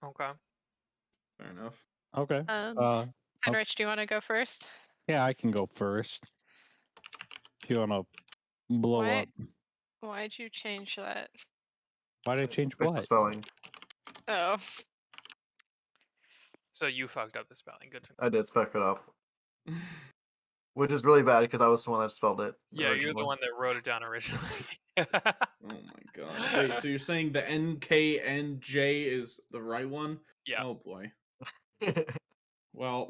Okay. Fair enough. Okay. Heinrich, do you want to go first? Yeah, I can go first. If you want to blow Why? up. Why'd you change that? Why did I change Fix the what? spelling. Oh, So you fucked up the spelling. Good to know. I did spec it up, which is really bad because I was the one that spelled it. Yeah, you're the originally. one that wrote it down originally. Oh my god. Wait, so you're saying the NKNJ is the right one? Yeah. Oh boy. Well,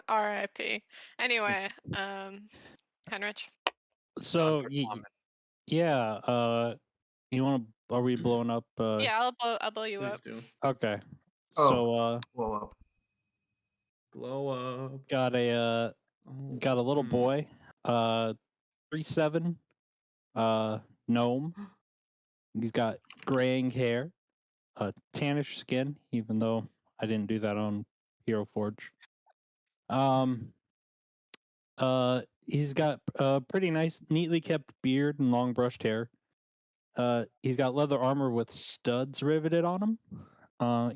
R.I.P. Anyway, Heinrich. So, Undercommon. yeah, you want to, are we blowing up? Yeah, I'll blow you please up. do. Okay. Oh. So, Blow up. Glow up. got a Oh. little boy, 3'7", gnome. He's got graying hair, tannish skin, even though I didn't do that on Hero Forge. He's got a pretty nice, neatly kept beard and long brushed hair. He's got leather armor with studs riveted on him.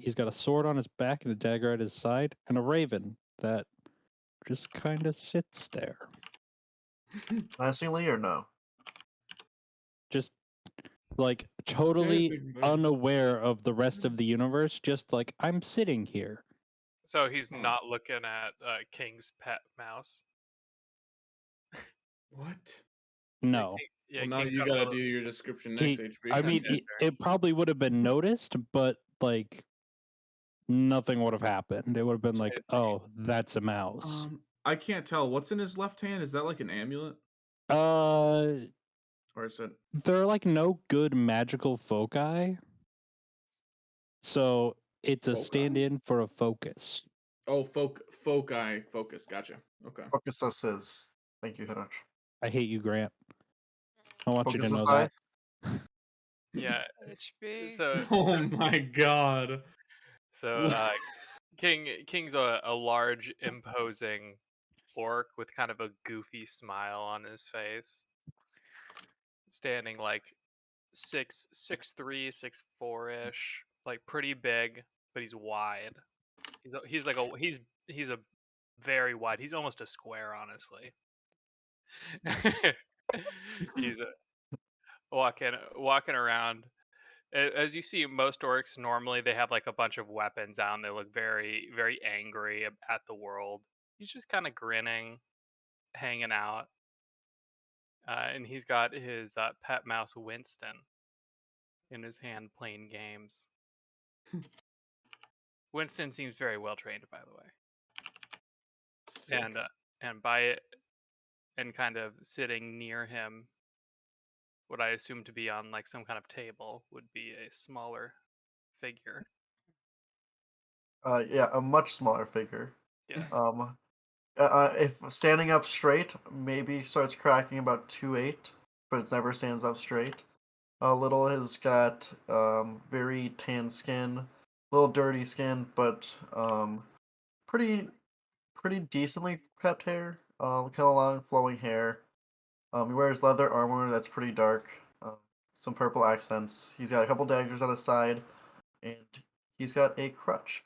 He's got a sword on his back and a dagger at his side, and a raven that just kind of sits there. Menacingly or no? Just like totally big bird. unaware of the rest of the universe, just like, I'm sitting here. So he's Oh. not looking at King's pet mouse. What? No. Yeah, Well, now King's you got a gotta little- do your description next, HB. I mean, it probably would have been noticed, but like nothing would have happened. It would have been like, It's- oh, that's a mouse. I can't tell. What's in his left hand? Is that like an amulet? Or is it? There are like no good magical foci, so it's a Foci? stand-in for a focus. Oh, foci. Focus. Gotcha. Okay. Focus us is. Thank you, Heinrich. I hate you, Grant. I want you to Focus know aside? that. Yeah. HB. So Oh my god. King's a large, imposing orc with kind of a goofy smile on his face, standing like 6'3", 6'4" ish, like pretty big, but he's wide. He's a very wide. He's almost a square, honestly. He's walking around. As you see, most orcs normally they have like a bunch of weapons out and they look very, very angry at the world. He's just kind of grinning, hanging out, and he's got his pet mouse Winston in his hand playing games. Winston seems very well trained, by the way, Sick. and by it, and kind of sitting near him, what I assume to be on like some kind of table would be a smaller figure. Yeah, a much smaller figure. Yeah. If standing up straight, maybe starts cracking about 2'8", but it never stands up straight. Little has got very tan skin, little dirty skin, but pretty decently kept hair. Kind of long flowing hair. He wears leather armor that's pretty dark. Some purple accents. He's got a couple daggers on his side, and he's got a crutch.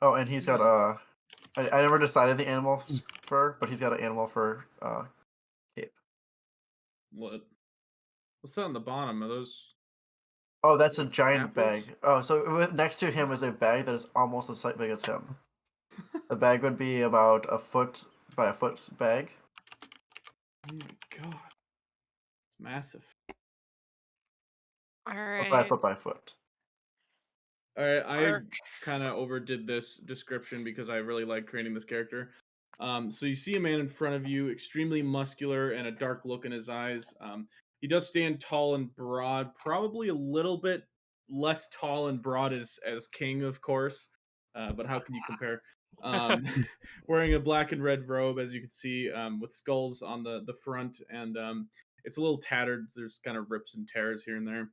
Oh, and he's got I never decided the animal fur, but he's got an animal fur cape. What? What's that on the bottom? Are those? Oh, that's a giant Apples? bag. Oh, so next to him is a bag that is almost as big as him. The bag would be about a foot by a foot bag. Oh my god. It's massive. All Or right. 5 foot by foot. Alright, I Arc. kind of overdid this description because I really like creating this character. So you see a man in front of you, extremely muscular and a dark look in his eyes. He does stand tall and broad, probably a little bit less tall and broad as King, of course. But how can you compare? Wearing a black and red robe, as you can see, with skulls on the front, and it's a little tattered. There's kind of rips and tears here and there.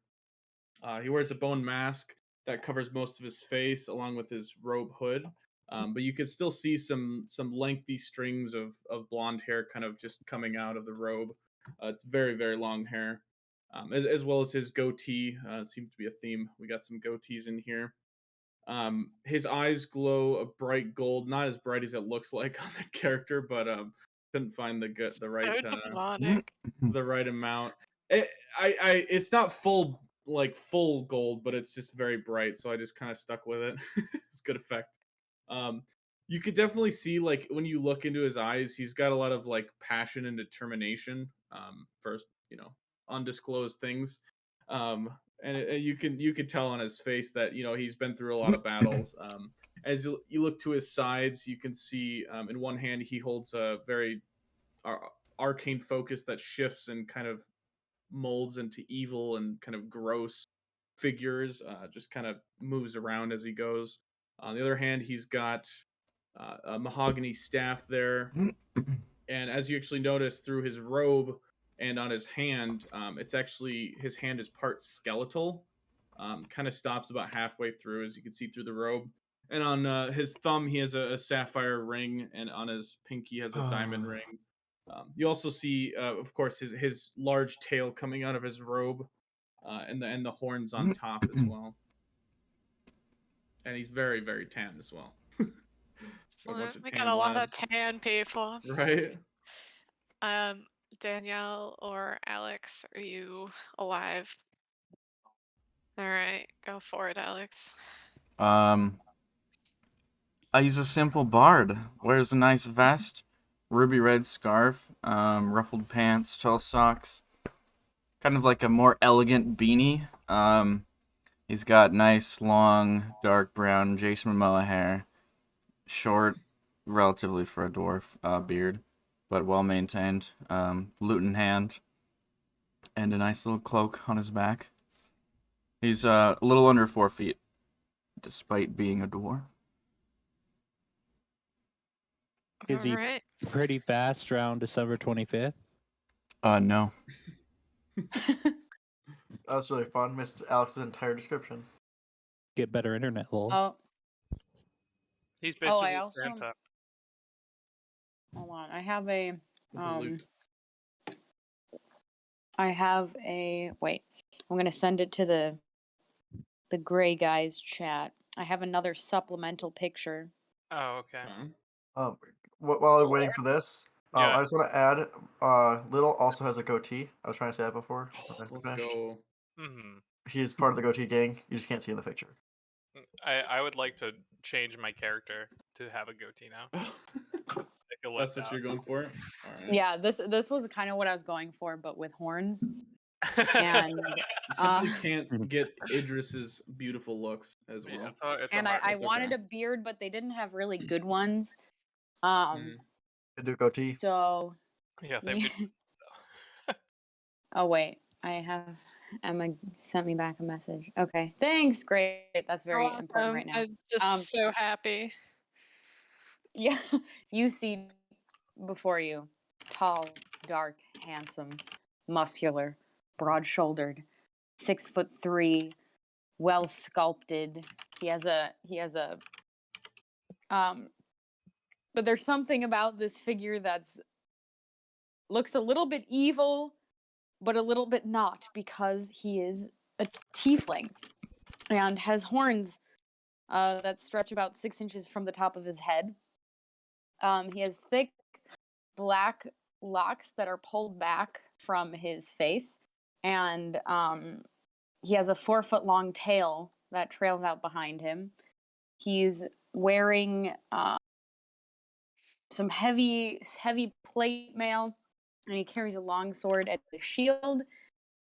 He wears a bone mask that covers most of his face, along with his robe hood. But you could still see some lengthy strings of blonde hair kind of just coming out of the robe. It's very, very long hair. as well as his goatee. It seems to be a theme. We got some goatees in here. His eyes glow a bright gold, not as bright as it looks like on the character, but couldn't find So demonic. the right amount. It's not full gold, but it's just very bright, so I just kind of stuck with it. It's good effect. Um, you could definitely see like when you look into his eyes, he's got a lot of like passion and determination. For undisclosed things. And you could tell on his face that he's been through a lot of battles. As you look to his sides, you can see in one hand he holds a very arcane focus that shifts and kind of molds into evil and kind of gross figures. Just kind of moves around as he goes. On the other hand, he's got a mahogany staff there, and as you actually notice through his robe and on his hand, it's actually his hand is part skeletal. Kind of stops about halfway through, as you can see through the robe. And on his thumb, he has a sapphire ring, and on his pinky has a diamond ring. You also see, of course, his large tail coming out of his robe, and the horns on top as well. And he's very, very tan as well. Excellent. We got a lot of tan people. Right? Danielle or Alex, are you alive? All right, go for it, Alex. He's a simple bard. Wears a nice vest, ruby red scarf, ruffled pants, tall socks. Kind of like a more elegant beanie. He's got nice, long, dark brown Jason Momoa hair. Short, relatively for a dwarf, beard, but well maintained. Lute in hand, and a nice little cloak on his back. He's a little under 4 feet, despite being a dwarf. Is he Alright. pretty fast around December 25th? No. That was really fun. Missed Alex's entire description. Get better internet, lol. Oh, He's basically I also- Grandpa. hold on. I have a With a lute. wait. I'm gonna send it to the gray guys chat. I have another supplemental picture. Oh, okay. While I'm waiting for this, Yeah. I just want to add, Little also has a goatee. I was trying to say that before. Let's go. Hmm. He's part of the goatee gang. You just can't see in the picture. I would like to change my character to have a goatee now. Take a That's left what out. you're going for? All right. Yeah, this was kind of what I was going for, but with horns. And You simply can't get Idris's beautiful looks as well. Yeah, it's a and hard I one. wanted a beard, but they didn't have really good ones. Mm. Could do goatee. So Yeah, they yeah. Oh wait, I have Emma sent me back a message. Okay, thanks. Great, that's very important right now. I'm just so happy. Yeah, you see before you, tall, dark, handsome, muscular, broad-shouldered, 6'3", well sculpted. He has a but there's something about this figure that's looks a little bit evil, but a little bit not, because he is a tiefling and has horns that stretch about 6 inches from the top of his head. He has thick black locks that are pulled back from his face, and he has a 4-foot-long tail that trails out behind him. He's wearing some heavy plate mail, and he carries a long sword and a shield,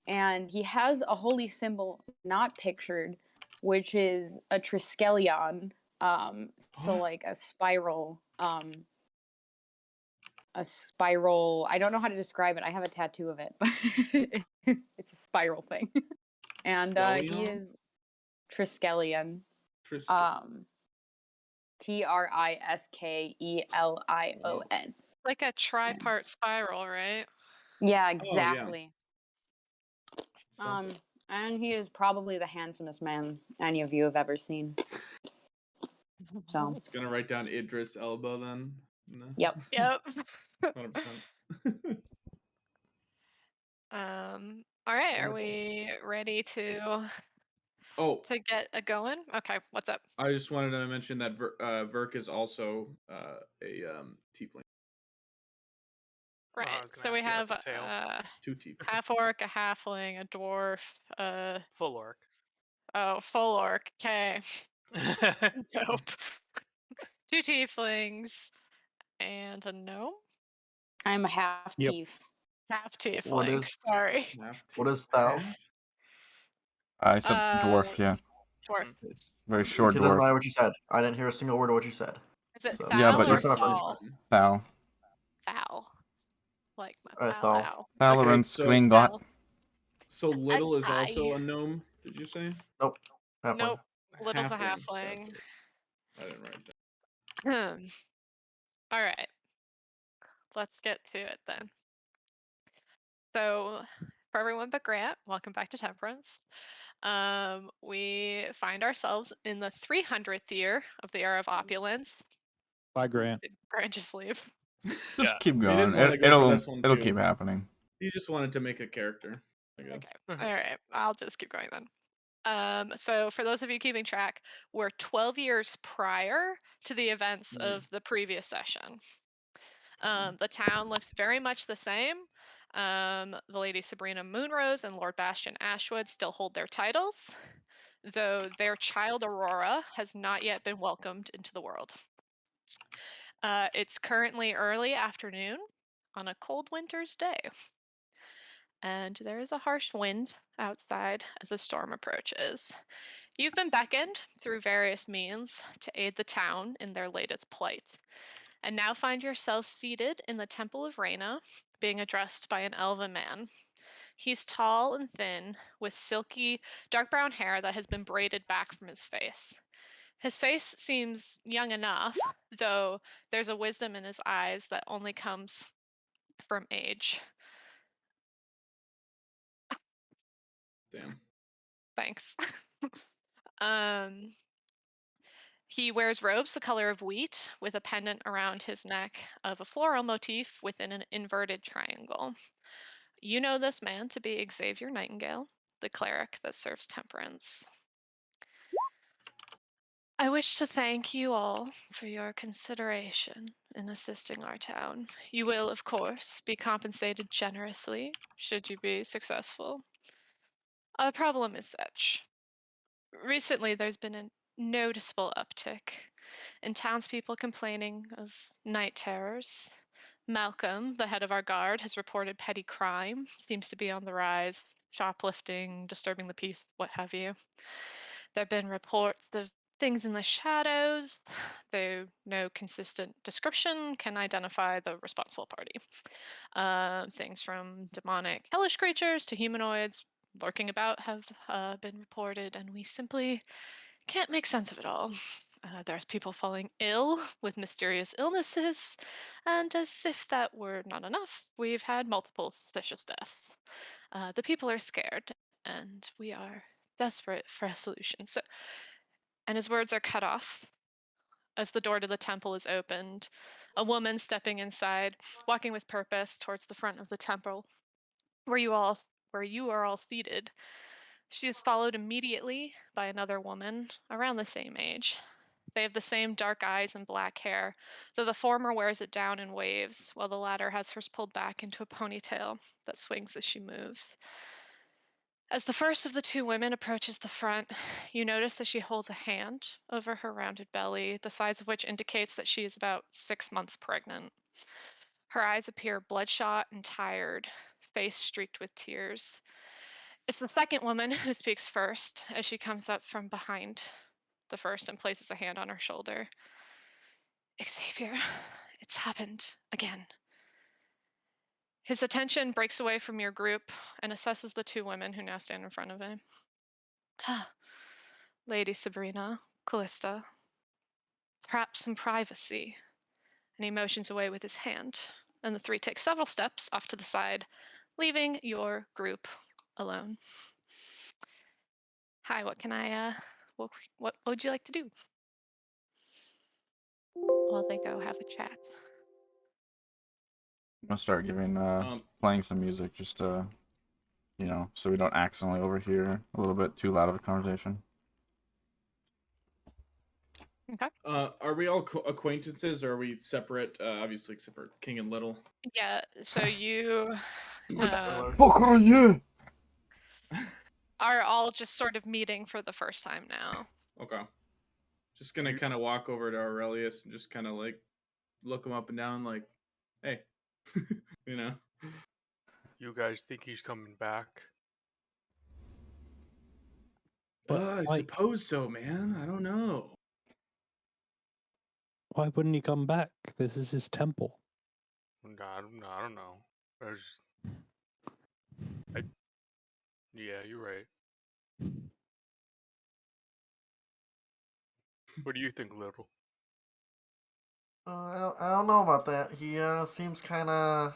and he has a holy symbol not pictured, which is a triskelion. So like a spiral. I don't know how to describe it. I have a tattoo of it, but it's a spiral thing. And he Skelion? is Triskelion. Triskelion. Triskelion. Like a tripart spiral, right? Yeah, exactly. So- And he is probably the handsomest man any of you have ever seen. So, Gonna write down Idris Elba then. No? yep. 100%. All right, are Wonderful. we ready to Oh, get a going? Okay, what's up? I just wanted to mention that Verk is also a tiefling. Oh, I Right. was gonna So we ask you about have the tail. a Two tiefling. half orc, a halfling, a dwarf, Full orc. full orc. Okay. Nope. Two tieflings and a gnome. I'm a half Yep. tief. Half What tiefling. is Sorry. what is thou? Half? Except for Uh, dwarf, yeah. dwarf. Very short It doesn't dwarf. matter what you said. I didn't hear a single word of what you said. Is it So Yeah, thal but or first time I've heard. thal? Thou. Thal. Like my Alright, thal thou. ow. Okay, Valorant so Squingot. Thal. Little is I. also a gnome. Did you say Nope. Halfling. Nope. Little's a halfling? halfling. That's right. I didn't write that. All right. Let's get to it then. So, for everyone but Grant, welcome back to Temperance. We find ourselves in the 300th year of the era of opulence. Bye, Grant. Did Grant just leave? Just Yeah. keep He going. didn't want to go for this one It'll too. keep happening. He just wanted to make a character, I guess. Okay. All right. I'll just keep going then. So for those of you keeping track, we're 12 years prior to the events of the previous session. The town looks very much the same. The Lady Sabrina Moonrose and Lord Bastion Ashwood still hold their titles, though their child Aurora has not yet been welcomed into the world. It's currently early afternoon on a cold winter's day, and there is a harsh wind outside as a storm approaches. You've been beckoned through various means to aid the town in their latest plight, and now find yourself seated in the Temple of Reyna, being addressed by an elven man. He's tall and thin, with silky, dark brown hair that has been braided back from his face. His face seems young enough, though there's a wisdom in his eyes that only comes from age. Damn. Thanks. um, he wears robes the color of wheat, with a pendant around his neck of a floral motif within an inverted triangle. You know this man to be Xavier Nightingale, the cleric that serves Temperance. I wish to thank you all for your consideration in assisting our town. You will, of course, be compensated generously should you be successful. The problem is such. Recently, there's been a noticeable uptick in townspeople complaining of night terrors. Malcolm, the head of our guard, has reported petty crime seems to be on the rise, shoplifting, disturbing the peace, what have you. There have been reports of things in the shadows, though no consistent description can identify the responsible party. Things from demonic, hellish creatures to humanoids lurking about have been reported, and we simply can't make sense of it all. There's people falling ill with mysterious illnesses, and as if that were not enough, we've had multiple suspicious deaths. The people are scared, and we are desperate for a solution. So, and his words are cut off as the door to the temple is opened. A woman stepping inside, walking with purpose towards the front of the temple, where you are all seated. She is followed immediately by another woman around the same age. They have the same dark eyes and black hair, though the former wears it down in waves, while the latter has hers pulled back into a ponytail that swings as she moves. As the first of the two women approaches the front, you notice that she holds a hand over her rounded belly, the size of which indicates that she is about 6 months pregnant. Her eyes appear bloodshot and tired, face streaked with tears. It's the second woman who speaks first as she comes up from behind the first and places a hand on her shoulder. Xavier, it's happened again. His attention breaks away from your group and assesses the two women who now stand in front of him. Lady Sabrina, Callista, perhaps some privacy. And he motions away with his hand, and the three take several steps off to the side, leaving your group alone. Hi, what can I, what would you like to do? While they go have a chat. I'm gonna start giving Um, playing some music just so we don't accidentally overhear a little bit too loud of a conversation. Okay. Are we all acquaintances, or are we separate? Obviously, except for King and Little. Yeah. So you Fuck are you? are all just sort of meeting for the first time now. Okay. Just gonna kind of walk over to Aurelius and just kind of like look him up and down, like, hey, you know. You guys think he's coming back? I Why? suppose so, man. I don't know. Why wouldn't he come back? This is his temple. I don't know. Yeah, you're right. What do you think, Little? I don't know about that. He seems kind of.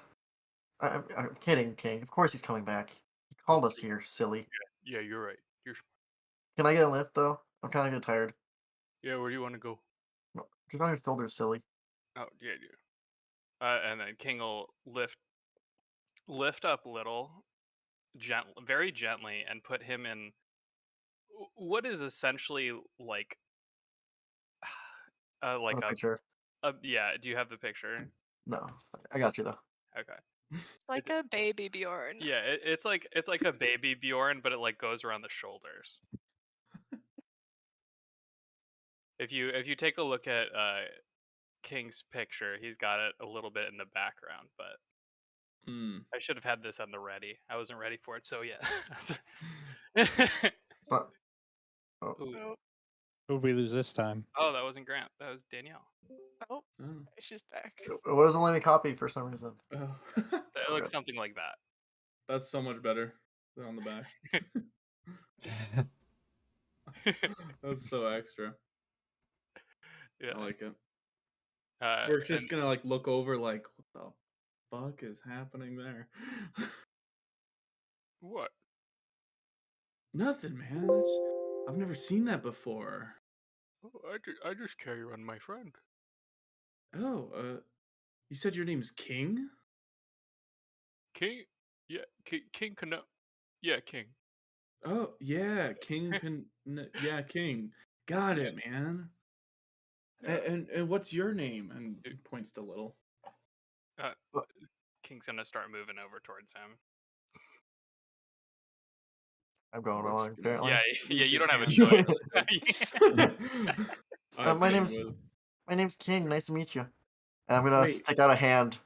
I'm kidding, King. Of course he's coming bak. He called us here, silly. Yeah, you're right. Can I get a lift though? I'm kind of getting tired. Yeah, where do you want to go? Get on your shoulders, silly. Oh, yeah, and then King will lift up Little, very gently, and put him in what is essentially like On like a picture. yeah. Do you have the picture? No, I got you though. Okay. It's like a baby Bjorn. Yeah, it's like a baby Bjorn, but it like goes around the shoulders. If you take a look at King's picture, he's got it a little bit in the background, but I should have had this on the ready. I wasn't ready for it, so yeah. It's not. Oh, Ooh. Who did we lose this time? Oh, that wasn't Grant. That was Danielle. Oh, Oh. she's back. what doesn't let me copy for some reason? Oh. It looks something like that. That's so much better than on the back. That's so extra. Yeah. I like it. We're just gonna like look over, like, what the fuck is happening there? What? Nothing, man. I've never seen that before. Oh, I just carry around my friend. Oh, you said your name's King? King? Yeah, King Cano. Yeah, King. Oh, yeah, King yeah, King. Got Yeah. it, man. Yeah. And what's your name? And he points to Little. King's gonna start moving over towards him. I'm going along. Apparently. Yeah, you don't have a choice. choice. My name's King. Nice to meet you. And I'm gonna stick out a hand,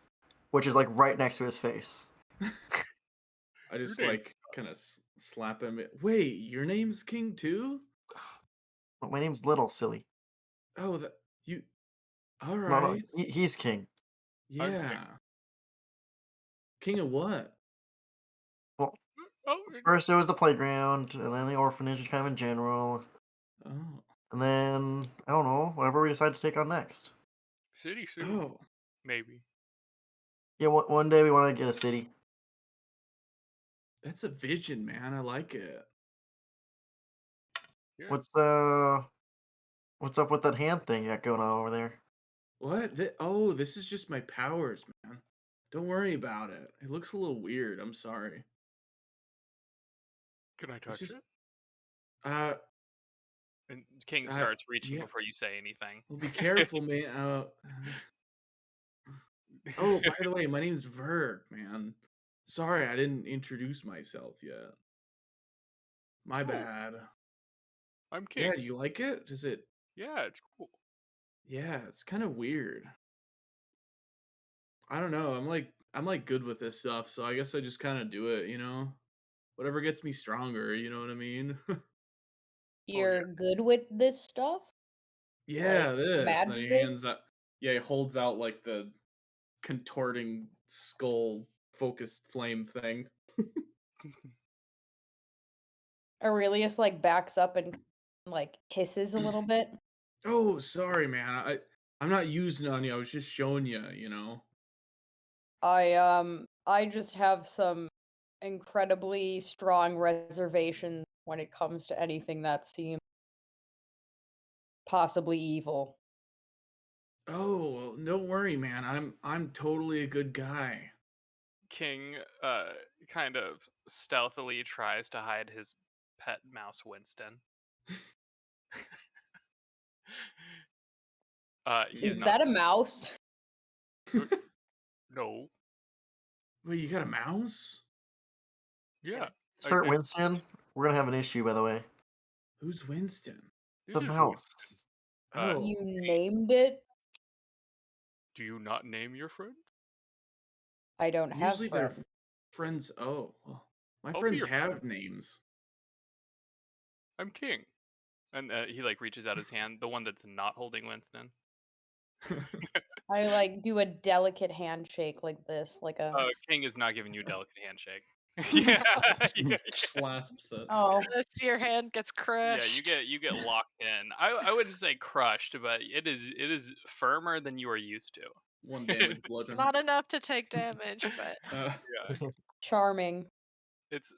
which is like right next to his face. I just like kind of slap him. Wait, your name's King too? But my name's Little, silly. Oh, you. All No, right. he's King. Yeah. King of what? Well, first it was the playground, and then the orphanage, kind of in general. Oh. And then I don't know, whatever we decide to take on next. City soon. Oh. Maybe. Yeah, one day we want to get a city. That's a vision, man. I like it. Yeah. What's up with that hand thing you got going on over there? What? This is just my powers, man. Don't worry about it. It looks a little weird. I'm sorry. Can I touch it? And King starts reaching before you say anything. Well, be careful, man. Oh, by the way, my name's Verg, man. Sorry, I didn't introduce myself yet. My bad. I'm King. Yeah, do you like it? Does it? Yeah, it's cool. Yeah, it's kind of weird. I don't know. I'm like good with this stuff, so I guess I just kind of do it, you know? Whatever gets me stronger, you know what I mean? You're good with this stuff? Yeah, Like, this. And magic? he holds out like the contorting skull focused flame thing. Aurelius like backs up and like hisses a little bit. Oh, sorry, man. I'm not using it on you. I was just showing you, you know. I just have some incredibly strong reservations when it comes to anything that seems possibly evil. Oh, well, don't worry, man. I'm totally a good guy. King kind of stealthily tries to hide his pet mouse Winston. He's Is not. that a mouse? No. Wait, you got a mouse? Yeah. Sir Winston, we're gonna have an issue, by the way. Who's Winston? This The is mouse. Uh, Oh, You named it? Do you not name your friend? I don't have usually they're friends. friends. Oh, well, my I'll be friends your have friend. names. I'm King. And he like reaches out his hand, the one that's not holding Winston. I like do a delicate handshake like this, like a. King is not giving you a delicate handshake. yeah, yeah, Clasps it. Oh, Yes, your hand gets yeah. crushed. You get locked in. I wouldn't say crushed, but it is firmer than you are used to. One damage bludgeon. Not enough to take damage, but Uh, Yeah, charming. it's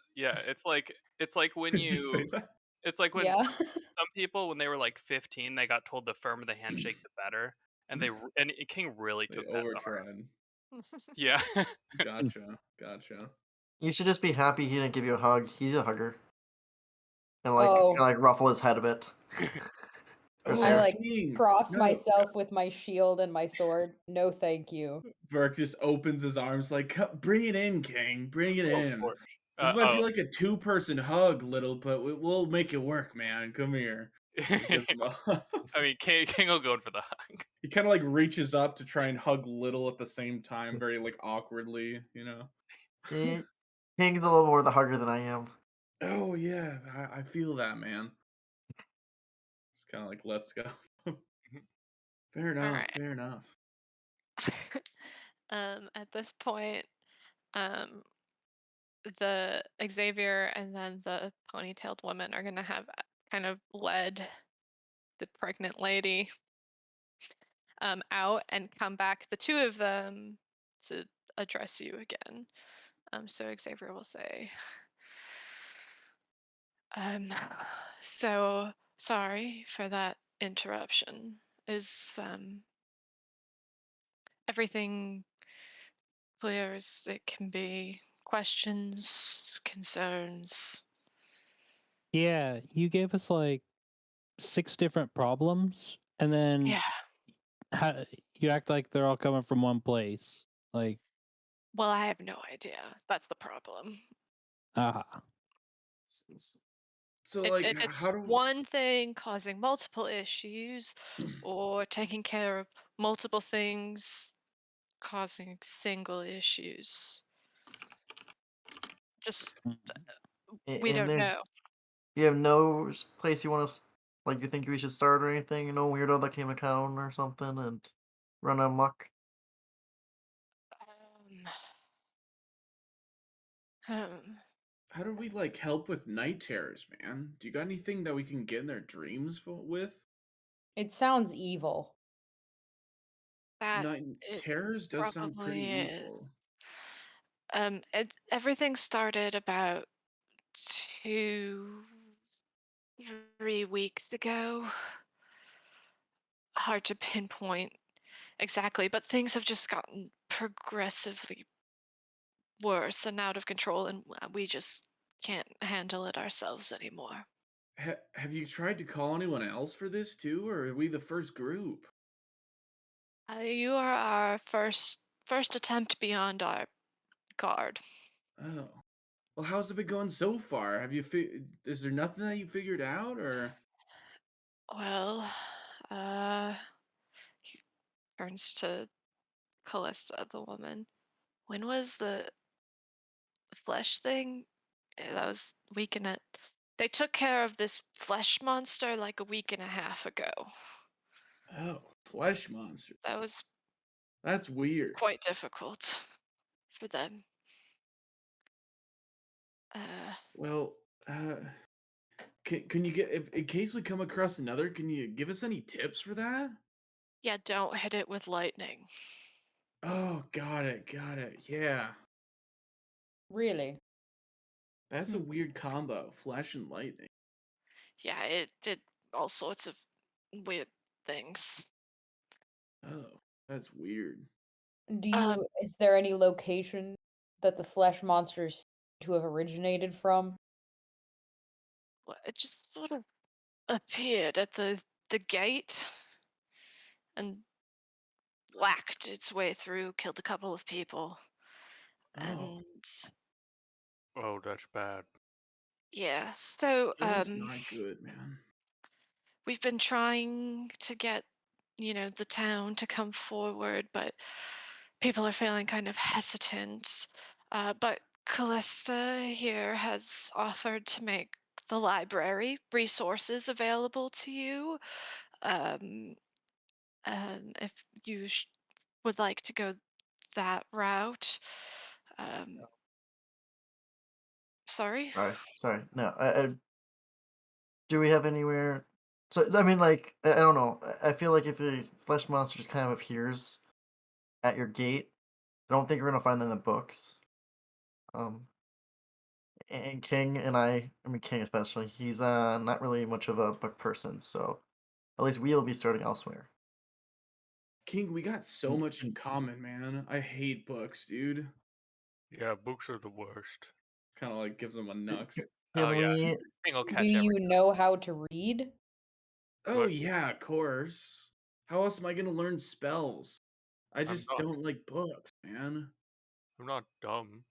like when did you say that? it's like when Yeah. some people when they were like 15 they got told the firmer the handshake the better, and King really They took that to heart. overtried. Yeah. Gotcha. You should just be happy he didn't give you a hug. He's a hugger. And Oh. like ruffle his head a bit. Or Oh, I hair. like King. cross No. myself with my shield and my sword. No, thank you. Verk just opens his arms like, bring it in, King. Bring it Of in. course. This might be like a 2-person hug, little, but we'll make it work, man. Come here. He gives him a hug. I mean, King will go in for the hug. He kind of like reaches up to try and hug Little at the same time, very like awkwardly, you know. King's a little more the hugger than I am. Oh yeah, I feel that, man. It's kind of like let's go. Fair enough. right. Fair enough. At this point, the Xavier and then the ponytailed woman are gonna have kind of led the pregnant lady out and come back, the two of them, to address you again. So Xavier will say, so sorry for that interruption. Is everything clear as it can be? Questions, concerns? Yeah, you gave us like 6 different problems, and then Yeah. you act like they're all coming from one place. Like, Well, I have no idea. That's the problem. aha. So If like, if it's how do? one thing causing multiple issues, or taking care of multiple things causing single issues, just we And don't there's know. you have no place you want to like you think we should start or anything. No weirdo that came to town or something and run amok. Um, hmm. How do we like help with night terrors, man? Do you got anything that we can get in their dreams with? It sounds evil. That Night it terrors does sound pretty probably is. evil. Everything started about 2, 3 weeks ago. Hard to pinpoint exactly, but things have just gotten progressively worse and out of control, and we just can't handle it ourselves anymore. Have you tried to call anyone else for this too, or are we the first group? You are our first attempt beyond our guard. Oh, well, how's it been going so far? Have you is there nothing that you figured out, or? Well, uh, he turns to Callista, the woman. When was the flesh thing? That was week and a. They took care of this flesh monster like a week and a half ago. Oh, flesh monster. That was That's weird. quite difficult for them. Uh, Well, can you get if in case we come across another? Can you give us any tips for that? yeah, don't hit it with lightning. Oh, got it, Yeah, Really? that's a Hmm. weird combo, flesh and lightning. Yeah, it did all sorts of weird things. Oh, that's weird. Do Um, you? Is there any location that the flesh monsters to have originated from? It just sort of appeared at the gate and whacked its way through, killed a couple of people, Oh, and Oh, that's bad. yeah. So yeah, that's not good, man. we've been trying to get, the town to come forward, but people are feeling kind of hesitant. But Callista here has offered to make the library resources available to you. Um, if you would like to go that route. Um, sorry? Sorry. No, do we have anywhere? So I mean, like, I don't know. I feel like if a flesh monster just kind of appears at your gate, I don't think we're gonna find them in the books. Um, and King and I mean King especially, he's not really much of a book person, so at least we'll be starting elsewhere. King, we got so much in common, man. I hate books, dude. Yeah, books are the worst. Kind of like gives him a nux. Oh Can yeah, we? thing will Do catch every. you know how to read? Oh But yeah, of course. How else am I gonna learn spells? I I'm just not. don't like books, man. I'm not dumb.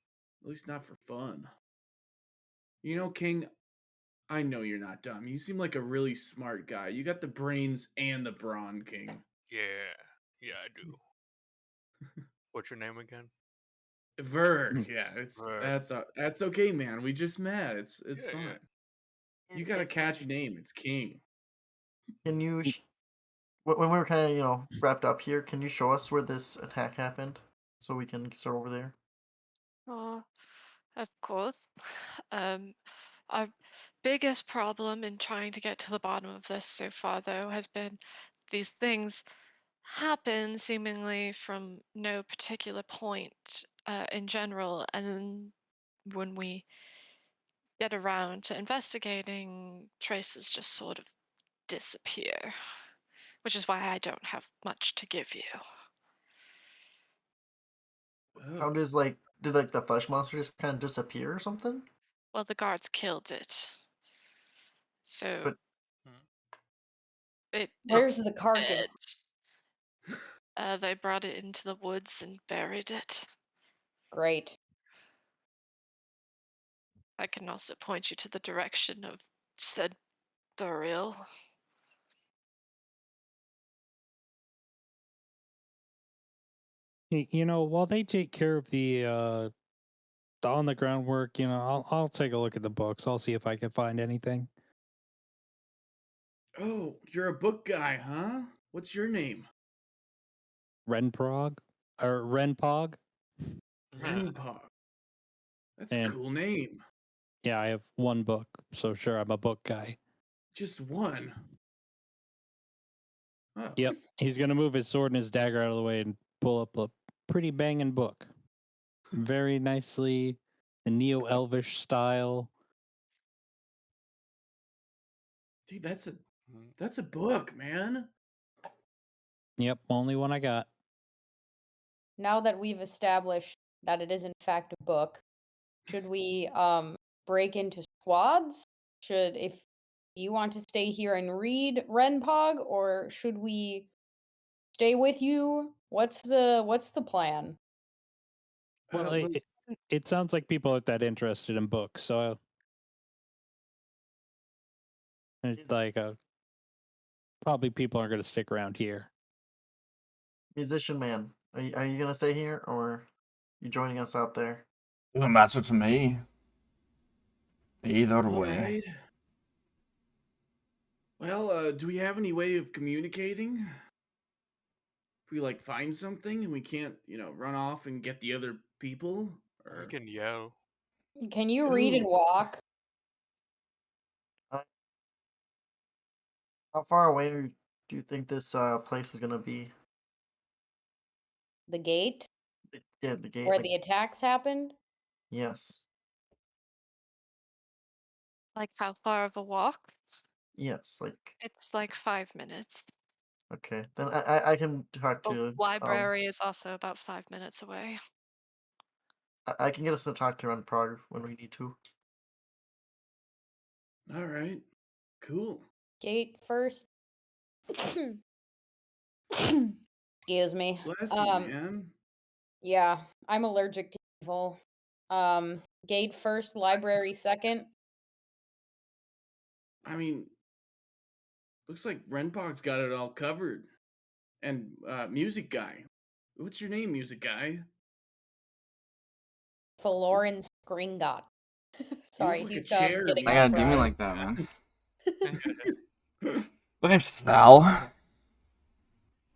At least not for fun. You know, King, I know you're not dumb. You seem like a really smart guy. You got the brains and the brawn, King. Yeah, yeah, I do. What's your name again? Verk, yeah, Right. that's okay, man. We just met. It's Yeah, yeah. fine. You got a Is catchy name. It's King. can you? When we were kind of wrapped up here, can you show us where this attack happened so we can start over there? Oh, of course. Um, our biggest problem in trying to get to the bottom of this so far, though, has been these things happen seemingly from no particular point in general, and then when we get around to investigating, traces just sort of disappear, which is why I don't have much to give you. How Oh, does like did like the flesh monster just kind of disappear or something? Well, the guards killed it, so But Hmm. oh, Where's the dead. carcass? They brought it into the woods and buried it. Great. I can also point you to the direction of said burial. While they take care of the on the ground work, I'll take a look at the books. I'll see if I can find anything. oh, you're a book guy, huh? What's your name? Renprog or Renpog, Renpog. That's a and cool name. yeah, I have one book, so sure, I'm a book guy. Just one. Oh, Yep, he's gonna move his sword and his dagger out of the way and pull up a pretty banging book, very nicely, the neo-elvish style. dude, Hmm. that's a book, man. Yep, only one I got. Now that we've established that it is in fact a book, should we break into squads? Should if you want to stay here and read Renpog, or should we stay with you? What's the plan? Well, Well, it sounds like people aren't that interested in books, so it's is like probably people aren't gonna stick around here. musician man, are you gonna stay here or you joining us out there? Doesn't matter to me. Either all way. right. Well, do we have any way of communicating? If we like find something and we can't, run off and get the other people, We or can yell. Can you read and ooh, walk? Uh, how far away do you think this place is gonna be? The gate Yeah, the gate. where Like the attacks happened? yes, Like how far of a walk? yes. Like It's like 5 minutes. okay, then I can talk The to library is also about 5 minutes away. I can get us to talk to her on Prague when we need to. All right. Cool. Gate first. Excuse me. Bless you, man. Yeah, I'm allergic to evil. Gate first, library second. I mean, looks like Renpog's got it all covered. And music guy. What's your name, music guy? Florin Gringot. You look Sorry, like a he's chair, getting I got music a demon guy. like arthritis. that, man. The name's Thal.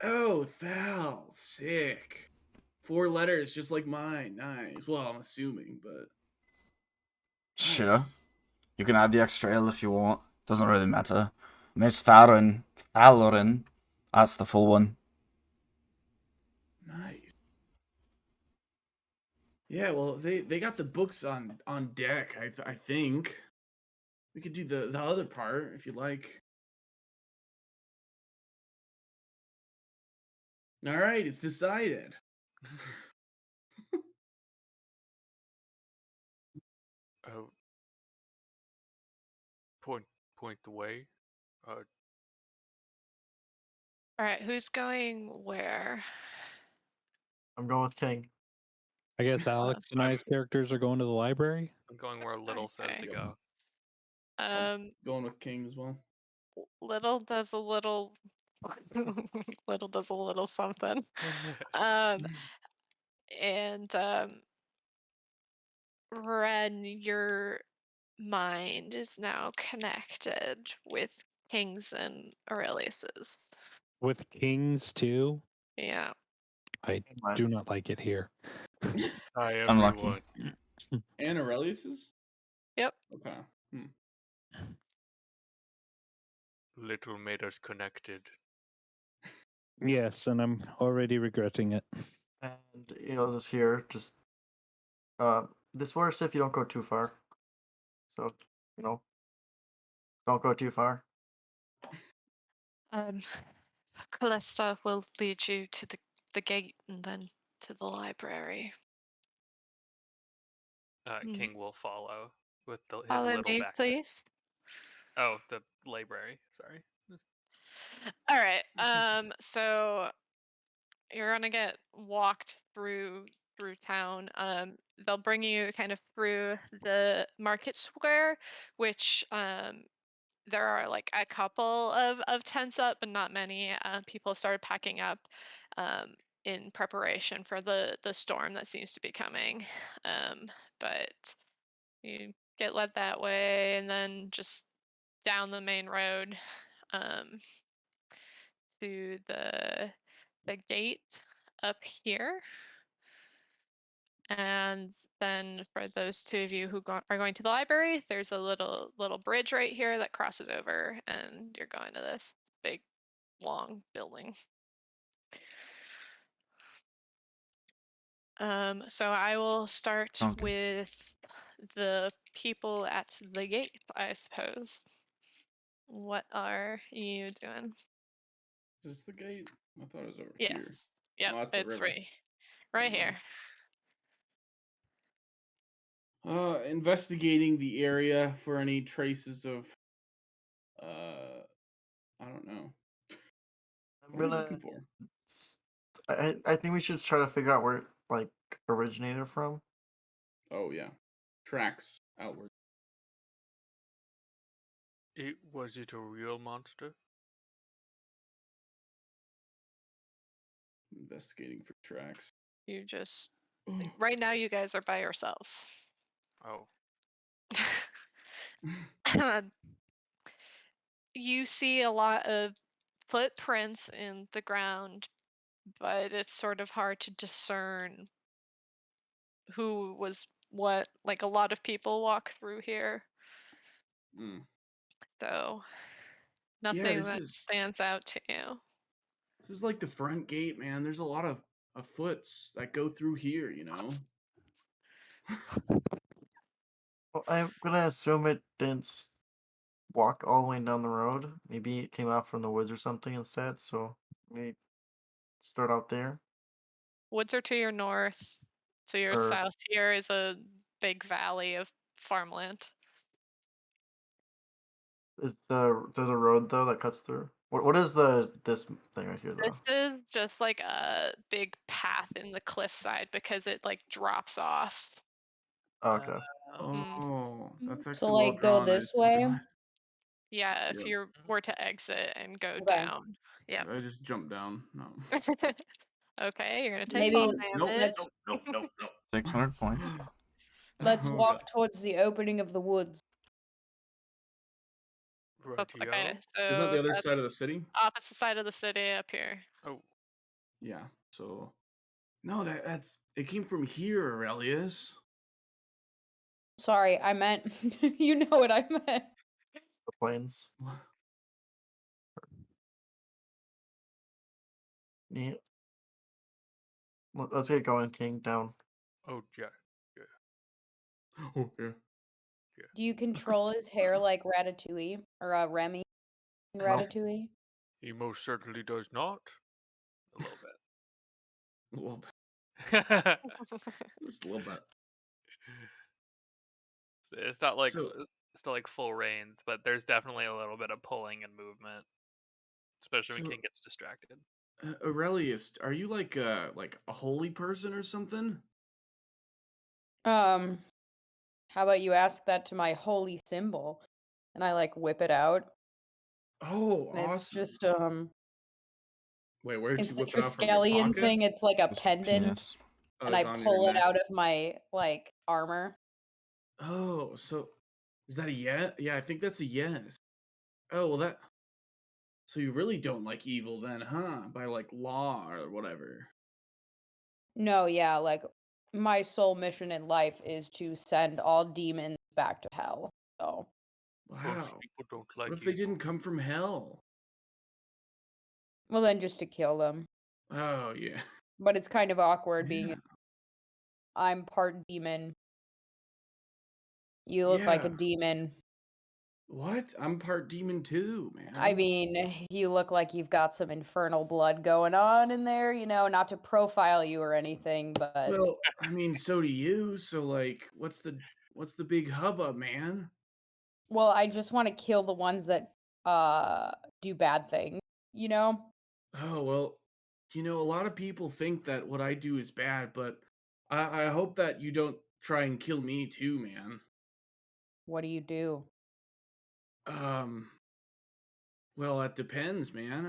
Oh, Thal. Sick. 4 letters, just like mine. Nice. Well, I'm assuming, but Sure. nice. You can add the extra L if you want. Doesn't really matter. I mean, it's Tharin. Thalorin. That's the full one. Nice. Yeah, well, they got the books on deck. I think we could do the other part if you like. All right, it's decided. Oh, point point the way. Uh, All right, who's going where? I'm going with King. I guess Uh, Alex and I's characters are going to the library. I'm going where Little says to okay. go. Going with King as well. Little does a little. Little does a little something. Um, and Ren, your mind is now connected with King's and Aurelius's. With kings too. Yeah. I Much. do not like it here. Hi, Unlucky. everyone. And Aurelius's? Yep. Okay. Little made us connected. Yes, and I'm already regretting it. And just here, this works if you don't go too far. So, don't go too far. Callista will lead you to the gate and then to the library. King will follow with his Follow little me, backpack. please. Oh, the library. Sorry. All right. So you're gonna get walked through town. They'll bring you kind of through the market square, which there are like a couple of tents up, but not many. People have started packing up um, in preparation for the storm that seems to be coming. But you get led that way, and then just down the main road um, to the gate up here. And then for those two of you who are going to the library, there's a little bridge right here that crosses over, and you're going to this big, long building. So I will start Sounds good. with the people at the gate, I suppose. What are you doing? Is this the gate? I thought it was over here. Yes. Yep, Oh, that's the it's river. right Never mind. here. Investigating the area for any traces of I don't know. I'm What are you gonna. looking for? I think we should try to figure out where it, originated from. Oh yeah. Tracks outward. Was it a real monster? Investigating for tracks. You just right now you guys are by yourselves. Oh, You see a lot of footprints in the ground, but it's sort of hard to discern who was what. Like a lot of people walk through here, Mm. so Yeah, nothing this that is stands out to you. this is like the front gate, man. There's a lot of foots that go through here, you know. Well, I'm gonna assume it didn't walk all the way down the road. Maybe it came out from the woods or something instead. So maybe start out there. Woods are to your north. So your Or south here is a big valley of farmland. there's a road though that cuts through? What is this thing right here though? This is just like a big path in the cliffside because it like drops off. Oh, okay. Mm. Oh, that's So, actually well like, go drawn. I this just didn't way. realize. Yeah, if Yep. you were to exit and go Okay. down. Yep. I just jumped down. No. Okay, you're gonna take fall Maybe Nope. damage. let's Nope. Nope. Nope. Nope. 600 points. let's Oh god. walk towards the opening of the woods. Okay, Rightio. Isn't that the so other that's side of the city? opposite side of the city up here. Oh, Yeah. So no, that's it came from here, Aurelius. Sorry, I meant you know what I meant. The plains. Neat. Let's get going, King. Down. oh, yeah. Oh yeah. Do you control his hair like Ratatouille or Remy in No. Ratatouille? He most certainly does not. A little A little bit. bit. Just a little bit. It's not like So it's not like full reins, but there's definitely a little bit of pulling and movement, especially when so King gets distracted. Aurelius, are you like a holy person or something? Um, how about you ask that to my holy symbol? And I like whip it out. Oh, And it's awesome. just Wait, where did it's you the whip it out from your Triskelion pocket? thing. It's like a Just pendant, penis. Oh, and it's I on your pull it neck. out of my like armor. Oh, so is that a yes? Yeah, I think that's a yes. Oh, well that so you really don't like evil then, huh? By like law or whatever. No, yeah, like my sole mission in life is to send all demons back to hell. So, Most Wow. people don't What like if they evil. didn't come from hell? well, then just to kill them. Oh, yeah. But it's kind of awkward being Yeah. I'm part demon. You look like a Yeah. demon. What? I'm part demon too, I man. mean, you look like you've got some infernal blood going on in there, not to profile you or anything, but Well, I mean, so do you. So like, what's the big hubbub, man? well, I just want to kill the ones that do bad things, you know? Oh, well, a lot of people think that what I do is bad, but I hope that you don't try and kill me too, man. What do you do? Um, well, that depends, man.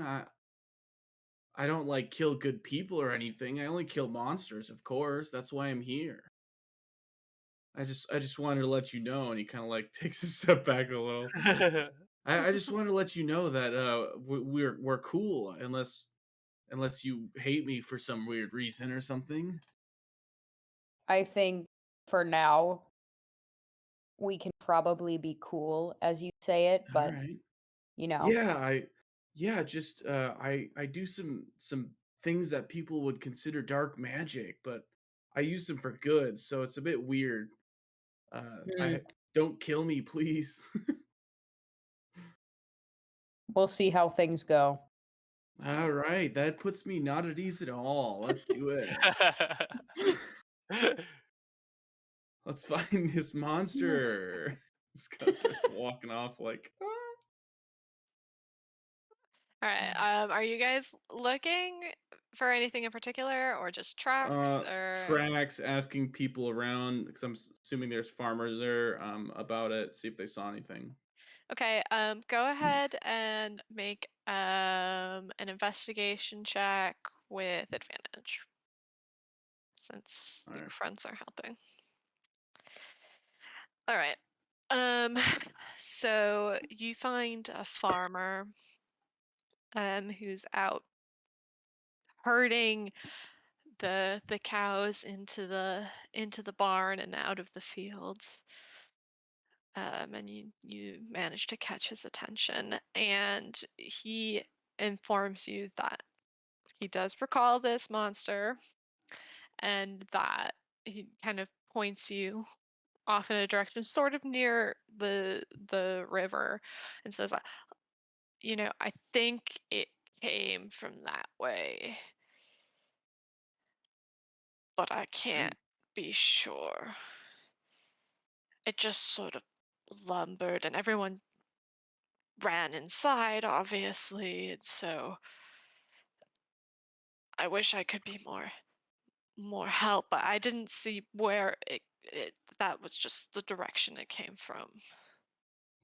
I don't like kill good people or anything. I only kill monsters, of course. That's why I'm here. I just wanted to let you know, and he kind of like takes a step back a little. I just wanted to let you know that we're cool unless you hate me for some weird reason or something. I think for now we can probably be cool as you say it, All but right. you know, Yeah, just I do some things that people would consider dark magic, but I use them for good, so it's a bit weird. I mm, don't kill me, please. we'll see how things go. All right, that puts me not at ease at all. Let's do it. Let's find this monster. This guy starts walking off like, "Ah." All right. Are you guys looking for anything in particular, or just tracks, or Tracks asking people around because assuming there's farmers there about it, see if they saw anything. okay? Go ahead and make an investigation check with advantage, since All your right. friends are helping. All right. Um, so you find a farmer who's out herding the cows into the barn and out of the fields. And you manage to catch his attention, and he informs you that he does recall this monster, and that he kind of points you off in a direction sort of near the river, and says, I think it came from that way, but I can't Okay. be sure. It just sort of lumbered, and everyone ran inside, obviously. And so I wish I could be more help, but I didn't see where it that was just the direction it came from.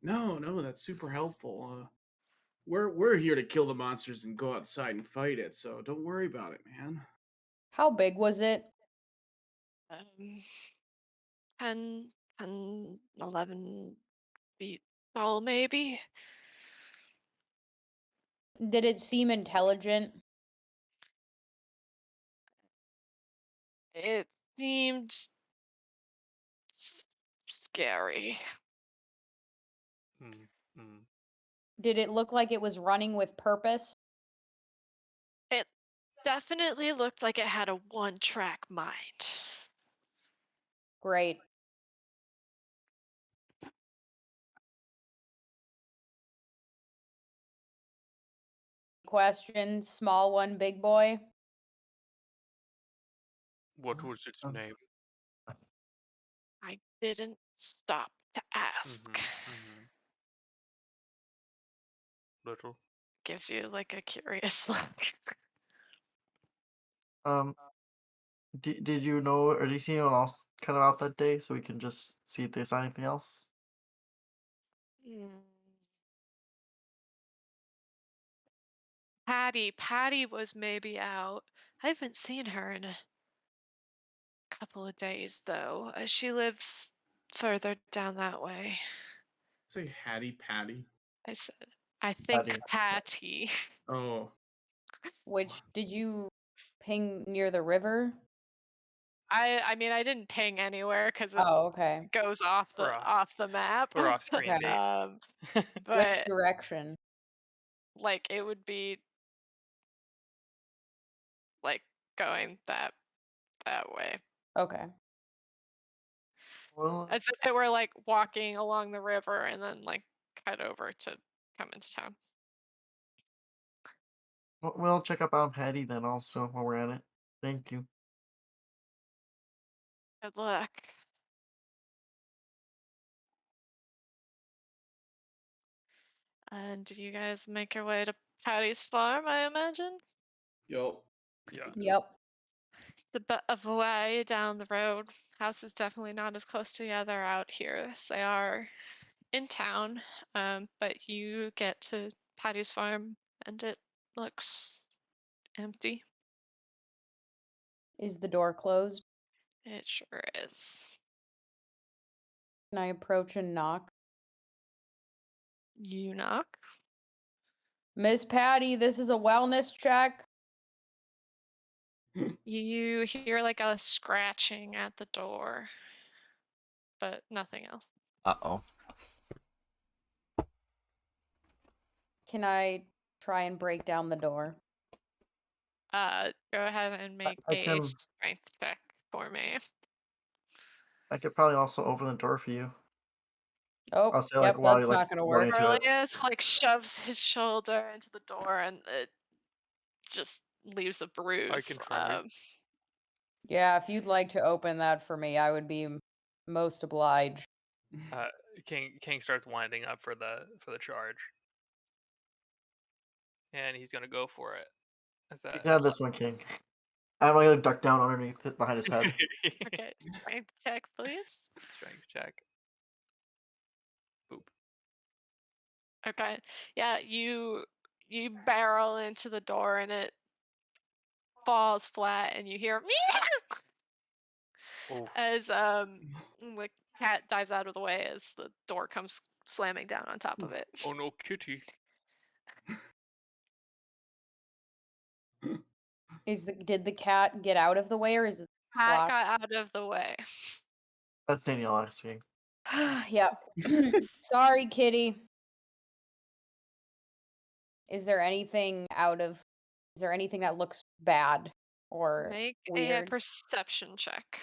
No, no, that's super helpful. We're here to kill the monsters and go outside and fight it, so don't worry about it, man. How big was it? Um, 10, 10, 11 feet tall, maybe. Did it seem intelligent? It seemed scary. Mm, mm. Did it look like it was running with purpose? It definitely looked like it had a one-track mind. Great. Question, small one, big boy. What was its Um, name? I didn't stop to ask. Mm-hmm. Little. Gives you like a curious look. um, did you know or did you see anyone else kind of out that day so we can just see if they saw anything else? Hmm. Patty was maybe out. I haven't seen her in a couple of days though. She lives further down that way. Say Hattie Patty. I said, I think Patty. Patty. Oh, Which did you ping near the river? I mean I didn't ping anywhere because it Oh, okay. goes off We're the off. off the map. We're off screen, Okay. D. um, Which but direction? like it would be like going that way. Okay. Well, As if it were like walking along the river and then like cut over to come into town. we'll check up on Patty then also while we're at it. Thank you. Good luck. And did you guys make your way to Patty's farm, I imagine? yo. Yeah. Yep. It's a bit of a way down the road. House is definitely not as close together out here as they are in town. But you get to Patty's farm and it looks empty. Is the door closed? It sure is. Can I approach and knock? You knock. Miss Patty, this is a wellness check. You hear like a scratching at the door, but nothing else. Uh-oh. Can I try and break down the door? Go ahead and make I a can strength check for me. I could probably also open the door for you. Oh, I'll say like yep, while you're that's like not gonna running work. to it. Cornelius like shoves his shoulder into the door and it just leaves a I bruise. can try. Yeah, if you'd like to open that for me, I would be most obliged. Uh, King starts winding up for the charge, and he's gonna go for it. Is You that? can have this one, King. I'm gonna duck down underneath it behind his head. Okay, strength check, please. Strength check. Boop. Okay, yeah, you barrel into the door and it falls flat, and you hear meow Oh. as the cat dives out of the way as the door comes slamming down on top of it. Oh no, kitty. Did the cat get out of the way or is it Cat locked? got out of the way. That's Danielle asking. Yep. Sorry, kitty. Is there anything that looks bad or Make a weird? perception check.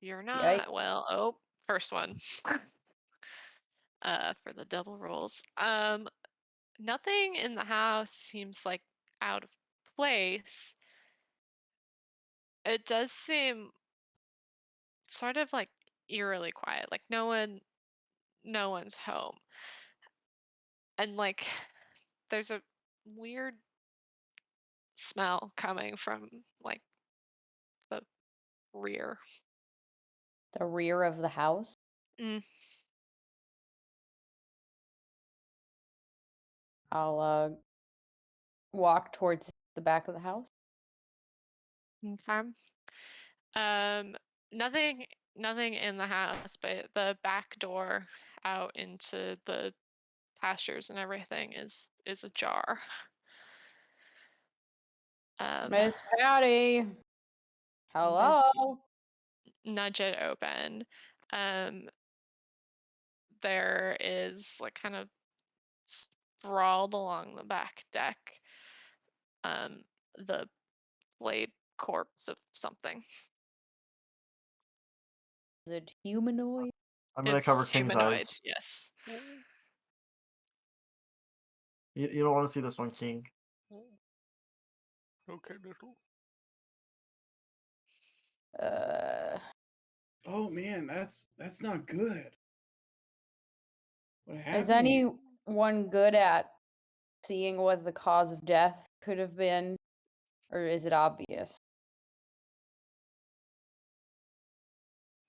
You're Yikes. not. Well, oh. first one. For the double rolls. Nothing in the house seems like out of place. It does seem sort of like eerily quiet, like no one's home. And like there's a weird smell coming from like the rear. The rear of the house. Mm, I'll walk towards the back of the house. okay. Um, nothing, nothing in the house, but the back door out into the pastures and everything is ajar. Miss Patty. Does Hello. nudge it open. Um, there is like kind of sprawled along the back deck, um, the blade corpse of something. Is it humanoid? I'm gonna cover It's King's humanoid, eyes. yes. You don't want to see this one, King. Okay, little. Uh, Oh man, that's not good. What is happened to you? anyone good at seeing what the cause of death could have been, or is it obvious?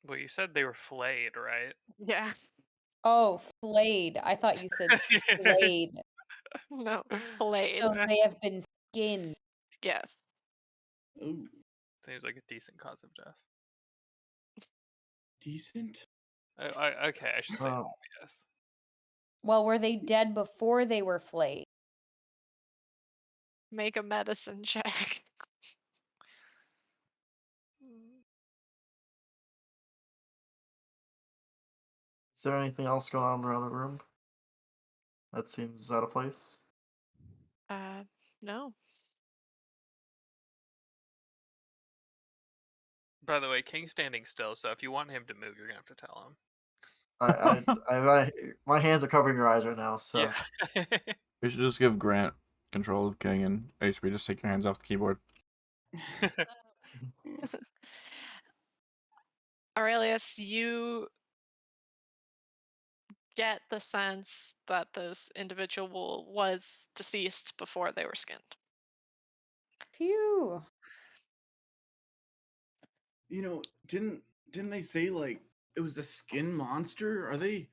Well, you said they were flayed, right? Yeah. Oh, flayed. I thought you said splayed. No, blade. So they have been skinned. Yes. Oh, Seems like a decent cause of death. decent. Okay, I should say Uh, obvious. Well, were they dead before they were flayed? Make a medicine check. is there anything else going on around the room that seems out of place? Uh, no. By the way, King's standing still, so if you want him to move, you're gonna have to tell him. My hands are covering your eyes right now, so Yeah. We should just give Grant control of King and HB. Just take your hands off the keyboard. Aurelius, you get the sense that this individual was deceased before they were skinned. Phew. You know, didn't they say like it was a skin monster? Are they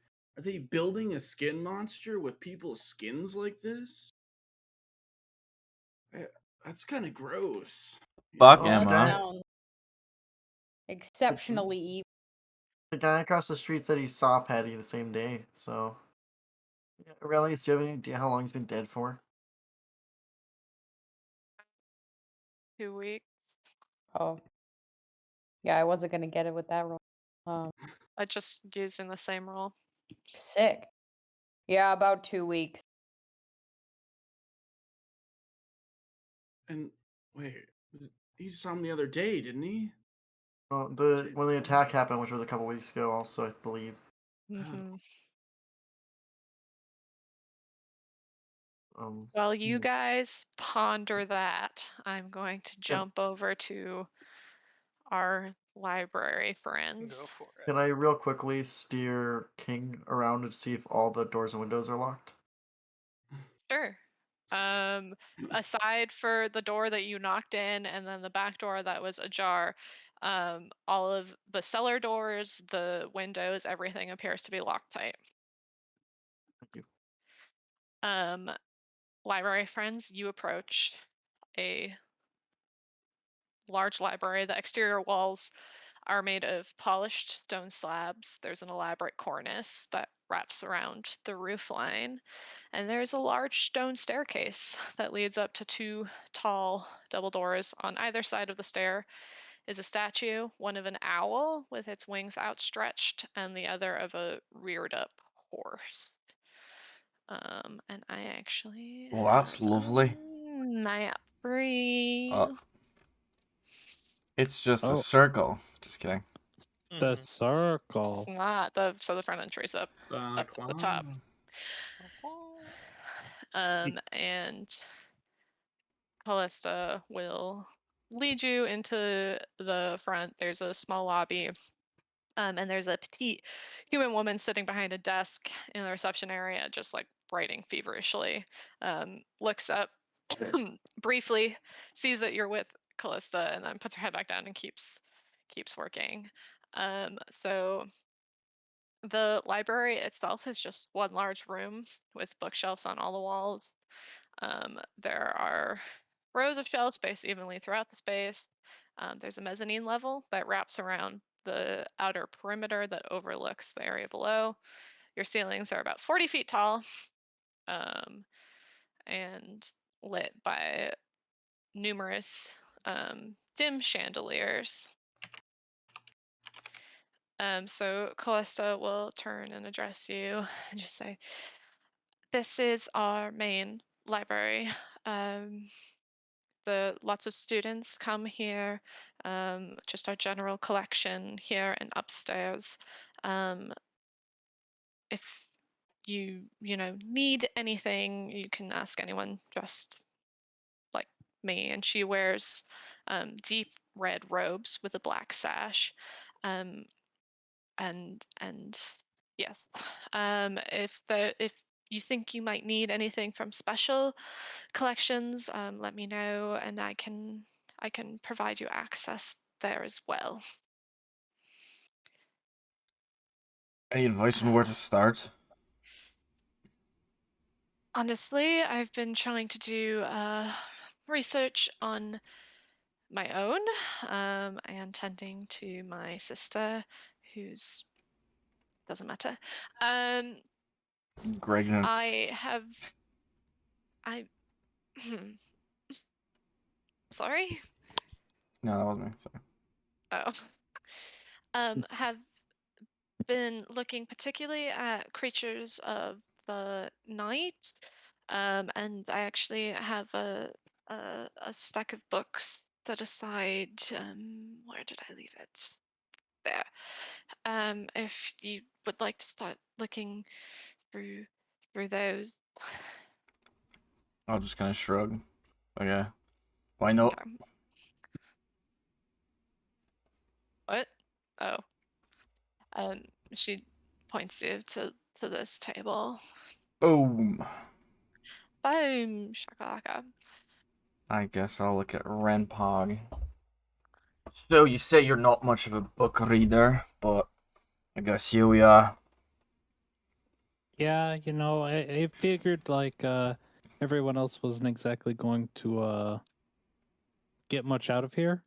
building a skin monster with people's skins like this? Eh, That's kind of gross. Fuck Oh, the That guy, Emma. sounds exceptionally evil. the guy across the street said he saw Patty the same day. So, yeah, really, do you have any idea how long he's been dead for? 2 weeks. Oh. Yeah, I wasn't gonna get it with that roll. I just using the same roll. Sick. Yeah, about 2 weeks. And wait, he saw him the other day, didn't he? Well, when the attack happened, which was a couple weeks ago, also I believe. Mm-hmm. While you Hmm. guys ponder that, I'm going to jump over to our library Go friends. for it. Can I real quickly steer King around to see if all the doors and windows are locked? Sure. Aside for the door that you knocked in and then the back door that was ajar, all of the cellar doors, the windows, everything appears to be locked tight. Thank you. Um, library friends, you approach a large library. The exterior walls are made of polished stone slabs. There's an elaborate cornice that wraps around the roof line. And there's a large stone staircase that leads up to two tall double doors. On either side of the stair is a statue, one of an owl with its wings outstretched, and the other of a reared up horse. And I actually Well, have that's a lovely. map free. It's just a Oh. circle. Just kidding. The Mhm. It's circle. not so the front entry's up at the top. And Callista will lead you into the front. There's a small lobby, and there's a petite human woman sitting behind a desk in the reception area, just like writing feverishly. Looks up briefly, sees that you're with Callista, and then puts her head back down and keeps working. So the library itself is just one large room with bookshelves on all the walls. There are rows of shelves spaced evenly throughout the space. There's a mezzanine level that wraps around the outer perimeter that overlooks the area below. Your ceilings are about 40 feet tall, um, and lit by numerous dim chandeliers. So Callista will turn and address you and just say, "This is our main library. Um, lots of students come here. Just our general collection here and upstairs. Um, if you need anything, you can ask anyone just like me." And she wears deep red robes with a black sash. Um, and yes, if you think you might need anything from special collections, let me know, and I can provide you access there as well. Any advice on where to start? Honestly, I've been trying to do research on my own, and tending to my sister, who's doesn't matter. Um, Greg and I have I sorry. no, that was me. Sorry. Oh, have been looking particularly at creatures of the night, and I actually have a stack of books set aside. Where did I leave it? There. If you would like to start looking through those. I'll just kind of shrug. Okay. Why not? Okay. What? Oh. Um, she points you to this table. Boom. Boom, shakalaka. I guess I'll look at Renpog. So you say you're not much of a book reader, but I guess here we are. Yeah, I figured like everyone else wasn't exactly going to get much out of here.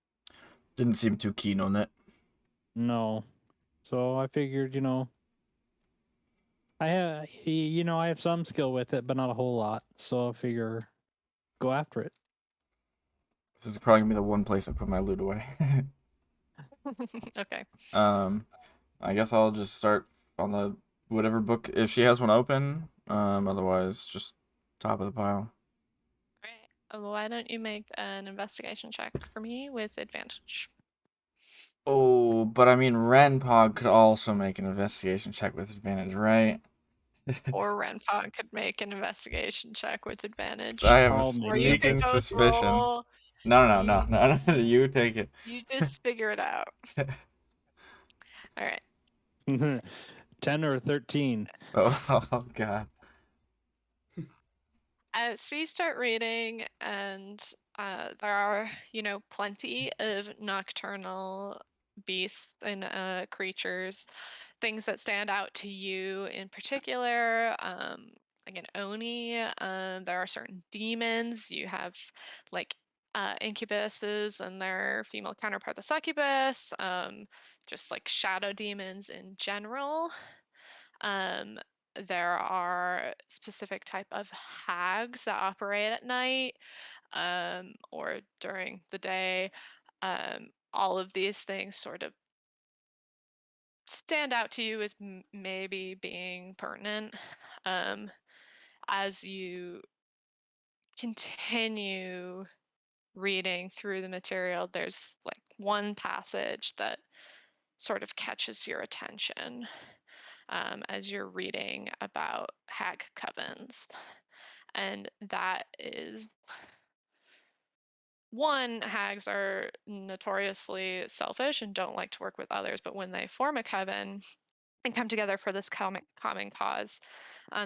Didn't seem too keen on it. No. So I figured, I have some skill with it, but not a whole lot. So I figure go after it. This is probably gonna be the one place I put my loot away. Okay. I guess I'll just start on the whatever book if she has one open. Otherwise just top of the pile. Alright. Why don't you make an investigation check for me with advantage? Oh, but I mean Renpog could also make an investigation check with advantage, right? Or Renpog could make an investigation check with So I advantage. have a I'll make Or an you could sneaking both suspicion. roll. No. You You take it. you just figure it out. Alright. 10 or 13. Oh God. So you start reading, and there are, plenty of nocturnal beasts and creatures, things that stand out to you in particular. Like an Oni, there are certain demons. You have like incubuses and their female counterpart, the succubus. Just like shadow demons in general. Um, there are specific type of hags that operate at night, or during the day. All of these things sort of stand out to you as maybe being pertinent. Um, as you continue reading through the material, there's like one passage that sort of catches your attention as you're reading about hag covens. And that is one, hags are notoriously selfish and don't like to work with others, but when they form a coven and come together for this common cause,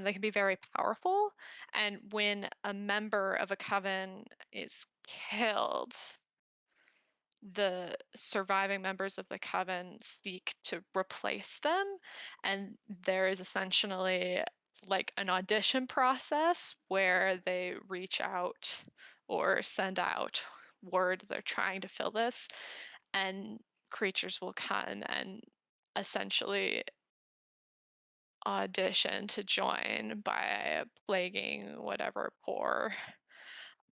they can be very powerful. And when a member of a coven is killed, the surviving members of the coven seek to replace them, and there is essentially like an audition process where they reach out or send out word they're trying to fill this, and creatures will come and essentially audition to join by plaguing whatever poor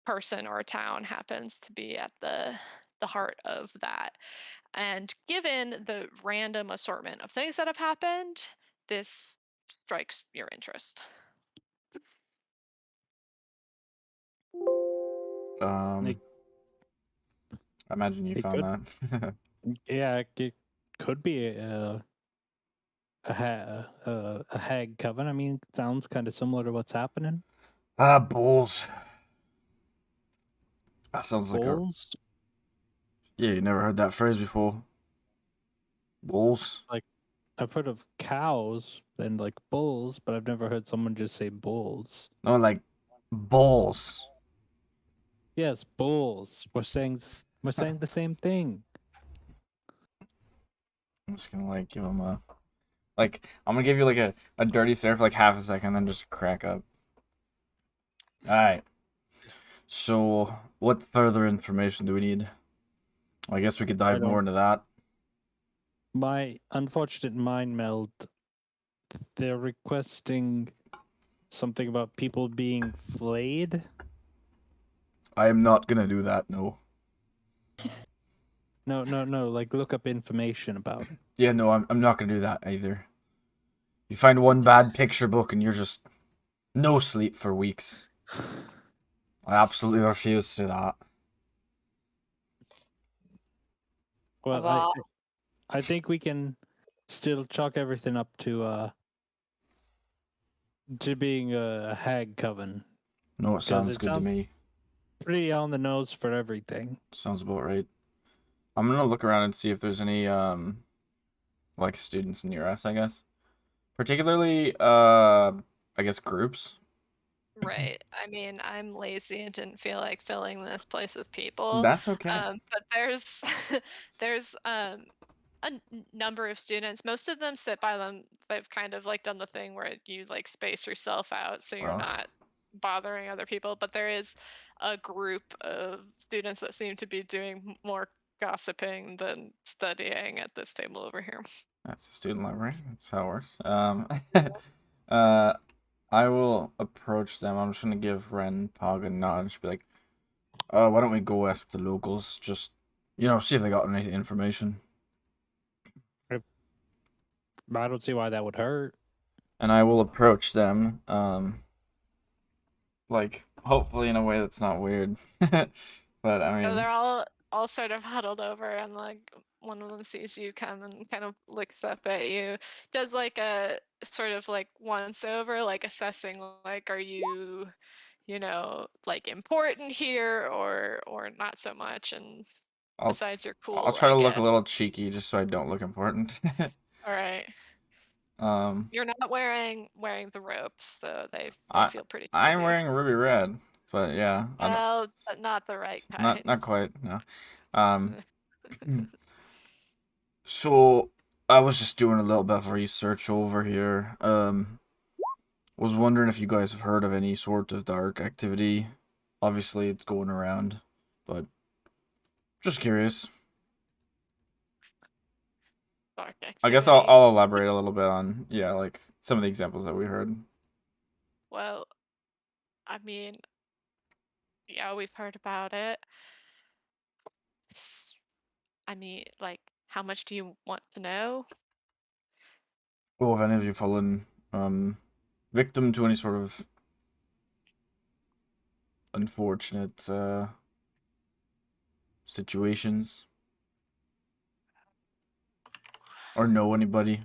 person or town happens to be at the heart of that. And given the random assortment of things that have happened, this strikes your interest. I It, imagine you it found could, that. yeah, it could be a hag coven. I mean, it sounds kind of similar to what's happening. Bulls. That sounds like a. Bulls, Yeah, you never heard that phrase before. Bulls. like I've heard of cows and like bulls, but I've never heard someone just say bulls. No, like bulls. Yes, bulls. We're saying the same thing. I'm just gonna like give him a like. I'm gonna give you like a dirty stare for like half a second, then just crack up. All right. So, what further information do we need? I guess we could I dive more don't. into that. My unfortunate mind meld. They're requesting something about people being flayed. I am not gonna do that. No. No, no, no. Like look up information about it. Yeah, no, I'm not gonna do that either. You find one bad picture book and you're just no sleep for weeks. I absolutely refuse to do that. Well, Well, I think we can still chalk everything up to being a hag coven No, it because sounds it good to sounds me. pretty on the nose for everything. Sounds about right. I'm gonna look around and see if there's any like students near us, I guess. Particularly I guess groups. Right. I mean, I'm lazy and didn't feel like filling this place with people. That's okay. But there's there's number of students. Most of them sit by them. They've kind of like done the thing where you like space yourself out so you're Ugh. not bothering other people. But there is a group of students that seem to be doing more gossiping than studying at this table over here. That's the student library. That's how it works. Uh I will approach them. I'm just gonna give Ren Pog a nod and just be like, why don't we go ask the locals? Just see if they got any information. I don't see why that would hurt. And I will approach them, like hopefully in a way that's not weird. But I So mean, they're all sort of huddled over, and like one of them sees you come and kind of looks up at you, does like a sort of like once over, like assessing like are you, like important here or not so much, and I'll decides you're I'll cool, try I to look a guess. little cheeky just so I don't look important. All right. um, You're not wearing the ropes, so they I feel pretty I'm safe. wearing ruby red, but yeah, I don't, Well, but not the right not kind. quite, no. Um, so I was just doing a little bit of research over here. Was wondering if you guys have heard of any sort of dark activity. Obviously, it's going around, but just curious. Dark I guess I'll activity. I'll elaborate a little bit on like some of the examples that we heard. Well, I mean, yeah, we've heard about it. S- I mean, like, how much do you want to know? Well, have any of you fallen victim to any sort of unfortunate situations? Or know anybody?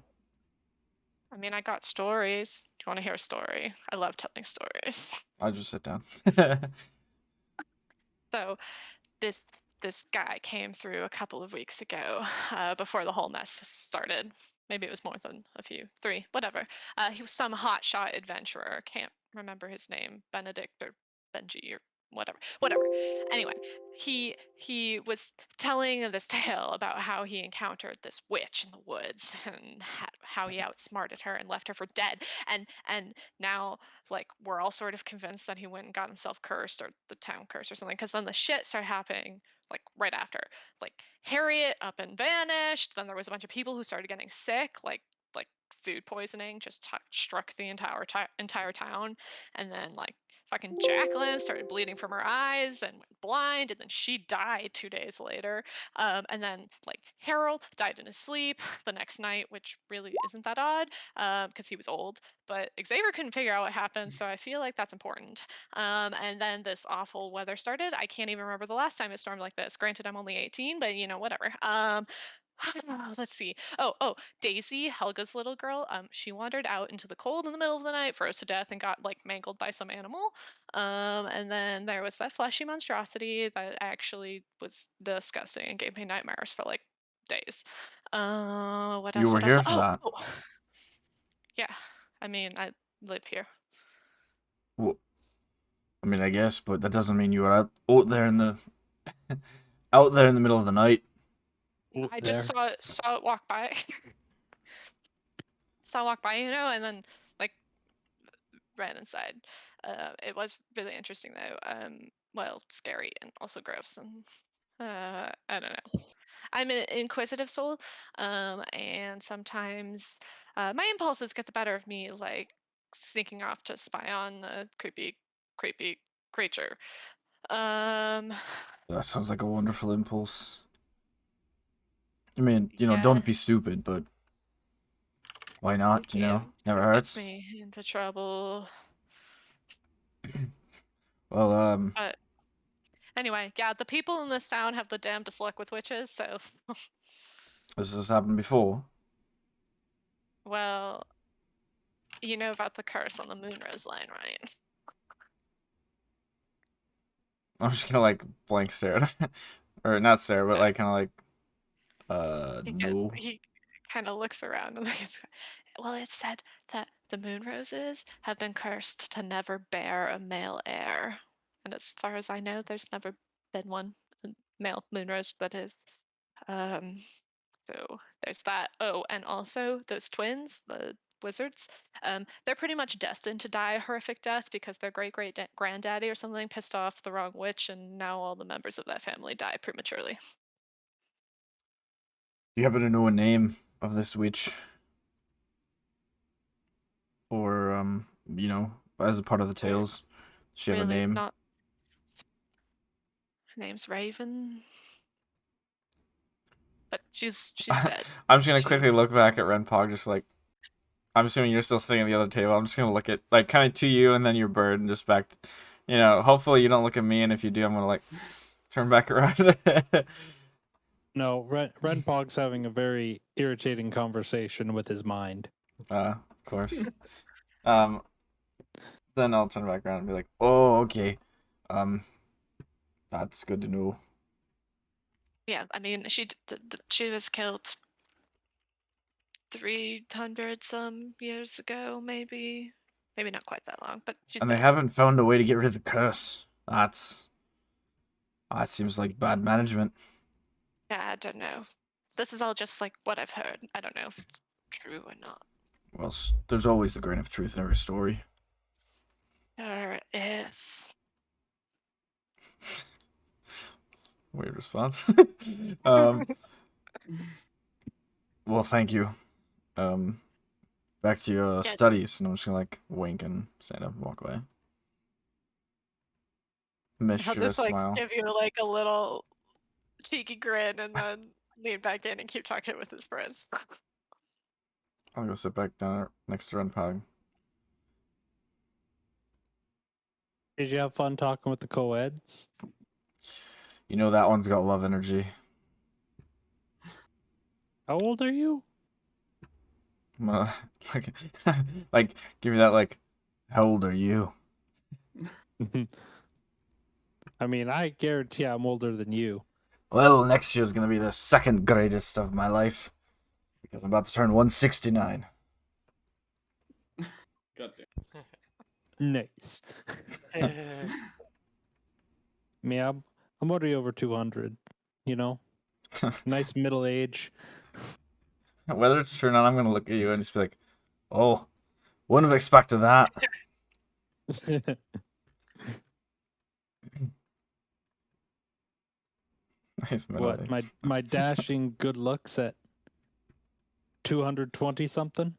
I mean, I got stories. Do you want to hear a story? I love telling stories. I'll just sit down. So this guy came through a couple of weeks ago, before the whole mess started. Maybe it was more than a few, 3, whatever. He was some hotshot adventurer. Can't remember his name, Benedict or Benji or whatever. Anyway, he was telling this tale about how he encountered this witch in the woods and how he outsmarted her and left her for dead. And now, like, we're all sort of convinced that he went and got himself cursed or the town cursed or something, because then the shit started happening like right after. Like, Harriet up and vanished. Then there was a bunch of people who started getting sick, like food poisoning just struck the entire town. And then, like, fucking Jacqueline started bleeding from her eyes and went blind, and then she died 2 days later. And then, like, Harold died in his sleep the next night, which really isn't that odd, because he was old. But Xavier couldn't figure out what happened, so I feel like that's important. And then this awful weather started. I can't even remember the last time it stormed like this. Granted, I'm only 18, but whatever. Let's see. Oh, Daisy, Helga's little girl. She wandered out into the cold in the middle of the night, froze to death, and got like mangled by some animal. And then there was that fleshy monstrosity that actually was disgusting and gave me nightmares for like days. What You else? were What else? here for that. Yeah. I mean, I live here. Well, I mean, I guess, but that doesn't mean you were out there in the out there in the middle of the night. I just saw it walk by. Saw it walk by, and then like ran inside. It was really interesting though. Well, scary and also gross, and I don't know. I'm an inquisitive soul, and sometimes my impulses get the better of me, like sneaking off to spy on a creepy creature. Um, That sounds like a wonderful impulse. I mean, yeah, don't be stupid, but why not, yeah, Never gets hurts. me into trouble. Well, But anyway, yeah, the people in this town have the damnedest luck with witches, so this has happened before. well, you know about the curse on the Moonrose line, right? I'm just gonna like blank stare at him. Or not stare, but Uh, like kind of like, no. he kind of looks around and like, well, it said that the Moonroses have been cursed to never bear a male heir, and as far as I know, there's never been one, a male Moonrose that is. Um, So there's that. Oh, and also those twins, the wizards, they're pretty much destined to die a horrific death because their great granddaddy or something pissed off the wrong witch, and now all the members of that family die prematurely. Do you happen to know a name of this witch? Or, as a part of the Or tales? Does she have a really, name? not. Her name's Raven, but she's dead. I'm just gonna quickly She's look back at Renpog, just like, I'm assuming you're still sitting at the other table. I'm just gonna look at, like, kind of to you and then your bird and just back, hopefully you don't look at me, and if you do, I'm gonna, like, turn back around. No, Renpog's having a very irritating conversation with his mind. Of course. Then I'll turn back around and be like, oh, okay. That's good to know. Yeah, I mean, she was killed 300 some years ago, maybe not quite that long, but she's And they dead. haven't found a way to get rid of the curse. That seems like bad management. Yeah, I don't know. This is all just like what I've heard. I don't know if it's true or not. Well, there's always a grain of truth in every story. There is. Weird response. Well, thank you. Back to your Yeah. studies, and I'm just gonna like wink and stand up and walk away. I'll Mischievous just like smile. give you like a little cheeky grin and then lean back in and keep talking with his friends. I'll go sit back down next to Renpog. Did you have fun talking with the co-eds? That one's got love energy. How old are you? I'm gonna, like, like, give me that, like, how old are you? I mean, I guarantee I'm older than you. Well, next year's gonna be the second greatest of my life because I'm about to turn 169. God Nice. I mean, I'm already over 200. You know, nice middle age. Whether it's true or not, I'm gonna look at you and just be like, "Oh, wouldn't have expected that." Nice middle What age. my dashing good looks at 220 something?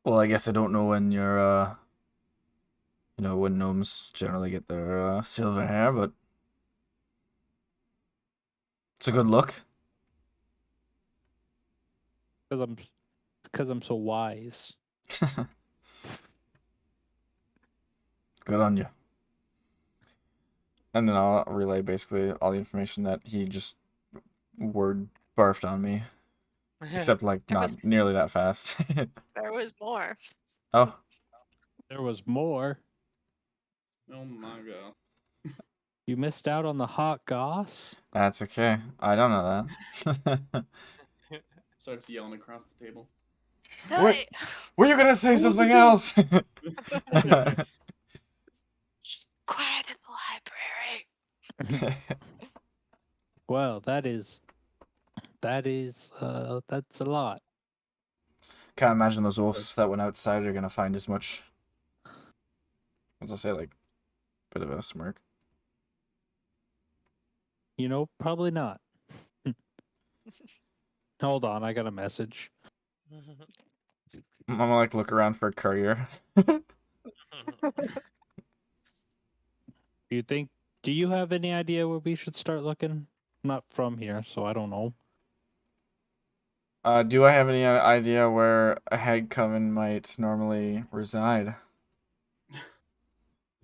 Well, I guess I don't know when when gnomes generally get their silver hair, but it's a good look. Because I'm so wise. Good on you. And then I'll relay basically all the information that he just word barfed on me, except like There was not nearly that fast. there was more. Oh, There was more. Oh my god. You missed out on the hot goss. that's okay. I don't know that. Starts yelling across the table. What? Hey, Were you gonna say What was something it doing? else? quiet in the library. Well, that's a lot. Can't imagine those wolves that went outside are gonna find as much. I'll just say like, bit of a smirk. You know, probably not. Hold on, I got a message. I'm gonna like look around for a courier. Do you have any idea where we should start looking? I'm not from here, so I don't know. Do I have any idea where a hag coven might normally reside?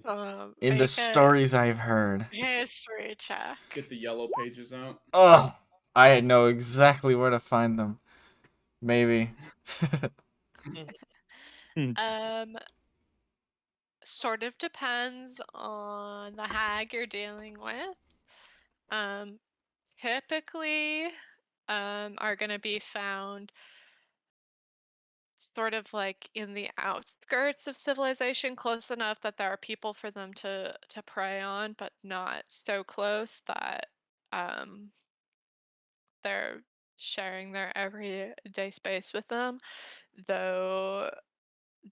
In the Make a stories I've heard. history check. Get the yellow pages out. Ugh, I know exactly where to find them. Maybe. Um, sort of depends on the hag you're dealing with. Um, typically, are going to be found sort of like in the outskirts of civilization, close enough that there are people for them to prey on, but not so close that um they're sharing their everyday space with them. Though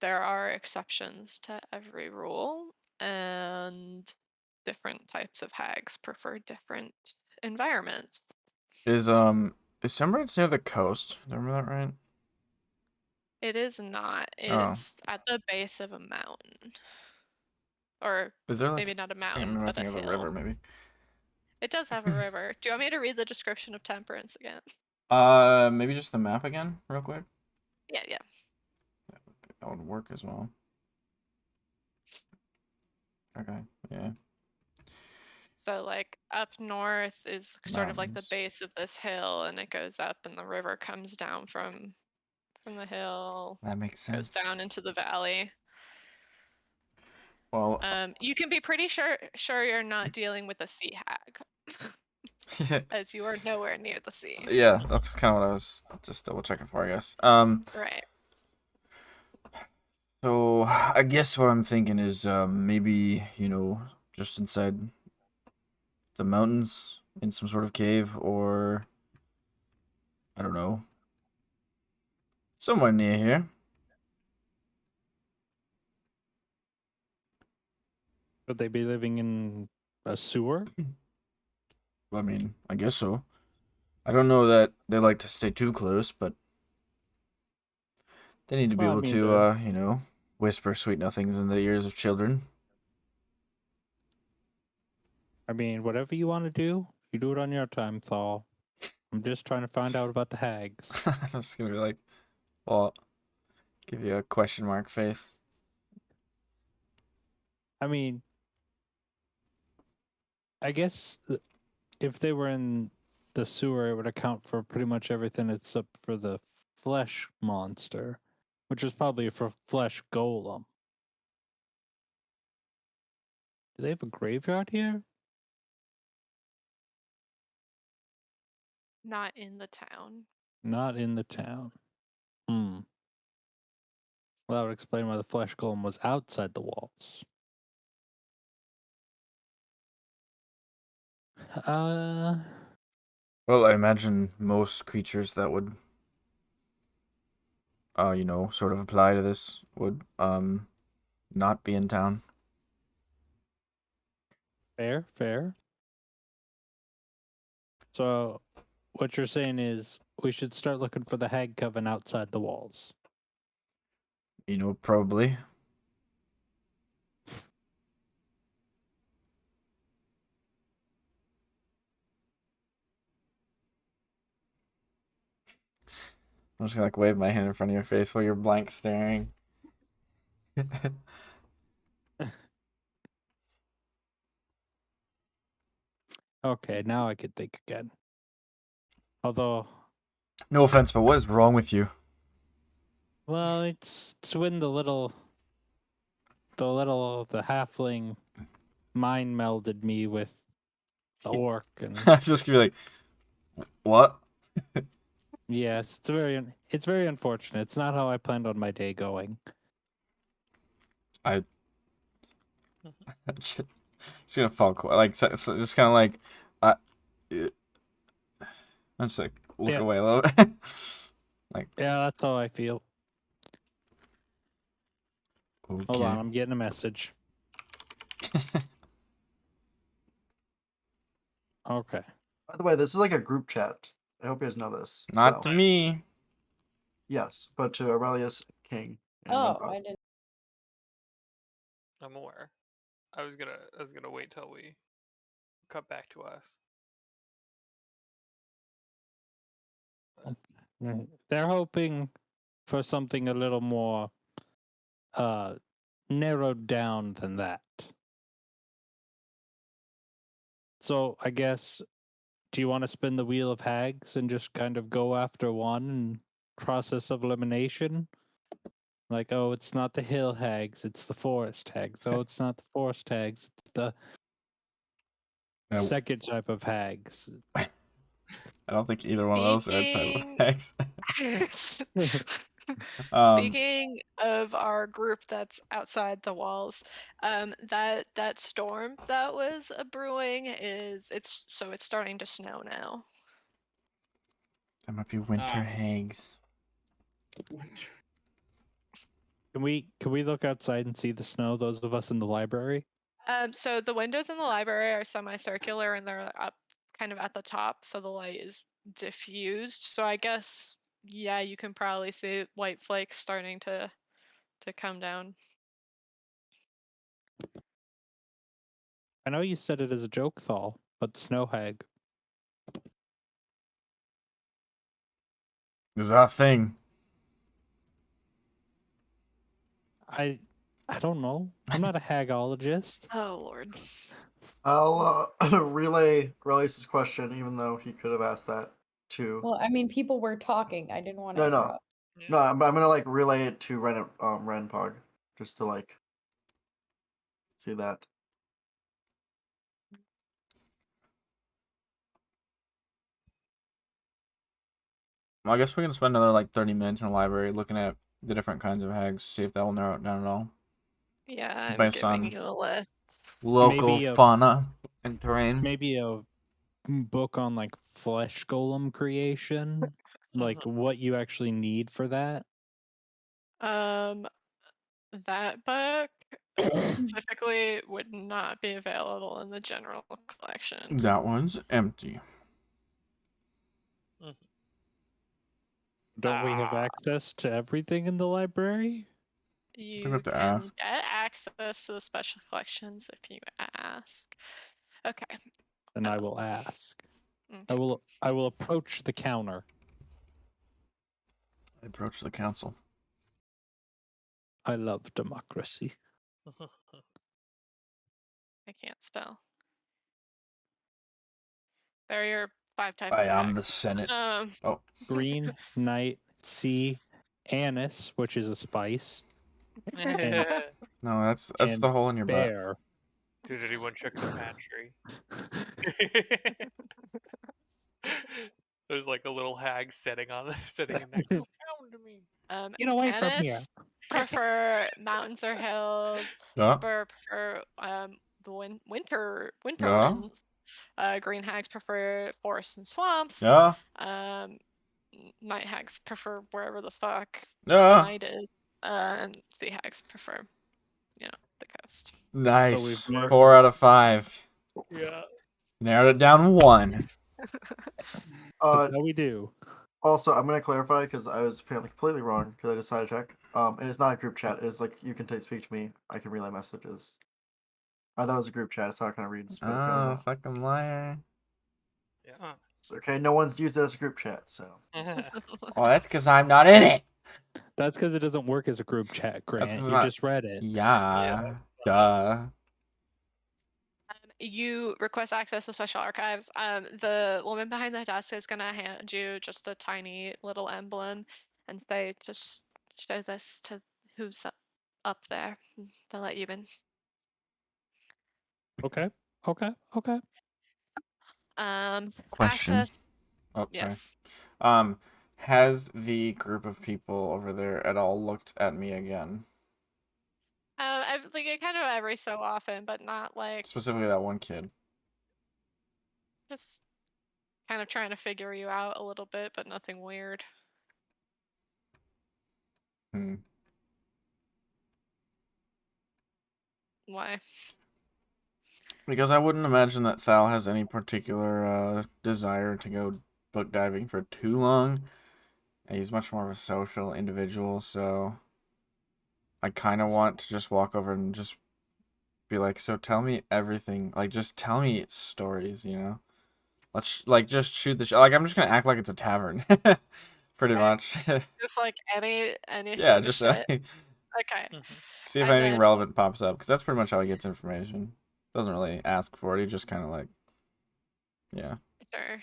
there are exceptions to every rule, and different types of hags prefer different environments. Is Temperance near the coast? Did I remember that right? It is not. Oh. It's at the base of a mountain. Or Is there like maybe not a I can't mountain, remember but a anything of a river hill. maybe. It does have a river. Do you want me to read the description of Temperance again? Maybe just the map again, real quick. Yeah, yeah. That would work as well. Okay, yeah. So like up north is sort of like the Mountains. base of this hill, and it goes up and the river comes down from the hill, That makes goes sense. down into the valley. Well, You can be pretty sure you're not dealing with a sea hag, as you are nowhere near the sea. yeah, that's kind of what I was just double checking for, I guess. Right. So I guess what I'm thinking is maybe, just inside the mountains in some sort of cave or I don't know. Somewhere near here. Would they be living in a sewer? I mean, I guess so. I don't know that they like to stay too close, but they need to be Well, I able mean, to, whisper sweet nothings in the ears of children. Whatever you want to do, you do it on your time, Thal. I'm just trying to find out about the hags. I'm just gonna be like, well, give you a question mark face. I mean, I guess if they were in the sewer, it would account for pretty much everything except for the flesh monster, which is probably for flesh golem. Do they have a graveyard here? Not in the town. Not in the town. Well, that would explain why the flesh golem was outside the walls. Well, I imagine most creatures that would, sort of apply to this would, not be in town. Fair. So, what you're saying is we should start looking for the hag coven outside the walls. Probably. I'm just gonna wave my hand in front of your face while you're blank staring. Okay, now I can think again. Although, No offense, but what is wrong with you? well, it's when the halfling mind melded me with the orc, and I'm just gonna be like, what? yes, it's very unfortunate. It's not how I planned on my day going. Just gonna fall quiet, so just kind of like, uh, I'm just like look away a little bit. Yeah, that's how I feel. Okay. Hold on, I'm getting a message. Okay. By the way, this is like a group chat. I hope you guys know this. Not to me. Yes, but to Aurelius King. And Oh, Renpod. I didn't. I'm aware. I was gonna wait till we cut back to us. They're hoping for something a little more narrowed down than that. So I guess, do you want to spin the wheel of hags and just kind of go after one and process of elimination? Like, oh, it's not the hill hags, it's the forest hags. Oh, it's not the forest hags, it's the second type of hags. I don't think either one of those are a type of hags. Speaking of our group that's outside the walls, that storm that was brewing it's starting to snow now. That might be winter hags. Winter. Can we look outside and see the snow? Those of us in the library. So the windows in the library are semicircular and they're up kind of at the top, so the light is diffused. So I guess yeah, you can probably see white flakes starting to come down. I know you said it as a joke, Thal, but snow hag. Is that a thing? I don't know. I'm not a hagologist. Oh Lord. I'll relay Aurelius' question, even though he could have asked that too. Well, I mean, people were talking. I didn't want to No. interrupt. No, I'm gonna relay it to Renpog, just to see that. Well, I guess we can spend another 30 minutes in the library looking at the different kinds of hags, see if that will narrow it down at all. Yeah, I'm Based giving on you a list. local fauna and terrain. Maybe a book on flesh golem creation, what you actually need for that. That book specifically would not be available in the general collection. That one's empty. Don't we have access to everything in the library? You have to can ask. get access to the special collections if you ask. Okay. Then I will ask. Okay. I will approach the counter. Approach the council. I love democracy. I can't spell. There are your 5 types I of am hacks. the Senate. Green, knight, C, anise, which is a spice, Dude, No, that's and the hole in your butt. bear. anyone check the pantry? There's like a little hag sitting in there. You found me. Get away from here. Anise prefer mountains or hills. Yeah. Burr prefer the Yeah. winterlands. Green hags prefer forests and swamps. Yeah. Night hags prefer wherever the fuck the Yeah. night is. And sea hags prefer, the coast. Nice. we've 4 out of 5. Yeah. Narrowed it down 1. That's how we do. Also, I'm gonna clarify because I was apparently completely wrong because I decided to check. And it's not a group chat. It's like you can speak to me. I can relay messages. I thought it was a group chat. It's how it kind of reads. But apparently Oh, not. fucking liar. Yeah. So, okay, no one's used it as a group chat. So Oh, that's because I'm not in it. That's because it doesn't work as a group chat, Grant. 'cause You I- just read it. Yeah. Duh. You request access to special archives. The woman behind the desk is gonna hand you just a tiny little emblem and say, "Just show this to who's up there. They'll let you in." Okay. Question. Access. Oh, sorry. Yes. Has the group of people over there at all looked at me again? I like it kind of every so often, but not like Specifically that one kid. just kind of trying to figure you out a little bit, but nothing weird. Why? Because I wouldn't imagine that Thal has any particular desire to go book diving for too long. And he's much more of a social individual, so I kind of want to just walk over and just be like, so tell me everything. Like, just tell me stories, you know? Let's, like, just shoot the shit. Like, I'm just gonna act like it's a tavern. Pretty Okay. much. Just like any Yeah, sort of just shit. Okay. see if And anything then- relevant pops up, because that's pretty much how he gets information. Doesn't really ask for it, he just kind of like, yeah. Sure.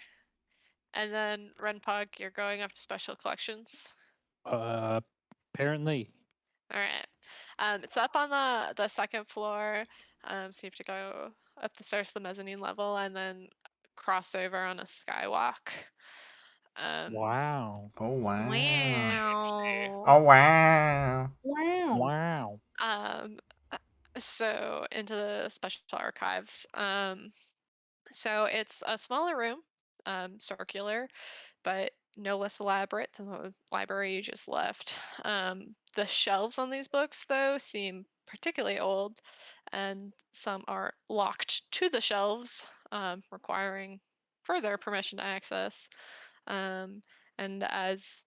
And then Renpug, you're going up to special collections. Apparently. All right. It's up on the second floor. So you have to go up the stairs to the mezzanine level and then cross over on a skywalk. Wow. Oh, wow. Wow. Oh, wow. Wow. So into the special archives. So it's a smaller room, circular, but no less elaborate than the library you just left. The shelves on these books, though, seem particularly old, and some are locked to the shelves, requiring further permission to access. And as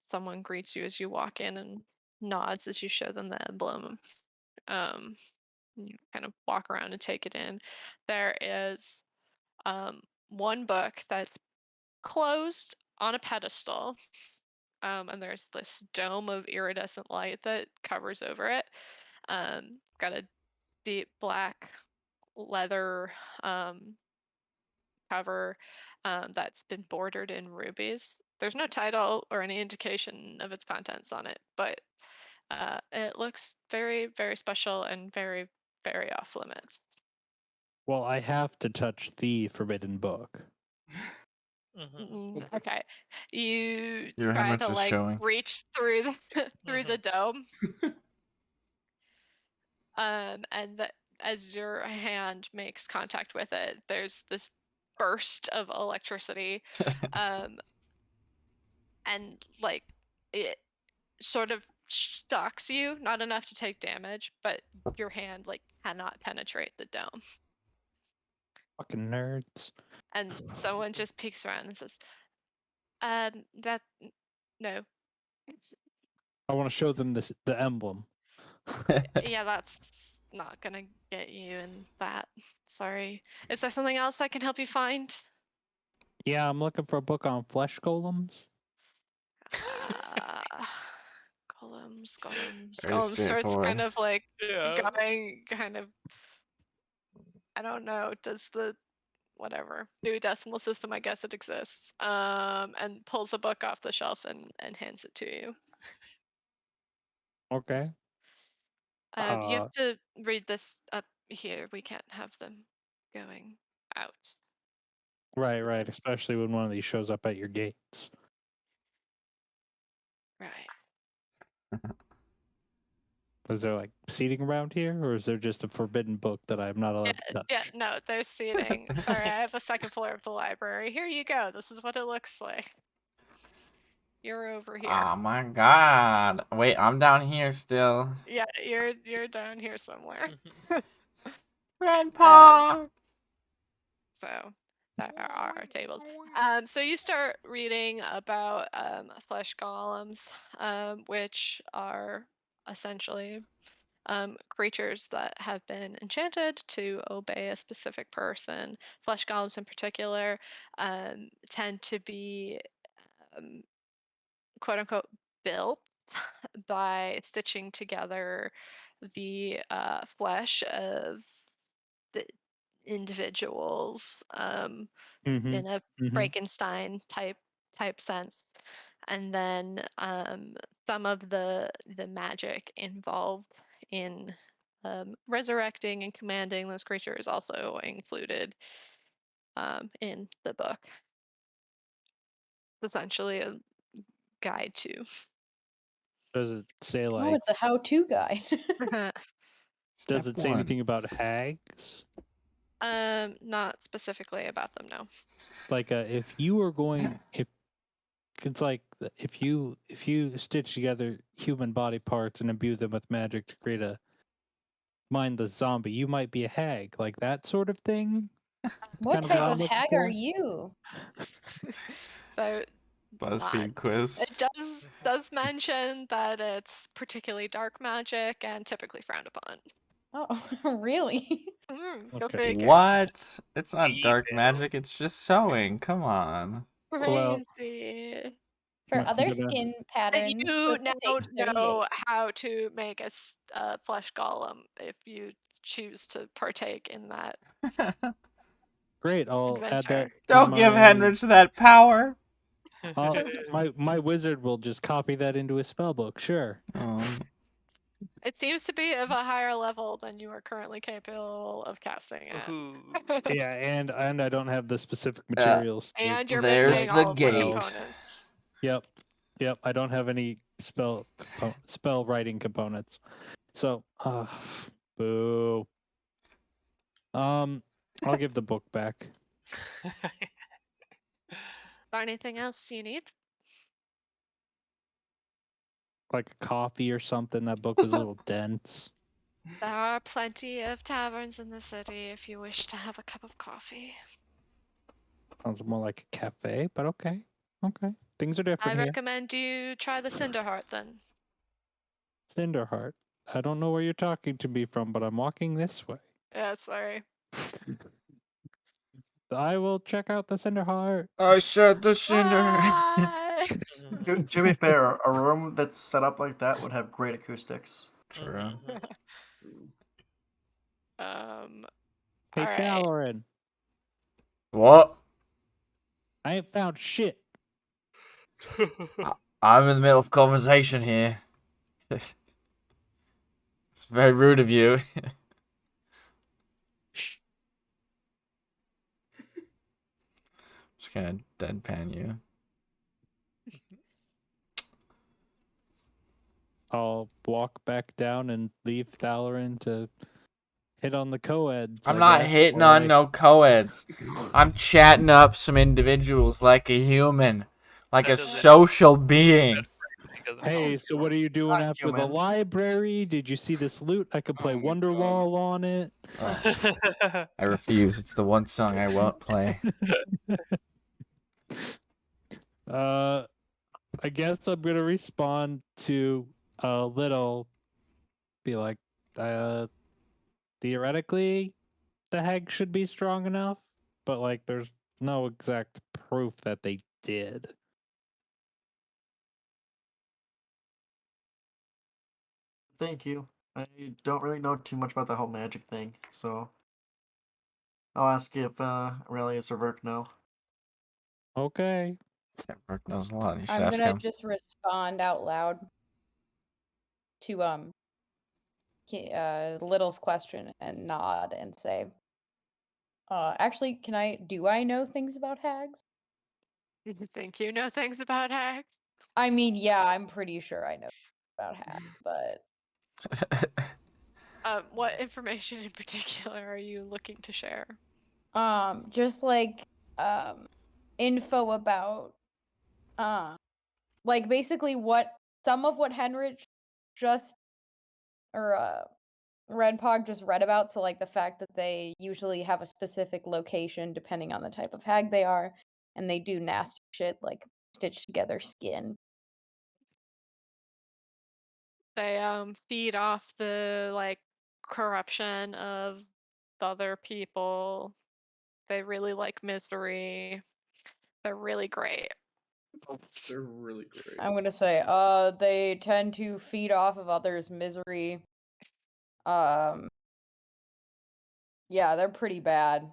someone greets you as you walk in and nods as you show them the emblem, um, you kind of walk around and take it in. There is one book that's closed on a pedestal, and there's this dome of iridescent light that covers over it. Got a deep black leather cover that's been bordered in rubies. There's no title or any indication of its contents on it, but it looks very, very special and very, very off limits. Well, I have to touch the forbidden book. Okay, you Your try hand to is like showing. reach through through the dome, and as your hand makes contact with it, there's this burst of electricity, and like it sort of shocks you, not enough to take damage, but your hand like cannot penetrate the dome. Fucking nerds. And someone just peeks around and says, that no, it's, I want to show them the emblem. yeah, that's not gonna get you in that. Sorry. Is there something else I can help you find? Yeah, I'm looking for a book on flesh golems. Golems. Very Golem starts straightforward. kind of like Yeah. going kind of, I don't know, does the whatever Dewey Decimal System, I guess it exists, and pulls a book off the shelf and hands it to you. Okay. You Uh, have to read this up here. We can't have them going out. right. Especially when one of these shows up at your gates. Right. Is there like seating around here, or is there just a forbidden book that I'm not allowed to Yeah, touch? no, there's seating. Sorry, I have a second floor of the library. Here you go. This is what it looks like. You're over here. Oh my god. Wait, I'm down here still. Yeah, you're down here somewhere. Grandpa! So there are tables. So you start reading about flesh golems, which are essentially creatures that have been enchanted to obey a specific person. Flesh golems, in particular, tend to be quote unquote built by stitching together the flesh of the individuals Mm-hmm. in a Mm-hmm. Frankenstein type sense, and then some of the magic involved in resurrecting and commanding those creatures also included in the book. Essentially, a guide to. Does it say Oh, like? it's a how-to guide. Does Step it say 1. anything about hags? Not specifically about them, no. Like, if you were going, if it's like if you stitch together human body parts and imbue them with magic to create a mindless zombie, you might be a hag, like that sort of thing. What Kind of type what I'm of looking hag for. are you? So not. BuzzFeed quiz. It does mention that it's particularly dark magic and typically frowned upon. Oh, really? Go Okay. figure. What? It's not dark Evil. magic, it's just sewing. Come on. Well, Crazy. For I'm other gonna- skin And patterns, you flip now to page 38. know how to make a flesh golem if you choose to partake in that Great. I'll add that. adventure. Don't give Henrich that power. My wizard will just copy that into his spell book. Sure. It seems to be of a higher level than you are currently capable of casting at. Ooh. Yeah, and I don't have the specific materials. to- And you're There's missing the all of the gate. components. Yep. I don't have any spell writing components. So, boo. I'll give the book back. Is there anything else you need? Like a coffee or something. That book was a little dense. There are plenty of taverns in the city if you wish to have a cup of coffee. Sounds more like a cafe, but okay. Okay. Things are I different here. recommend you try the Cinderheart then. Cinderheart. I don't know where you're talking to me from, but I'm walking this way. Yeah, sorry. I will check out the Cinderheart. I said the cinder. Bye! To be fair, a room that's set up like that would have great acoustics. True. Hey, Alright. Dalaran. What? I ain't found shit. I'm in the middle of conversation here. It's very rude of you. Just gonna deadpan you. I'll walk back down and leave Dalaran to hit on the co-eds. I'm I not guess, hitting or on like- no co-eds. I'm chatting up some individuals like a human. Like That a doesn't- social being. Hey, so what are you doing Not after the human. library? Did you see this loot? I could play Oh my Wonderwall on it. I refuse. It's the one song I won't play. I guess I'm gonna respond to a little. Be like, theoretically, the hag should be strong enough, but like, there's no exact proof that they did. Thank you. I don't really know too much about the whole magic thing, so I'll ask if Aurelius or Verk know. Okay. Yeah, Brooke knows a lot. You should I'm ask gonna him. just respond out loud to Little's question and nod and say, actually, do I know things about hags? You think you know things about hags? I mean, yeah, I'm pretty sure I know about hags, but What information in particular are you looking to share? just like info about like basically what some of what Henrich just or Renpog just read about. So like the fact that they usually have a specific location depending on the type of hag they are, and they do nasty shit like stitch together skin. They feed off the like corruption of other people. They really like misery. They're really great. They're really great. I'm gonna say, they tend to feed off of others' misery. Um, yeah, they're pretty bad.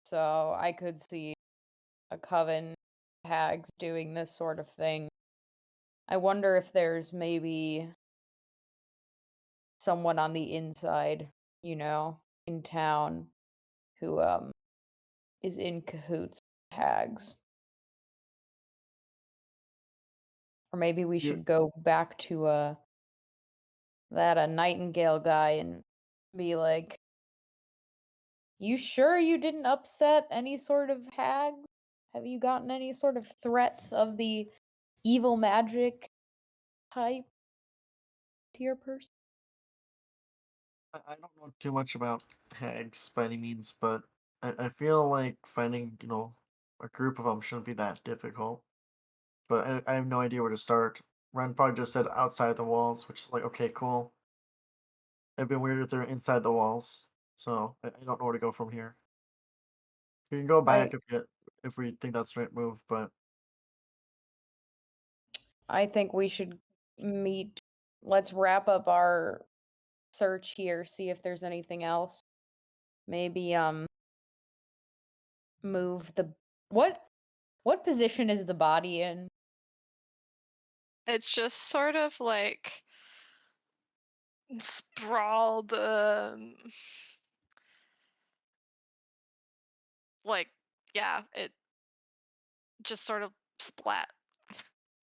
So I could see a coven hags doing this sort of thing. I wonder if there's maybe someone on the inside, in town who is in cahoots with hags. Or maybe we You, should go back to that a Nightingale guy and be like, "You sure you didn't upset any sort of hags? Have you gotten any sort of threats of the evil magic type to your person?" I don't know too much about hags by any means, but I feel like finding, a group of them shouldn't be that difficult. But I have no idea where to start. Renpog just said outside the walls, which is like, okay, cool. It'd been weird if they're inside the walls, so I don't know where to go from here. We can go I back if we think that's the right move, but I think we should meet. Let's wrap up our search here, see if there's anything else. Maybe move the what position is the body in? It's just sort of like sprawled, like yeah, it just sort of splat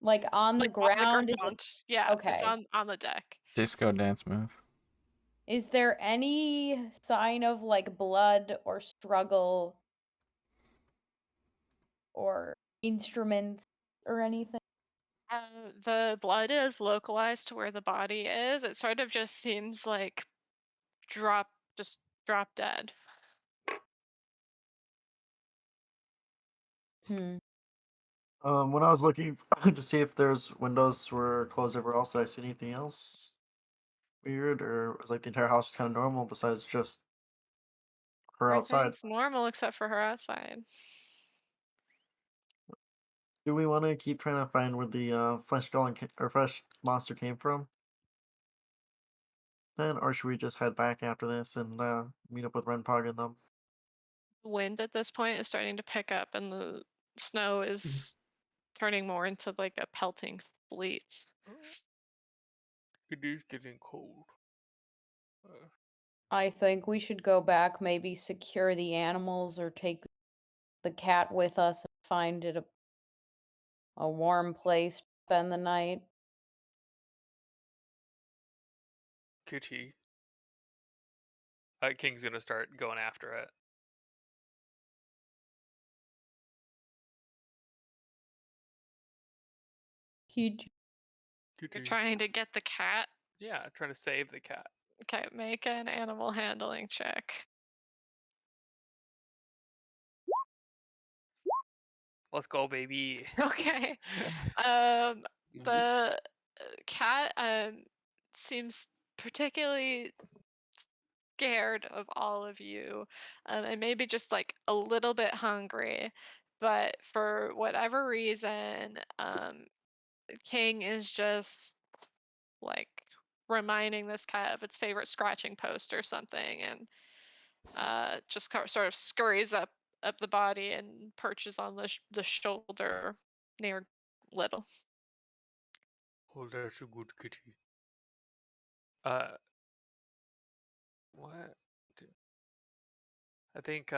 Like on the like on the ground? Is it ground. Yeah, it's okay? on the deck. Disco dance move. Is there any sign of like blood or struggle or instruments or anything? The blood is localized to where the body is. It sort of just seems like drop, just drop dead. Hmm. when I was looking to see if there's windows were closed everywhere else, did I see anything else weird, or was like the entire house kind of normal besides just her outside? Everything's normal except for her outside. Do we want to keep trying to find where the flesh golem or flesh monster came from? Then, or should we just head back after this and meet up with Renpog and them? The wind at this point is starting to pick up, and the snow is turning more into like a pelting sleet. It is getting cold. Uh, I think we should go back, maybe secure the animals or take the cat with us and find it a warm place to spend the night. Kitty. King's gonna start going after it. Huge. You're Kitty. trying to get the cat. Yeah, trying to save the cat. Okay, make an animal handling check. Let's go, baby. Okay. Um, Nice. the cat seems particularly scared of all of you, and maybe just like a little bit hungry. But for whatever reason, King is just like reminding this cat of its favorite scratching post or something, and just sort of scurries up the body and perches on the shoulder near Little. Oh, that's a good kitty. Uh, what? I think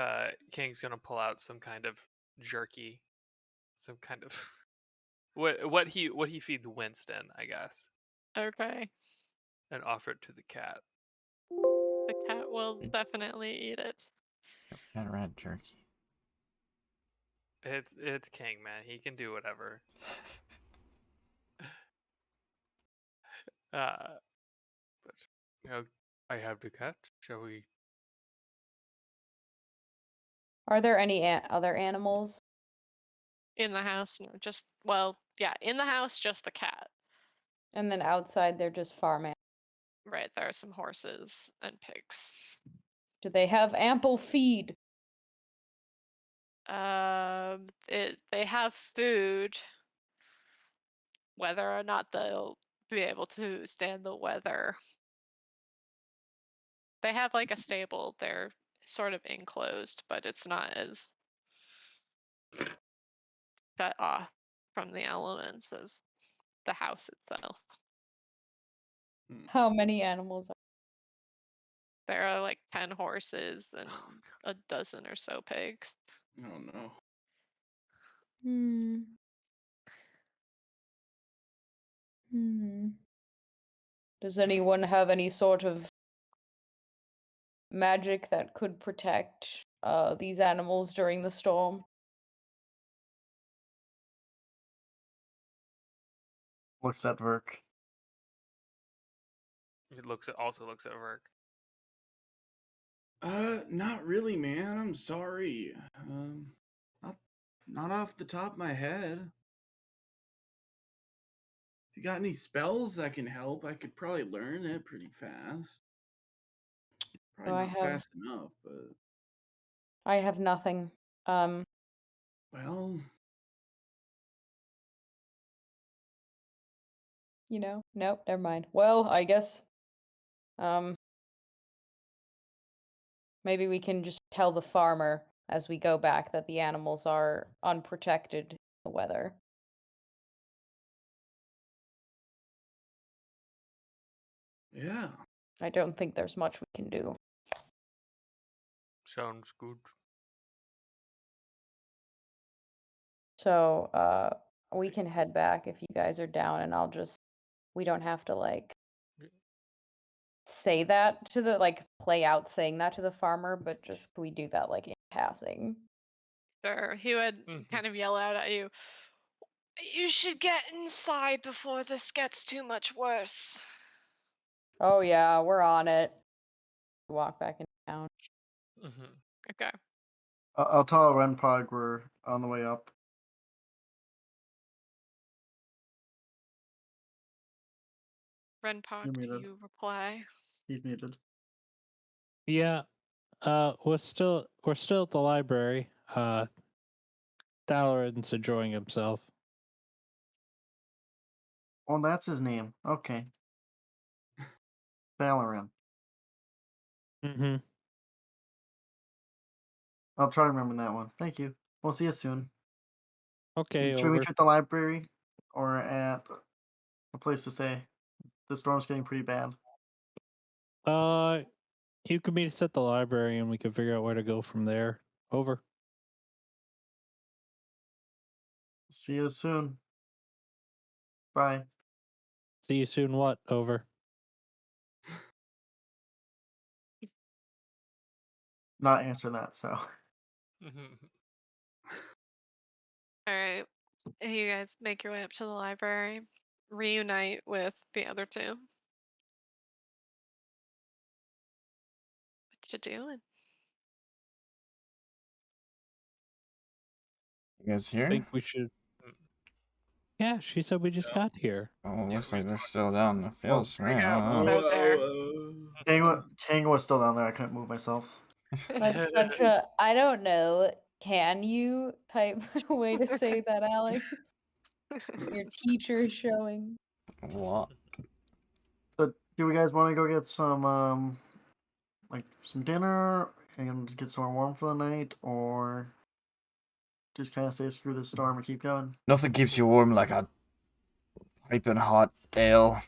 King's gonna pull out some kind of jerky, some kind of what he feeds Winston, I guess, Okay. and offer it to the cat. The cat will definitely eat it. Cat rat jerky. It's King, man. He can do whatever. But I have the cat. Shall we? Are there any other animals? In the house, no, in the house, just the cat. And then outside, they're just farm animals. Right, there are some horses and pigs. Do they have ample feed? They have food. Whether or not they'll be able to stand the weather. They have like a stable. They're sort of enclosed, but it's not as shut off from the elements as the house itself. How many animals? There are like 10 horses and Oh, a dozen or so pigs. Oh no. Hmm. Hmm. Does anyone have any sort of magic that could protect these animals during the storm? Looks at Verk. It also looks at Verk. Not really, man. I'm sorry. Not off the top of my head. If you got any spells that can help, I could probably learn it pretty fast. Probably I not have fast enough, but I have nothing. well, Nope, never mind. Well, I guess maybe we can just tell the farmer as we go back that the animals are unprotected in the weather. yeah. I don't think there's much we can do. Sounds good. So, we can head back if you guys are down, and we don't have to Yeah. say that to play out saying that to the farmer, but just we do that in passing. Sure, he would Mhm. kind of yell out at you. You should get inside before this gets too much worse. Oh yeah, we're on it. Walk back in town. Mhm. Okay. I'll tell Renpog we're on the way up. Renpog, You do muted. you reply? He's muted. Yeah. We're still at the library. Dalaran's enjoying himself. Oh, that's his name. Okay. Valoran. Mm-hmm. I'll try to remember that one. Thank you. We'll see you soon. Okay, Should we over. meet you at the library or at a place to stay? The storm's getting pretty bad. You can meet us at the library and we can figure out where to go from there. Over. See you soon. Bye. See you soon. What? Over. Not answer that, so. All right. You guys make your way up to the library, reunite with the other two. What you doing? You guys I here? think we should. Yeah, she said we just Yeah. got here. Oh, Yeah, looks we like they're just still down the fields. There we Man, I go. don't know. Out there. Kang was still down there. I couldn't move myself. That's such a I don't know. Can you type way to say that, Alex? Your teacher is showing. What? But do you guys want to go get some some dinner? and get somewhere warm for the night, or just kind of stay through the storm and keep going? Nothing keeps you warm like a piping hot ale.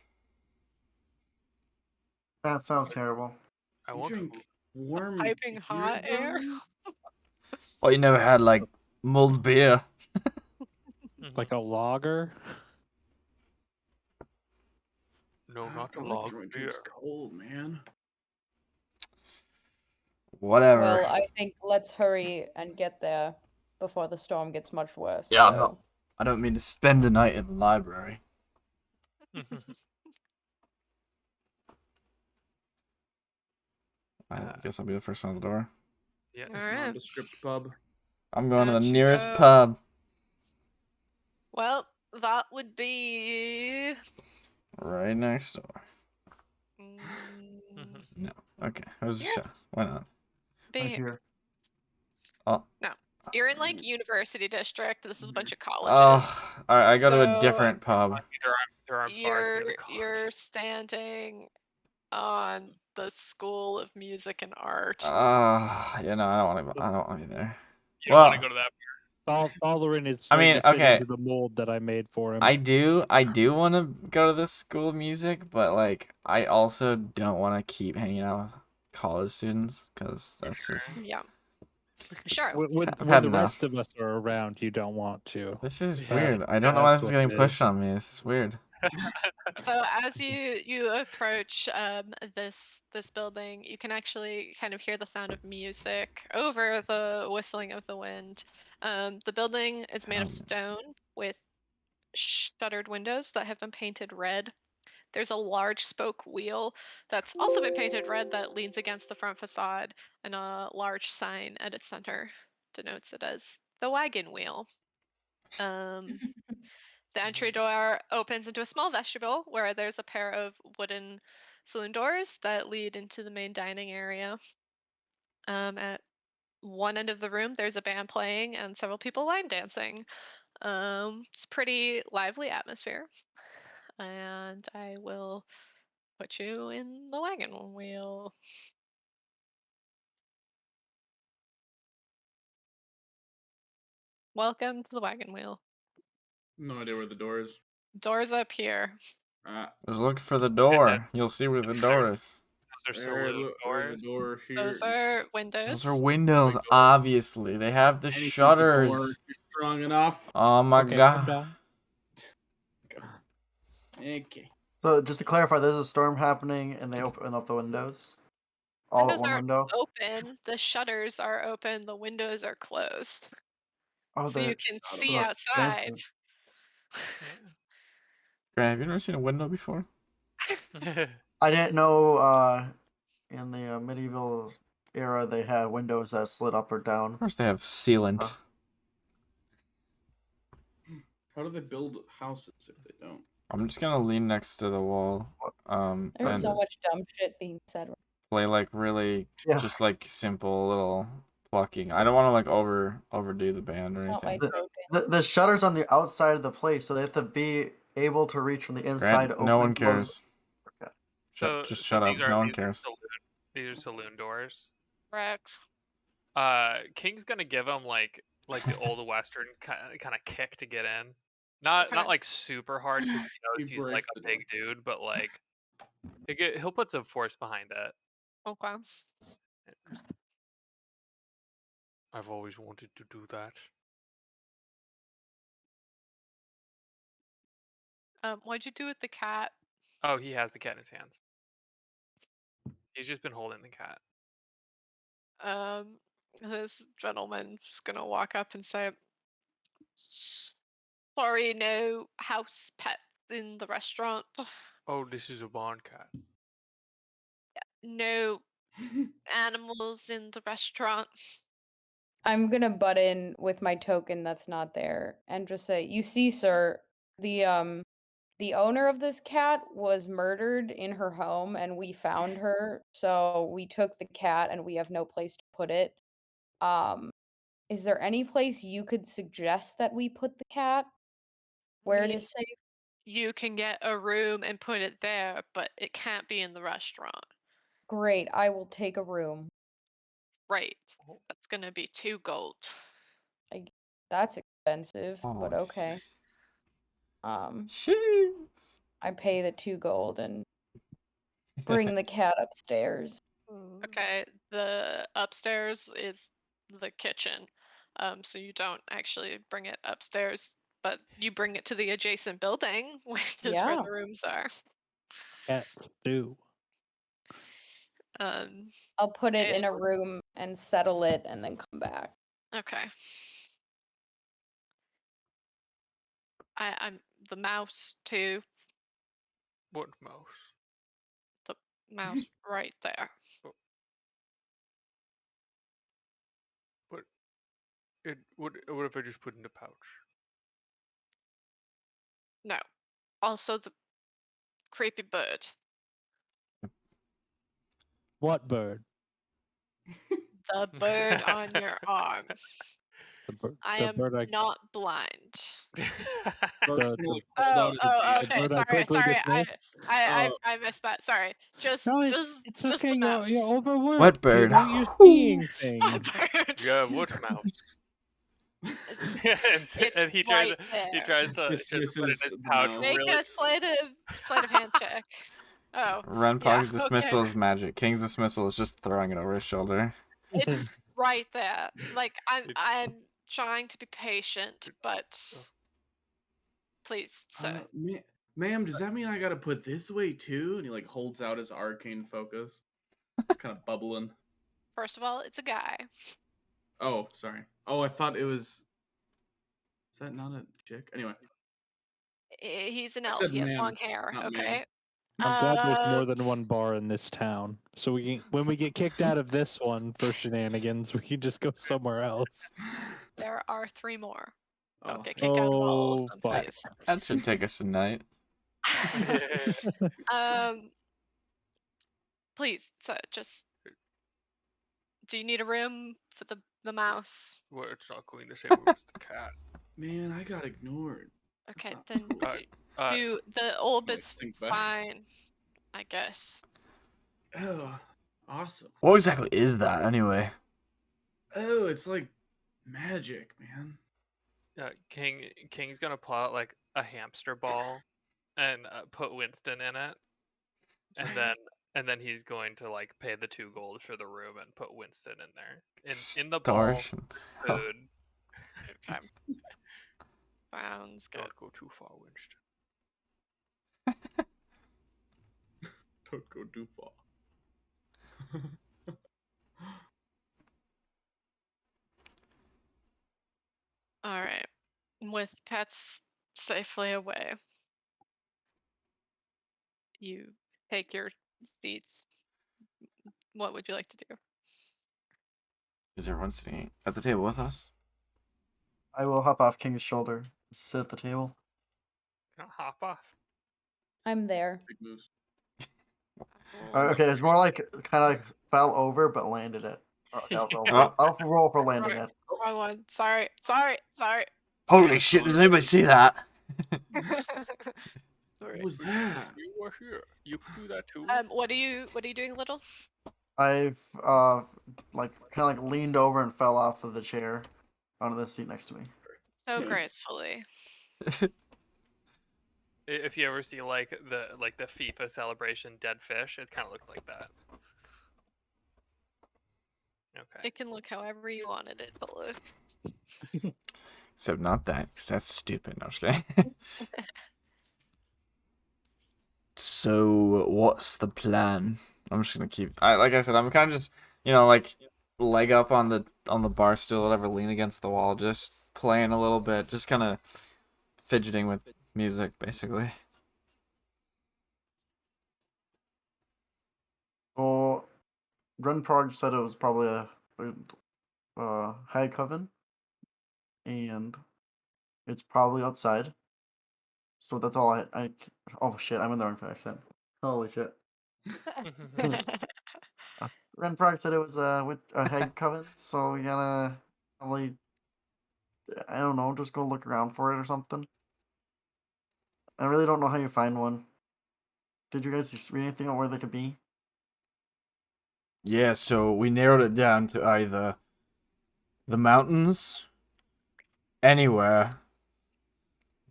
That sounds terrible. I You want drink food. warm Piping beer, hot air. Brian? Oh, you never had like mulled beer? Like a lager. No, not a I like log drinking beer. drinks cold, man. Whatever. Well, I think let's hurry and get there before the storm gets much worse. Yeah, so. I don't mean to spend the night in the library. I guess I'll be the first one at the door. Yeah. All right. Nondescript pub. I'm going to the Out you nearest go. pub. Well, that would be. Right next door. Mm, No. Okay. Who's the Yeah. shot? Why not? be Right here. here. Oh. No. You're in like University District. This is a bunch of colleges. Oh. Alright, I go to a So, different pub. There aren't bars near the college. You're standing on the School of Music and Art. Yeah, no, I don't want to be there. You don't want to Well, go to that. Balderin is I mean, starting to fit okay. into the mold that I made for him. I do want to go to the School of Music, but like I also don't want to keep hanging out with college students because that's just Yeah. Sure. When I've had the enough. rest of us are around, you don't want to. This is Yeah, weird. I don't know why that's this is what getting it pushed is. on me. This is weird. So as you approach this building, you can actually kind of hear the sound of music over the whistling of the wind. The building is made of stone with shuttered windows that have been painted red. There's a large spoke wheel that's also been painted red that leans against the front facade, and a large sign at its center denotes it as the Wagon Wheel. The entry door opens into a small vestibule where there's a pair of wooden saloon doors that lead into the main dining area. At one end of the room, there's a band playing and several people line dancing. It's a pretty lively atmosphere. And I will put you in the wagon wheel. Welcome to the wagon wheel. No idea where the door is. Doors up here. Just look for the door. You'll see where the door is. Those are There, saloon look, there's doors. a door here. Those are windows. Those are windows, Windows. obviously. They have the Anything but the door. shutters. You're strong enough. Oh my Okay, god. calm down. Okay. So just to clarify, there's a storm happening, and they open up the windows. All Windows at one aren't window. open. The shutters are open. The windows are closed. Oh, So you they're can out of see luck. outside. Grant, have you never seen a window before? I didn't know in the medieval era they had windows that slid up or down. Of course they have sealant. How do they build houses if they don't? I'm just gonna lean next to the wall. There's and so much dumb shit being said. play like really Yeah. just like simple little plucking. I don't want to like overdo the band or Not my anything. token. The shutters on the outside of the place, so they have to be able to reach from the inside. Grant, no open, one close. cares. Okay. Just shut up. No one cares. These are saloon doors. Correct. King's gonna give him like the old western kind of kick to get in. Not Okay. like super hard because he knows He he's like breaks a the big dude, but like he'll put some force behind it. Okay. I've always wanted to do that. What'd you do with the cat? Oh, he has the cat in his hands. He's just been holding the cat. This gentleman's gonna walk up and say, "Sorry, no house pets in the restaurant. Oh, this is a barn cat. No animals in the restaurant." I'm gonna butt in with my token that's not there and just say, "You see, sir, the owner of this cat was murdered in her home and we found her, so we took the cat and we have no place to put it. Um, is there any place you could suggest that we put the cat where it Me- is safe?" You can get a room and put it there, but it can't be in the restaurant. Great, I will take a room. Right. That's gonna be 2 gold. That's expensive, but Holy okay. Jeez. I pay the 2 gold and bring the cat upstairs. Okay, the upstairs is the kitchen. So you don't actually bring it upstairs, but you bring it to the adjacent building, which is where Yeah. the rooms are. Cat stew. Um, I'll put it in and a room and settle it and then come back. okay. I'm the mouse too. What mouse? The mouse right there. What? What if I just put in the pouch? No. Also the creepy bird. What bird? The bird on your arm. I The am bird I not blind. Stark's the gonna the, like hold out his Oh, hand. the okay. bird I Sorry, quickly sorry. dismissed. I missed that. Sorry. Just No, just it's just okay. the You're mouse. overworked. What bird? You're seeing What things. bird? Yeah, what mouse? It's And he tries right to there. just put it in Dismisses his the pouch mouse. Make really. a sleight of hand check. Oh, yeah. Renpog's Okay. dismissal is magic. King's dismissal is just throwing it over his shoulder. It's right there. Like It- I'm trying to be patient, but oh. please, sir. Ma'am, does that mean I gotta put this away too? And he like holds out his arcane focus. It's kind of bubbling. First of all, it's a guy. Oh, sorry. Oh, I thought it was. Is that not a chick? Anyway, He's an I elf. said He has ma'am, long hair. not ma'am. Okay. I'm glad there's Uh, more than one bar in this town. So when we get kicked out of this one for shenanigans, we can just go somewhere else. there are 3 more. Don't Oh, get kicked out of all of Oh them, fuck! please. That should take us a night. um, please, sir, just. Do you need a room for the mouse? Well, it's not going the same room as the cat. man, I got ignored. That's Okay, not then cool. do the orb Like, is think back. fine, I guess. Oh, awesome. What exactly is that anyway? Oh, it's like magic, man. King's gonna pull out like a hamster ball and put Winston in it, and then he's going to like pay the 2 gold for the room and put Winston in there in the ball Extortion. food. Okay. Sounds good. Don't go too far, Winston. Don't go too far. All right. With pets safely away, you take your seats. What would you like to do? Is everyone sitting at the table with us? I will hop off King's shoulder, sit at the table. Gonna hop off. I'm there. Big moves. Okay, it's more like kind of like fell over but landed it. Okay, I'll roll for landing Right. it. Wrong one. Sorry. Holy shit, did anybody see that? Sorry. What was that? You were here. You can do that too. What are you doing, little? I've like kind of like leaned over and fell off of the chair onto the seat next to me. So gracefully. If you ever see like the FIFA celebration dead fish, it kind of looked like that. Okay. It can look however you wanted it to look. Except not that, because that's stupid. No, I'm just kidding. So, what's the plan? I'm just gonna keep. Like I said, I'm kind of just, like leg up on the bar stool, whatever, lean against the wall, just playing a little bit, just kind of fidgeting with music, basically. Well, Renprog said it was probably a hag coven, and it's probably outside. So that's all I. Oh shit! I'm in the wrong accent. Holy shit! Renprog said it was with a hag coven, so we gotta probably, I don't know, just go look around for it or something. I really don't know how you find one. Did you guys read anything on where they could be? Yeah, so we narrowed it down to either the mountains, anywhere,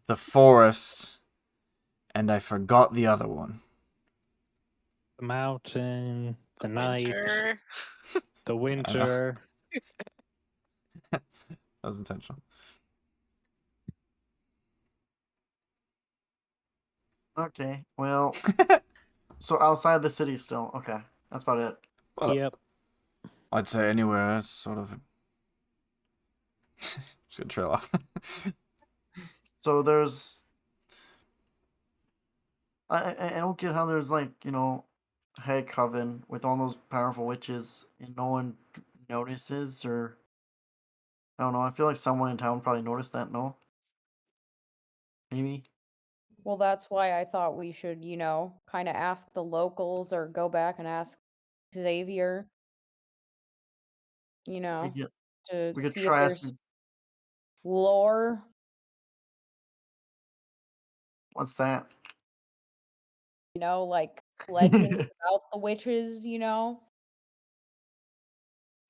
the forest, and I forgot the other one. The mountain, the night, Winter. the I know. winter. That was intentional. Okay, well, so outside the city still. Okay, that's about it. Well, Yep. I'd say anywhere is sort of. Just gonna trail off. So there's, I don't get how there's like Hag Coven with all those powerful witches and no one notices, or I don't know. I feel like someone in town probably noticed that. No, maybe. Well, that's why I thought we should, kind of ask the locals or go back and ask Xavier, you We know, could to we could see if try there's asking. lore, What's that? like legends about the witches, or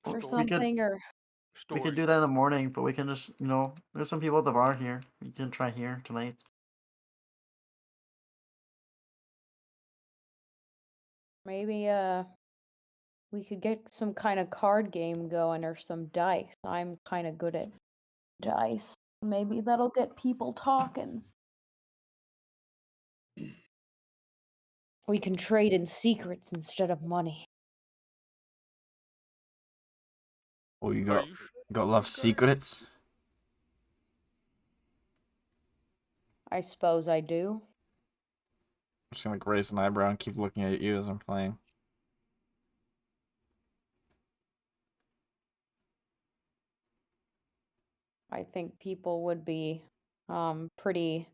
we could something, or we could Stories. do that in the morning, but we can just there's some people at the bar here. We can try here tonight. maybe we could get some kind of card game going or some dice. I'm kind of good at dice. Maybe that'll get people talking. We can trade in secrets instead of money. Oh, you Are got you sure got about love that, guy? secrets? I suppose I do. I'm just gonna raise an eyebrow and keep looking at you as I'm playing. I think people would be pretty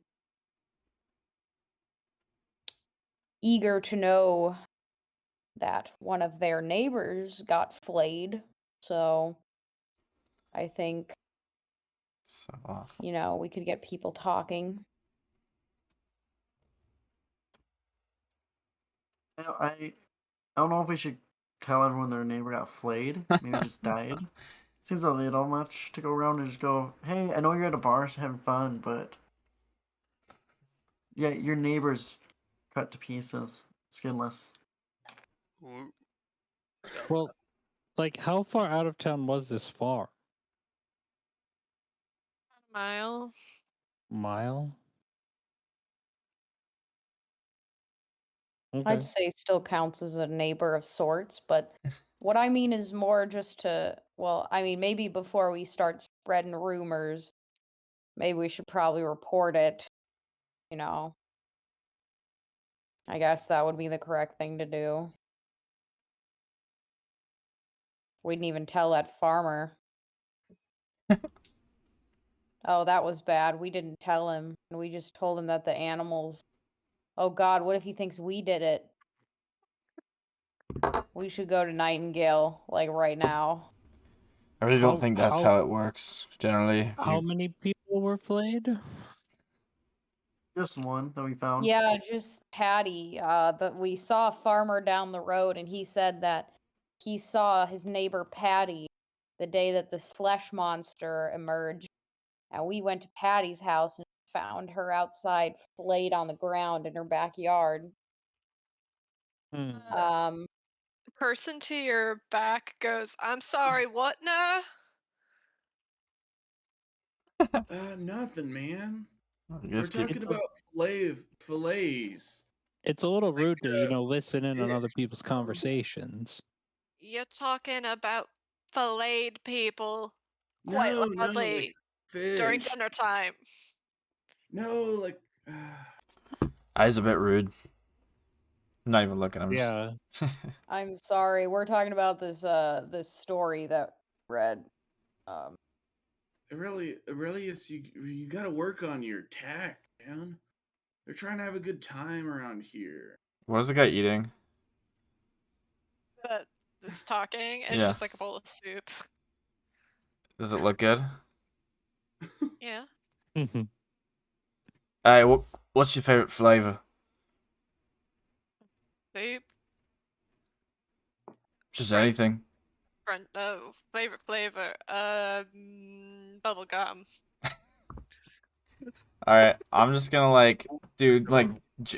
eager to know that one of their neighbors got flayed. So I think, So off. we could get people talking. I don't know if we should tell everyone their neighbor got flayed. Maybe just died. Seems a little much to go around and just go, hey, I know you're at a bar having fun, but yeah, your neighbor's cut to pieces, skinless. Ooh, Well, like, how far out of town was this far? Mile. Mile? Okay. I'd say still counts as a neighbor of sorts, but what I mean is more just maybe before we start spreading rumors, maybe we should probably report it, you know. I guess that would be the correct thing to do. We didn't even tell that farmer. Oh, that was bad. We didn't tell him. And we just told him that the animals. Oh God, what if he thinks we did it? We should go to Nightingale, like right now. I really don't How think that's how it works. Generally, if how you many people were flayed? Just one that we found. Yeah, just Patty. But we saw a farmer down the road, and he said that he saw his neighbor Patty the day that this flesh monster emerged. And we went to Patty's house and found her outside, flayed on the ground in her backyard. Hmm. Um, The person to your back goes, I'm sorry, what now? Nothing, man. I We're guess keep. talking about fillets. It's a little Like, rude to, listen in on fish, other people's bro. conversations. You're talking about filleted people quite No, like loudly during fish. dinner time. No, like. Eyes a bit rude. I'm not even looking. I'm just. Yeah. I'm sorry, we're talking about this story that we read. Um, Aurelius, you gotta work on your tact, man. They're trying to have a good time around here. What is the guy eating? But just talking, it's Yeah. just like a bowl of soup. Does it look good? Yeah. Alright, what's your favorite flavor? Soup. Just Right. anything. Favorite flavor. Bubble gum. All right, I'm just gonna like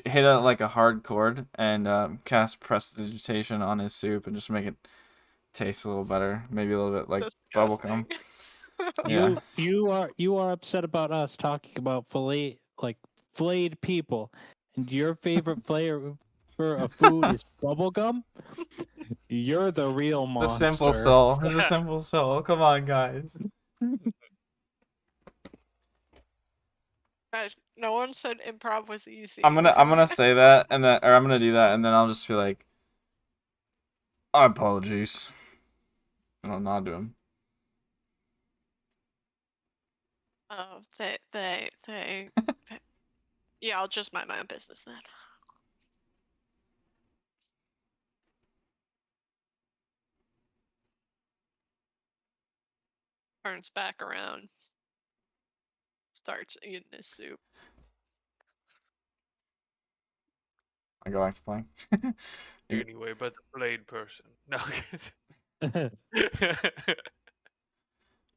hit a hard chord and cast prestidigitation on his soup and just make it taste a little better, maybe a little bit like bubblegum. Disgusting. Yeah. You are upset about us talking about filleted people, and your favorite flavor of food is bubblegum? You're the real The simple monster. soul. The simple soul. Come on, guys. Guys, no one said improv was easy. I'm gonna say that or I'm gonna do that and then I'll just be like, apologies. And I'll nod to him. Oh, they. Yeah, I'll just mind my own business then. Turns back around. Starts eating his soup. I go back to playing. Anyway, but the blade person. No.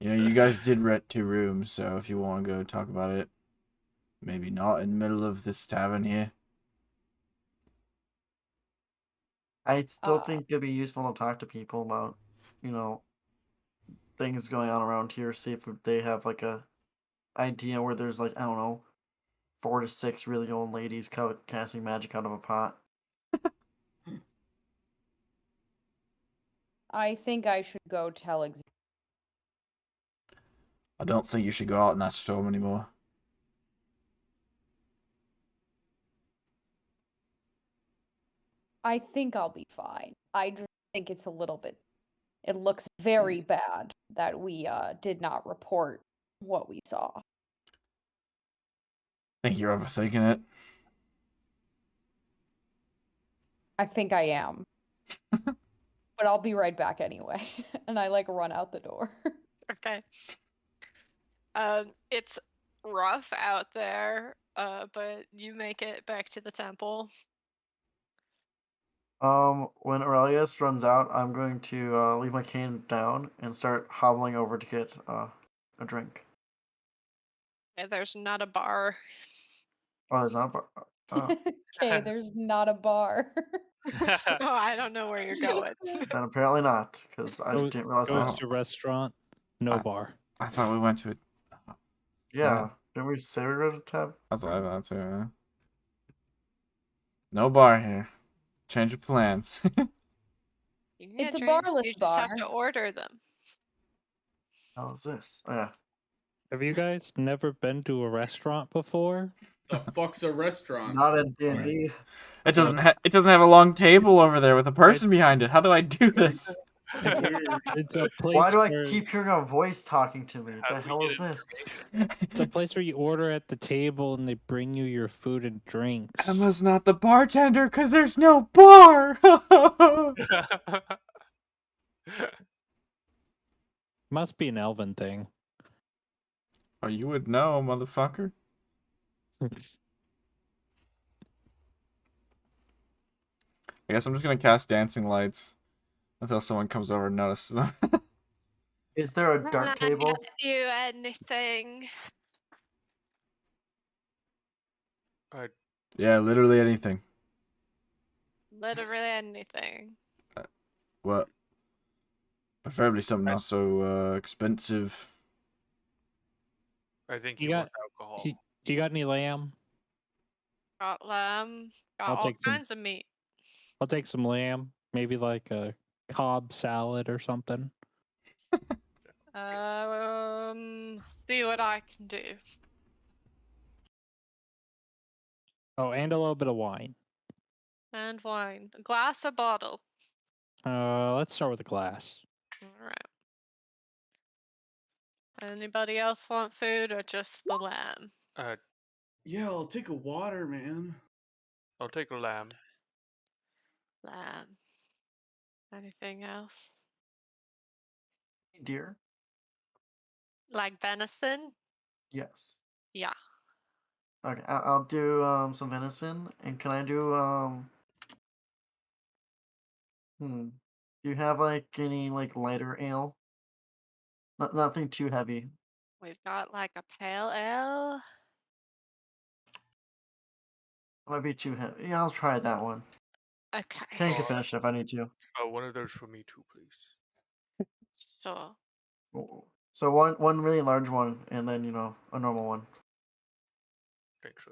You know, you guys did rent 2 rooms, so if you want to go talk about it, maybe not in the middle of this tavern here. I still think it'd be useful to talk to people about, things going on around here. See if they have like a idea where there's like, I don't know, 4 to 6 really old ladies casting magic out of a pot. I think I should go tell I don't think you should go out in that storm anymore. I think I'll be fine. I just think it's a little bit. It looks very bad that we did not report what we saw. I think you're overthinking it. I think I am. But I'll be right back anyway. And I run out the door. Okay. It's rough out there, but you make it back to the temple. When Aurelius runs out, I'm going to leave my cane down and start hobbling over to get a drink. There's not a bar. Oh, there's not a bar. Oh, Okay, there's not a bar. So I don't know where you're going. then apparently not, because I didn't realize Goes that. to restaurant, no bar. I thought we went to it. Yeah, didn't we say we were going to tab? That's what I thought too. Yeah. No bar here. Change of plans. You can It's get a drinks, barless you just have bar. to order them. How is this? Oh, yeah. Have you guys never been to a restaurant before? The fuck's a restaurant? Not in D&D. It doesn't have a long table over there with a person behind it. How do I do this? Weird. It's a place. Why do I where, keep hearing a voice talking to me? How The do we hell get is a this? It's a place where you order at the table and they bring you your food and drinks. Emma's not the bartender because there's no bar. Must be an elven thing. Oh, you would know, motherfucker. I guess I'm just gonna cast dancing lights until someone comes over and notices them. Is there a dark table? Get you anything? Yeah, literally anything. Literally anything. What? Preferably something not so expensive. I think You you got- want alcohol. You got any lamb? Got lamb. Got I'll all take some. kinds of meat. I'll take some lamb. Maybe like a Cobb salad or something. See what I can do. Oh, and a little bit of wine. And wine. A glass or bottle? Let's start with a glass. Alright. Anybody else want food or just the lamb? Yeah, I'll take a water, man. I'll take a lamb. Lamb. Anything else? Deer? Like venison? Yes. Yeah. Okay, I'll do some venison, and can I do Do you have like any like lighter ale? Nothing too heavy. We've got like a pale ale. That might be too heavy. Yeah, I'll try that one. Okay, Ken can finish it if I need to. Oh, one of those for me too, please. sure. So one really large one, and then a normal one. Thanks.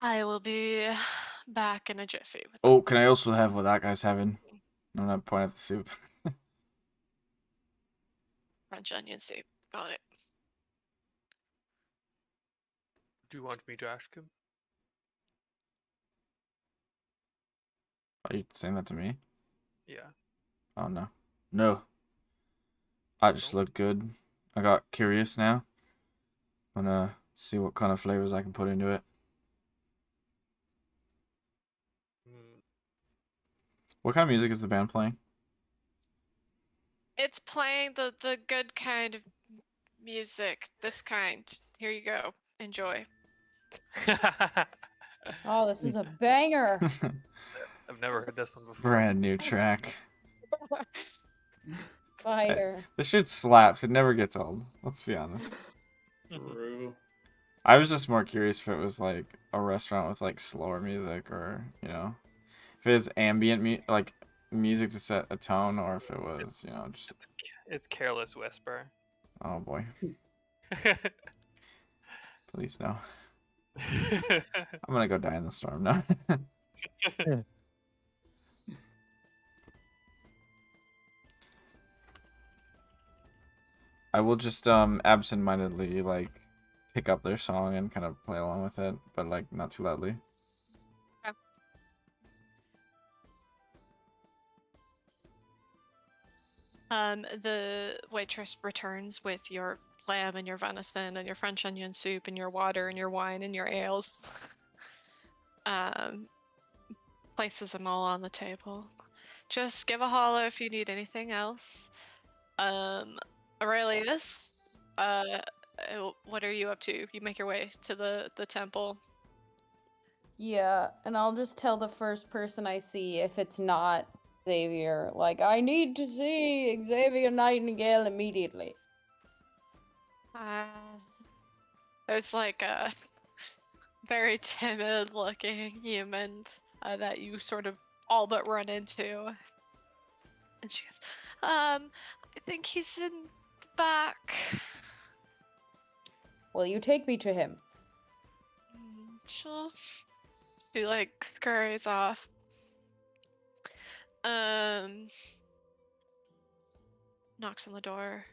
I will be back in a jiffy with Oh, can I also have what that guy's having? I'm not pointing at the soup. French onion soup. Got it. Do you want me to ask him? Are you saying that to me? Yeah. Oh, no. No. I just looked good. I got curious now. I'm gonna see what kind of flavors I can put into it. Mm, What kind of music is the band playing? It's playing the good kind of music. This kind. Here you go. Enjoy. Oh, this is a banger. I've never heard this one before. Brand new track. Fire. This shit slaps. It never gets old. Let's be honest. True. I was just more curious if it was like a restaurant with like slower music, or if it's ambient like music to set a tone, or if it was just It's Careless Whisper. oh boy, please no. I'm gonna go die in the storm now. I will just absent-mindedly like pick up their song and kind of play along with it, but like not too loudly. The waitress returns with your lamb and your venison and your French onion soup and your water and your wine and your ales. Places them all on the table. Just give a holler if you need anything else. Aurelius, what are you up to? You make your way to the temple. Yeah, and I'll just tell the first person I see if it's not Xavier. Like, I need to see Xavier Nightingale immediately. There's like a very timid looking human that you sort of all but run into. And she goes, I think he's in the back. Will you take me to him? Sure. She like scurries off. Knocks on the door.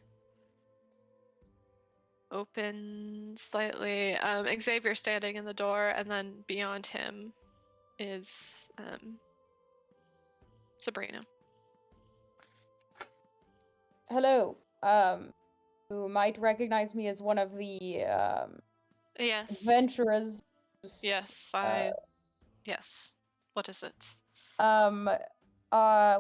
Open slightly. Xavier standing in the door, and then beyond him is Sabrina. Hello. You might recognize me as one of the Yes. adventurers. Yes, yes. What is it?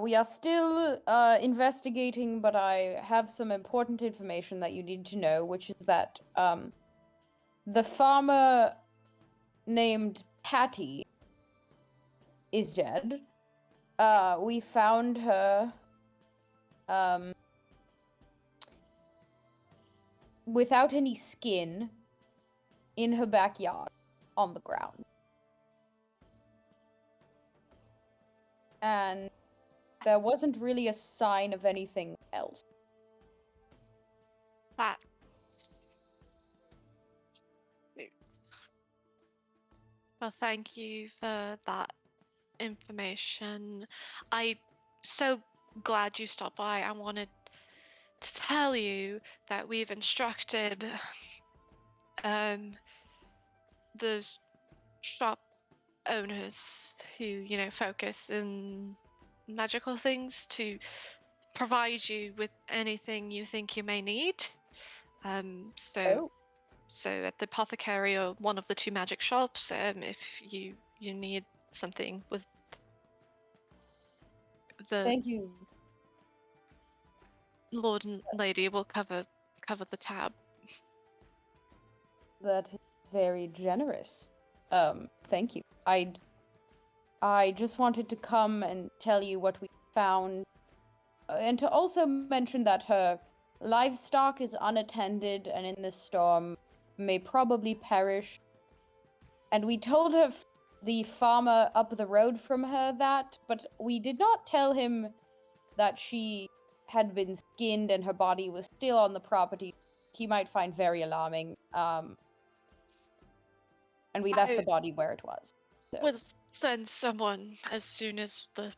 We are still investigating, but I have some important information that you need to know, which is that the farmer named Patty is dead. We found her without any skin in her backyard on the ground. And there wasn't really a sign of anything else. That's... Well, thank you for that information. I'm so glad you stopped by. I wanted to tell you that we've instructed those shop owners who, focus in magical things to provide you with anything you think you may need. So at the apothecary or one of the two magic shops, if you need something with the Thank you. Lord and Lady will cover the tab. That is very generous. Thank you. I just wanted to come and tell you what we found, and to also mention that her livestock is unattended and in this storm may probably perish. And we told the farmer up the road from her that, but we did not tell him that she had been skinned and her body was still on the property. He might find very alarming. And we left the body where it was. So. We'll send someone as soon as the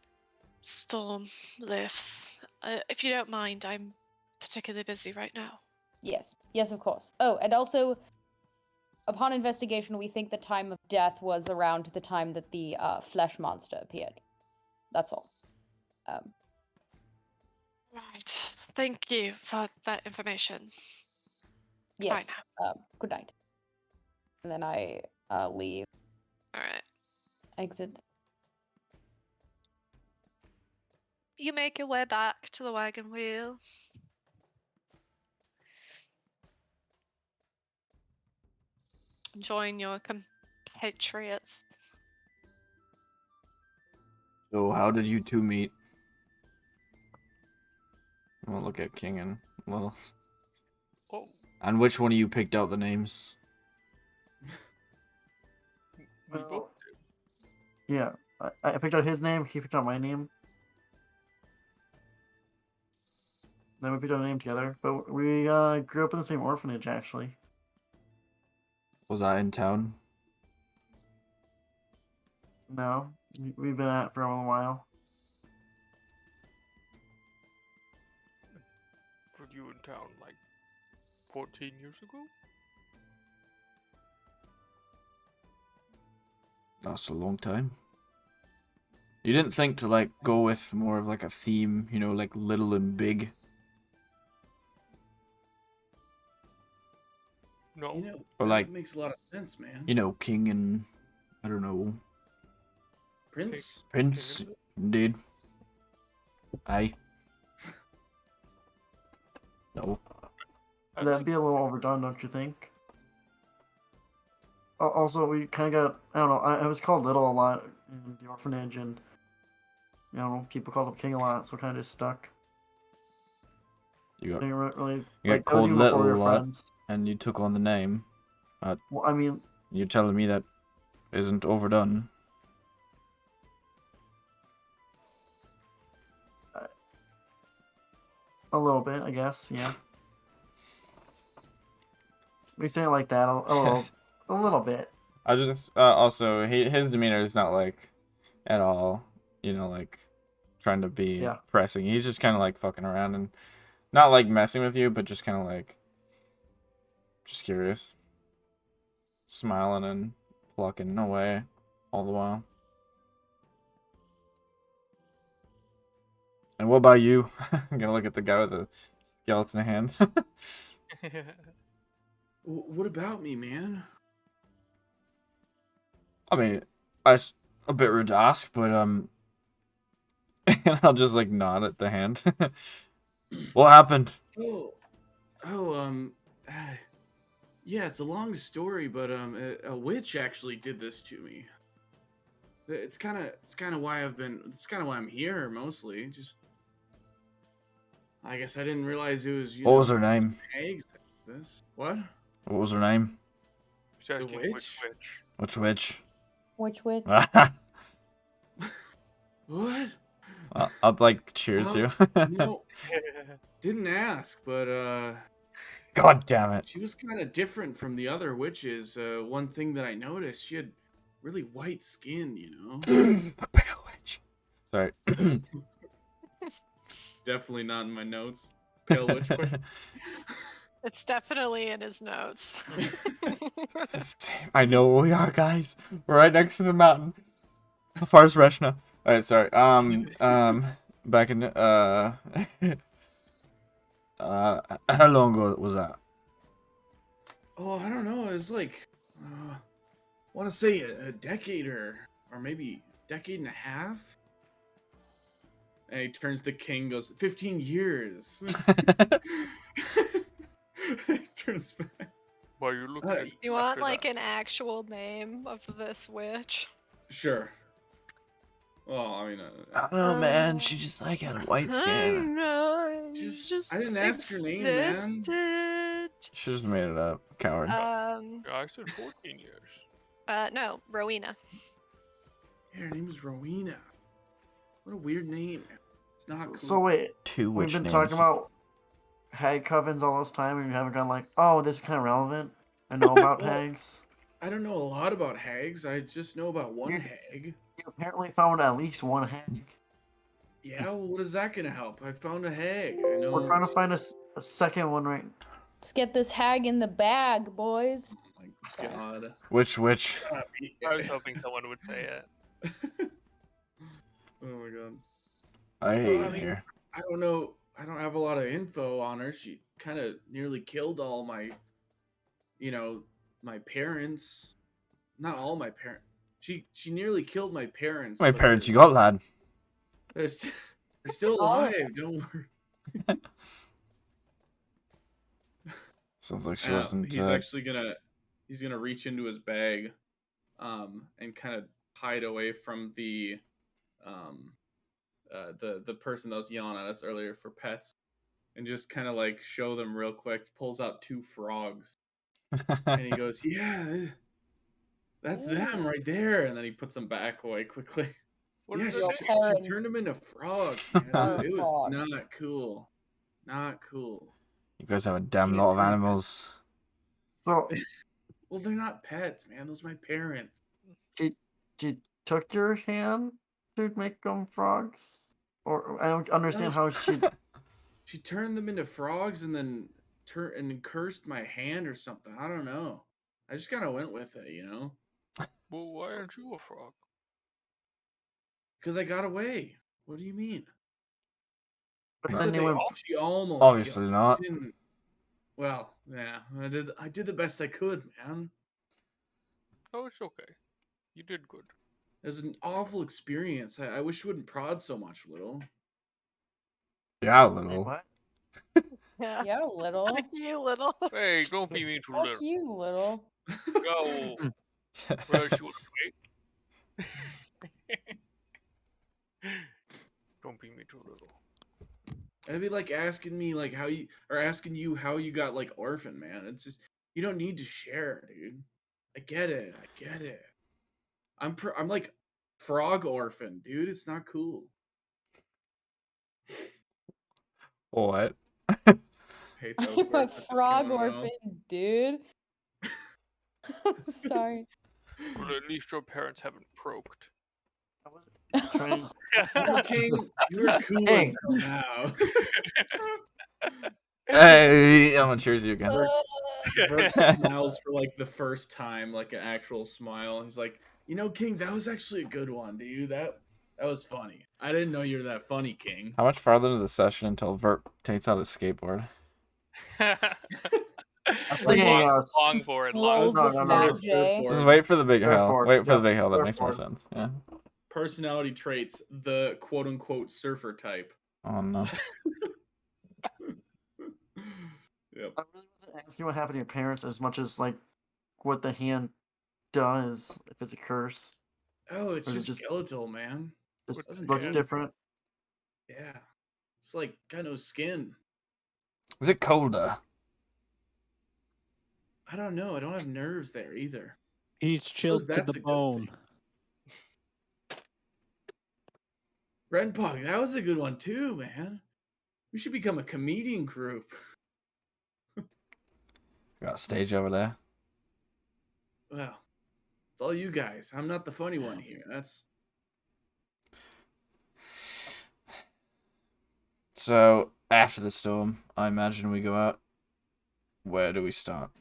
storm lifts. If you don't mind, I'm particularly busy right now. Yes, of course. Oh, and also, upon investigation, we think the time of death was around the time that the flesh monster appeared. That's all. Right. Thank you for that information. Yes. Bye now. Good night. And then I leave. All right. Exit. You make your way back to the Wagon Wheel. Join your compatriots. So how did you two meet? I'll look at King and well. Oh, And which one of you picked out the names? we Well, both Yeah, I picked out his name. He picked out my name. Then we picked out a name together. But we grew up in the same orphanage, actually. Was I in town? No, we've been at it for a while. Were you in town like 14 years ago? That's a long time. You didn't think to like go with more of like a theme, you know, like little and big? No. You know, Or that like, makes a lot of sense, man. you know, King and I don't know, Prince. Prince. King Indeed. Aye. No. I That'd like be a little overdone, don't you think? Also, we kind of got, I don't know, I was called Little a lot in the orphanage, and, you know, people called him King a lot, so kind of just stuck. You got Didn't really, you got like, that was called even before we Little were a lot, friends. and you took on the name. Well, I mean, You're telling me that isn't overdone? a little bit, I guess, yeah. We say it like that, a little bit. I just also his demeanor is not like at all, you know, like trying to be Yeah. pressing. He's just kind of like fucking around and not like messing with you, but just kind of like just curious, smiling and plucking away all the while. And what about you? I'm gonna look at the guy with the skeleton hand. What about me, man? I mean, it's a bit rude to ask, but and I'll just like nod at the hand. What happened? Oh, yeah, it's a long story, but a witch actually did this to me. It's kind of why I'm here mostly. Just, I guess I didn't realize it was What was her name? eggs. This what? What was her name? She's asking witch? which witch. Which witch? Which witch? What? I'll like cheers you. No, didn't ask, but God damn it. she was kind of different from the other witches. One thing that I noticed, she had really white skin, you know? The pale witch. Sorry. Definitely not in my notes. Pale witch question. It's definitely in his notes. I know where we are, guys. We're right next to the mountain. How far is Reshna? Alright, sorry. Back in how long ago was that? Oh, I don't know. It was like, I want to say a decade or maybe a decade and a half. And he turns to King, goes, 15 years. He turns back. Why are you looking You want after like that? an actual name of this witch? Sure. Well, I mean, I don't know, man. She just like had a white skin. I didn't ask your name, man. She just made it up. Coward. Yeah, I said 14 years. No, Rowena. Yeah, her name is Rowena. What a weird name. It's not cool. So wait, Two we've witch been names. talking about hag covens all this time, and you haven't gone like, oh, this is kind of relevant. I know about Well, hags. I don't know a lot about hags. I just know about one hag. You apparently found at least one hag. Yeah, well, what is that gonna help? I found a hag. I know. We're trying to find a second one right. Let's get this hag in the bag, boys. Oh my Sorry. god. Which witch? I was hoping someone would say it. Oh my god. I hate Well, I it mean, here. I don't know. I don't have a lot of info on her. She kind of nearly killed all my, my parents. Not all my parents. She nearly killed my parents. How many but parents you got, lad? they're still All of alive. Don't worry. Sounds like she wasn't. He's gonna reach into his bag, and kind of hide away from the person that was yelling at us earlier for pets, and just kind of like show them real quick. Pulls out 2 frogs, and he goes, "Yeah, that's them right there." And then he puts them back away quickly. What Yeah, are she, the she parents turned them into frogs. Man. are It was frogs. not cool. Not cool. You guys have a damn Can't lot of do that. animals. So Well, they're not pets, man. Those are my parents. she took your hand to make them frogs, or I don't understand how she. She turned them into frogs and then cursed my hand or something. I don't know. I just kind of went with it, Well, why aren't you a frog? because I got away. What do you mean? But I then said you went. she almost Obviously killed me. not. She didn't- Well, yeah, I did the best I could, man. Oh, it's okay. You did good. It was an awful experience. I wish you wouldn't prod so much, Little. Yeah, a Wait, little. what? Yeah, little. You little. Hey, don't be mean to Fuck little. you, little. Go. What else you want to say? Don't be mean to little. It'd be like asking me like asking you how you got like orphan, man. It's just you don't need to share, dude. I get it. I'm like frog orphan, dude. It's not cool. What? Hate those I'm words a that just frog came out. orphan, dude. Sorry. Well, at least your parents haven't proked. I wasn't trying. You're king. You're cool King. until now. Hey, I'm gonna cheers you again. Vert smiles for like the first time, like an actual smile. He's like, King, that was actually a good one, dude. That was funny. I didn't know you were that funny, King. How much farther into the session until Vert takes out his skateboard? I was thinking, Longboard. Rolls No, of no, no. Fat Surfboard. J. Just wait for the big hill. Surfboard. Wait for Yep, the big hill. That makes more surfboard. sense. Yeah. Personality traits: the quote unquote surfer type. Oh no. Yep. I really wasn't asking what happened to your parents as much as like what the hand does, if it's a curse. Oh, it's Or is it just just- skeletal, man. Just Doesn't looks hand- different. Yeah. It's like got no skin. Is it colder? I don't know. I don't have nerves there either. He's chilled to that's the a good bone. thing. Renpog, that was a good one too, man. We should become a comedian group. Got a stage over there. Well, it's all you guys. I'm not the funny one here. That's So after the storm, I imagine we go out. Where do we start?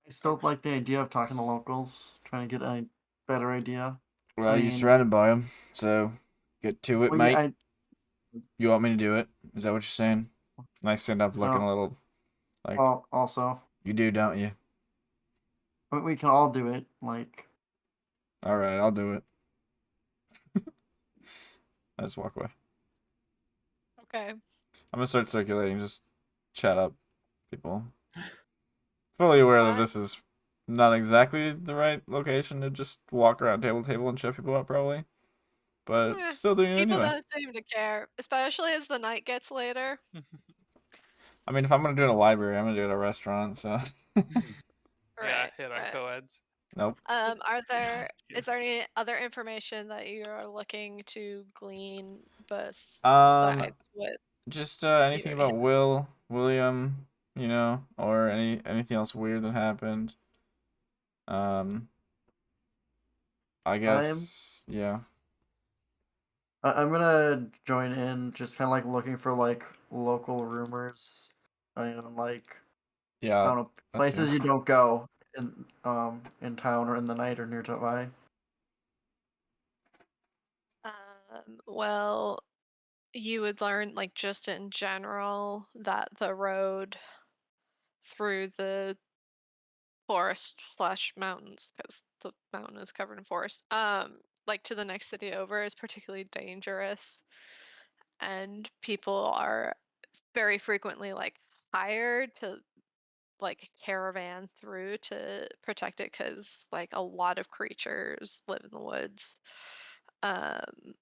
I still like the idea of talking to locals, trying to get a better idea. Well, I you're mean- surrounded by them, so get to it, Well, mate. yeah, You want me to do it? Is that what you're saying? I stand up looking a little like also, you do, don't you? but we can all do it. Like, All right, I'll do it. I just walk away. Okay. I'm gonna start circulating. Just chat up, people. Fully aware that What? this is not exactly the right location to just walk around table to table and shut people up, probably. But Eh, still doing it People anyway. don't seem to care, especially as the night gets later. I mean, if I'm gonna do it at a library, I'm gonna do it at a restaurant. So. Yeah, Right. hit on Right. co-eds. Nope. Is there any other information that you are looking to glean besides what Just you anything already about William, or anything else weird that happened. Um, I I'm guess, yeah. I'm gonna join in, just kind of like looking for like local rumors, and like I Yeah, don't know, that too. places you don't go in town or in the night or nearby. Well, you would learn, like, just in general, that the road through the forest slash mountains, because the mountain is covered in forest, like to the next city over is particularly dangerous, and people are very frequently like hired to like caravan through to protect it because like a lot of creatures live in the woods. Um,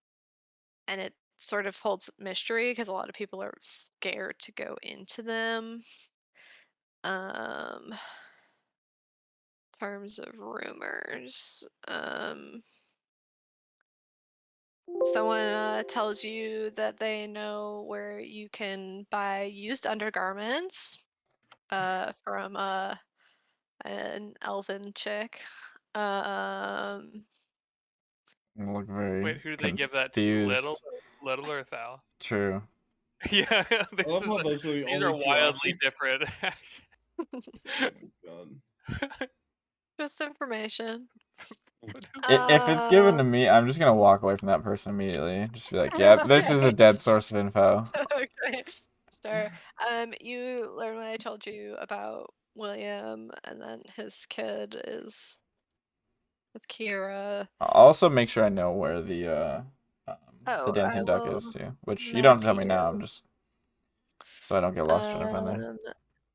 and it sort of holds mystery because a lot of people are scared to go into them. Um, terms of rumors. Someone tells you that they know where you can buy used undergarments from an elven chick. Um, You look very Wait, who do they give that to? confused. Little or Thal? True. Yeah, I love how those are the these only are two wildly options. different. Oh my god. just information. If it's given to Um, me, I'm just gonna walk away from that person immediately. Just be like, "Yep, this is a okay. dead source of info." Okay. Sure. You learn what I told you about William, and then his kid is with Kira. I'll also make sure I know where the Oh, I dancing duck will is too. Which you don't have map to tell me now. I'm you. just so I don't get lost trying to find there.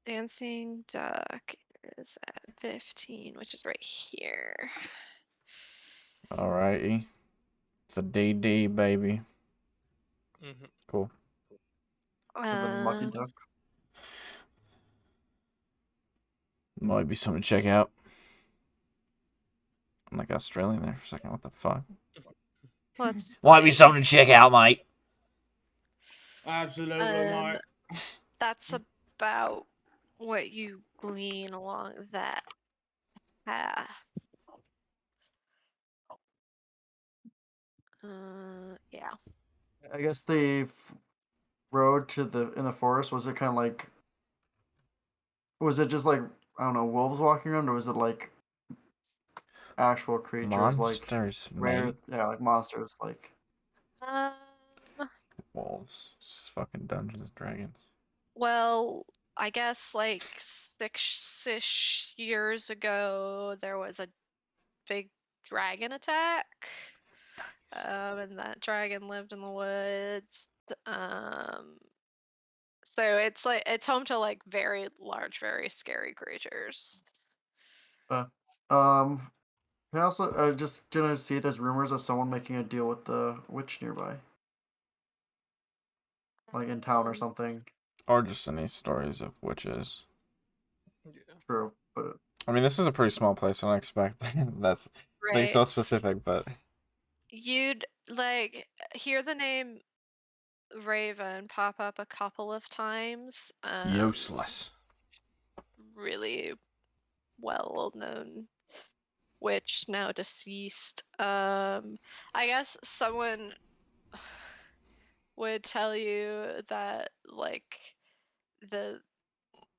Dancing duck is at 15, which is right here. Alrighty. It's a DD, baby. Mhm. Cool. And then Mucky Um, Duck. Might be something to check out. I'm like Australian there for a second. What the fuck? let's Might be see. something to check out, mate. Absolutely, mate. That's about what you glean along that path. Yeah. I guess the road to the in the forest, was it kind of like, was it just like, I don't know, wolves walking around, or was it like actual creatures like Monsters, rare, mate. yeah, like monsters, like Um, Wolves. Just fucking Dungeons and Dragons. well, I guess like 6-ish years ago, there was a big dragon attack. And that dragon lived in the woods. So it's like it's home to like very large, very scary creatures. uh, um I also just gonna see if there's rumors of someone making a deal with the witch nearby, like in town or Um, something. Or just any stories of witches. Yeah. True, but I mean, this is a pretty small place. I don't expect that's being right. so specific, but You'd like hear the name Raven pop up a couple of times. useless. Really well known witch, now deceased. I guess someone would tell you that like the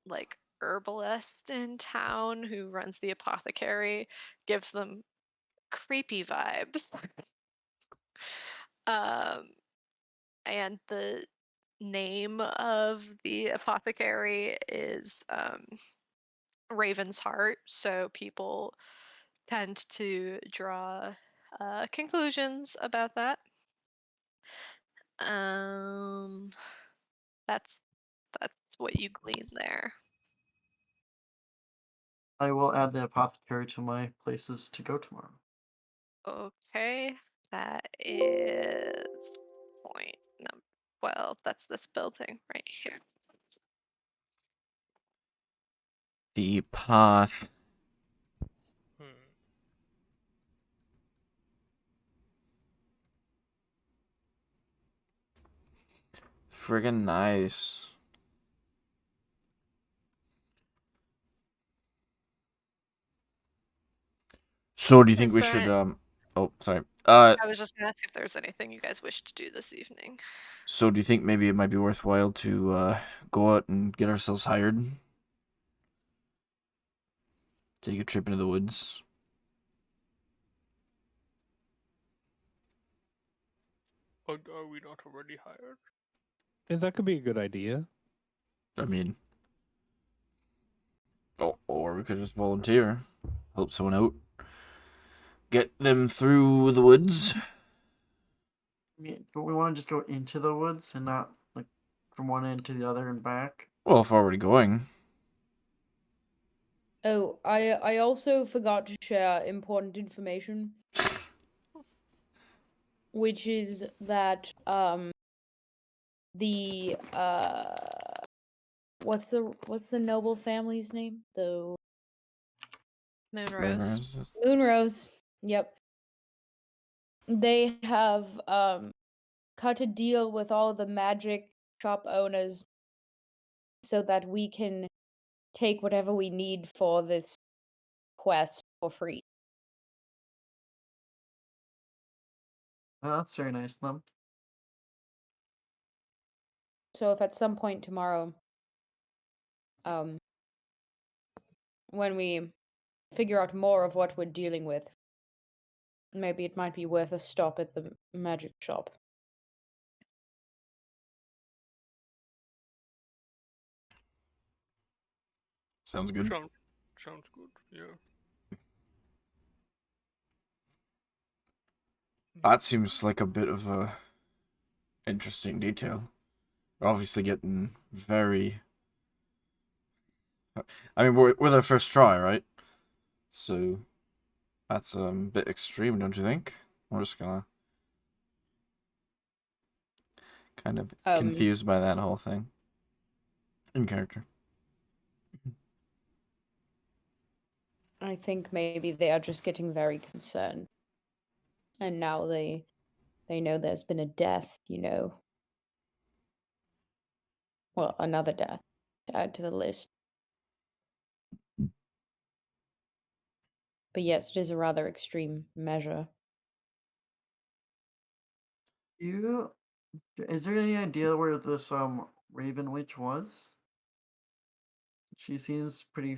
like herbalist in town who runs the apothecary gives them creepy vibes. um and the name of the apothecary is Raven's Heart, so people tend to draw conclusions about that. Um, that's that's what you glean there. I will add the apothecary to my places to go tomorrow. Okay, that is point number 12. That's this building right here. The path. Hmm. Friggin' nice. So do you think Is we there should an- oh sorry. I was just gonna ask if there's anything you guys wish to do this evening. So do you think maybe it might be worthwhile to go out and get ourselves hired? Take a trip into the woods? Are we not already hired? Yeah, that could be a good idea. I mean, or we could just volunteer, help someone out, get them through the woods. I mean, but we want to just go into the woods and not like from one end to the other and back. Well, if we're already going. Oh, I also forgot to share important information, which is that the what's the noble family's name? The Moonrose. Moonrose. Yep. They have cut a deal with all the magic shop owners so that we can take whatever we need for this quest for free. Oh, that's very nice of them. So if at some point tomorrow, when we figure out more of what we're dealing with, maybe it might be worth a stop at the magic shop. Sounds good. Sounds good. Yeah. That seems like a bit of a interesting detail. We're obviously getting very. I mean, we're their first try, right? So that's a bit extreme, don't you think? We're just gonna kind of confused by that whole thing. In character. I think maybe they are just getting very concerned. And now they know there's been a death, Well, another death to add to the list. But yes, it is a rather extreme measure. Is there any idea where this Raven Witch was? She seems pretty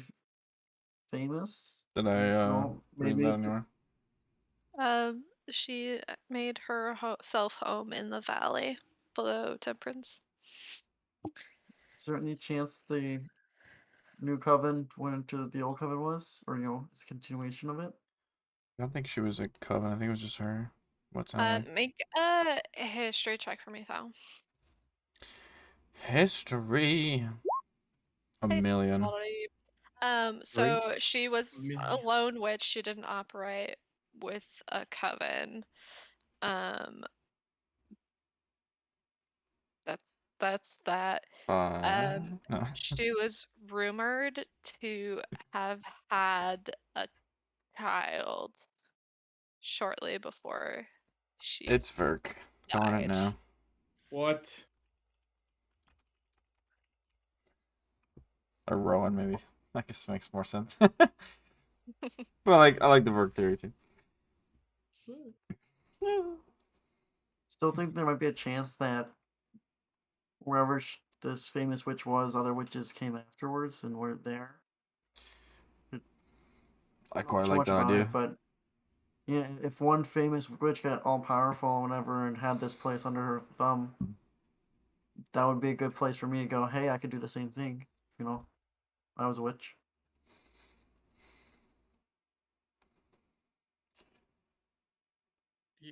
famous. Did I read Maybe that anywhere? She made her self home in the valley below Temperance. is there any chance the new coven went into the old coven was, or it's a continuation of it? I don't think she was a coven. I think it was just her. What's that? Make a history check for me, Thal. History. A million. So she was a million. lone witch. She didn't operate with a coven. That's that. No. She was rumored to have had a child shortly before she It's Verk. Calling it died. now. What? Or Rowan, maybe. I guess makes more sense. But I like the Verk theory too. Still think there might be a chance that wherever this famous witch was, other witches came afterwards and were there. I Don't know quite too like much that about idea. it, but yeah, if one famous witch got all powerful or whatever and had this place under her thumb, that would be a good place for me to go, hey, I could do the same thing. I was a witch. Yeah.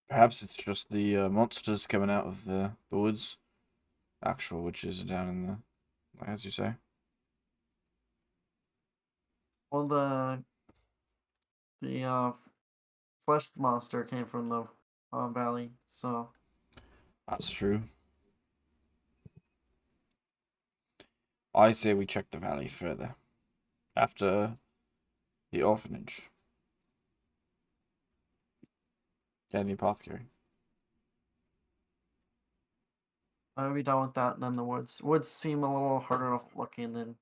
Perhaps it's just the monsters coming out of the woods. Actual witches are down in the, as you say. Well, the flesh monster came from the valley, so That's true. I say we check the valley further. After the orphanage. Yeah, the apothecary. I would be down with that. And then the woods. Woods seem a little harder looking than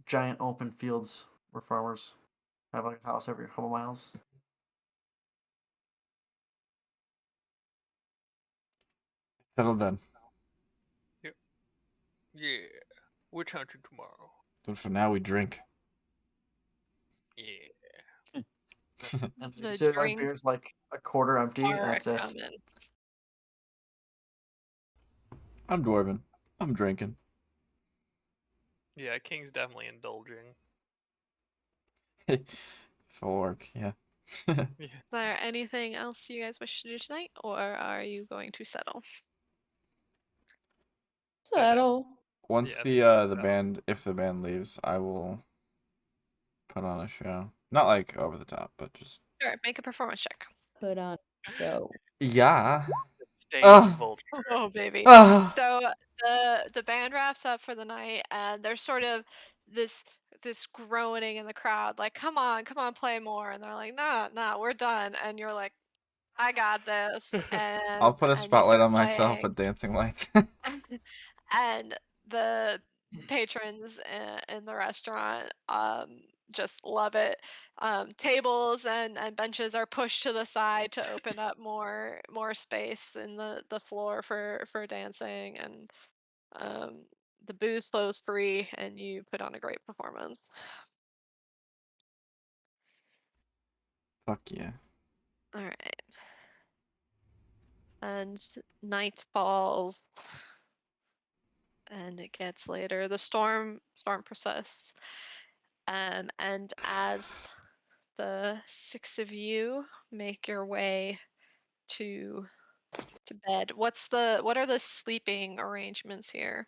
giant open fields where farmers have like a house every couple miles. Settle then. Yeah. Witch hunting tomorrow. But for now, we drink. Yeah. And The so my drinks beer's like a quarter empty, and are that's it. coming. I'm dwarven. I'm drinking. Yeah, King's definitely indulging. Fork, yeah. Yeah. Is there anything else you guys wish to do tonight, or are you going to settle? Settle. Once Yeah, I the think the so. band, if the band leaves, I will put on a show. Not like over the top, but just Sure, make a performance check. Put on a show. yeah. Stage Ugh. vulture. Oh baby. Ugh. So the band wraps up for the night, and there's sort of this groaning in the crowd, like, come on, play more. And they're like, nah, we're done. And you're like, I got this. I'll put a And you spotlight start on myself playing. with dancing lights. And the patrons in the restaurant just love it. Tables and benches are pushed to the side to open up more space in the floor for dancing, and the booze flows free, and you put on a great performance. Fuck yeah. All right. And night falls, and it gets later. The storm persists. And as the six of you make your way to bed, what are the sleeping arrangements here?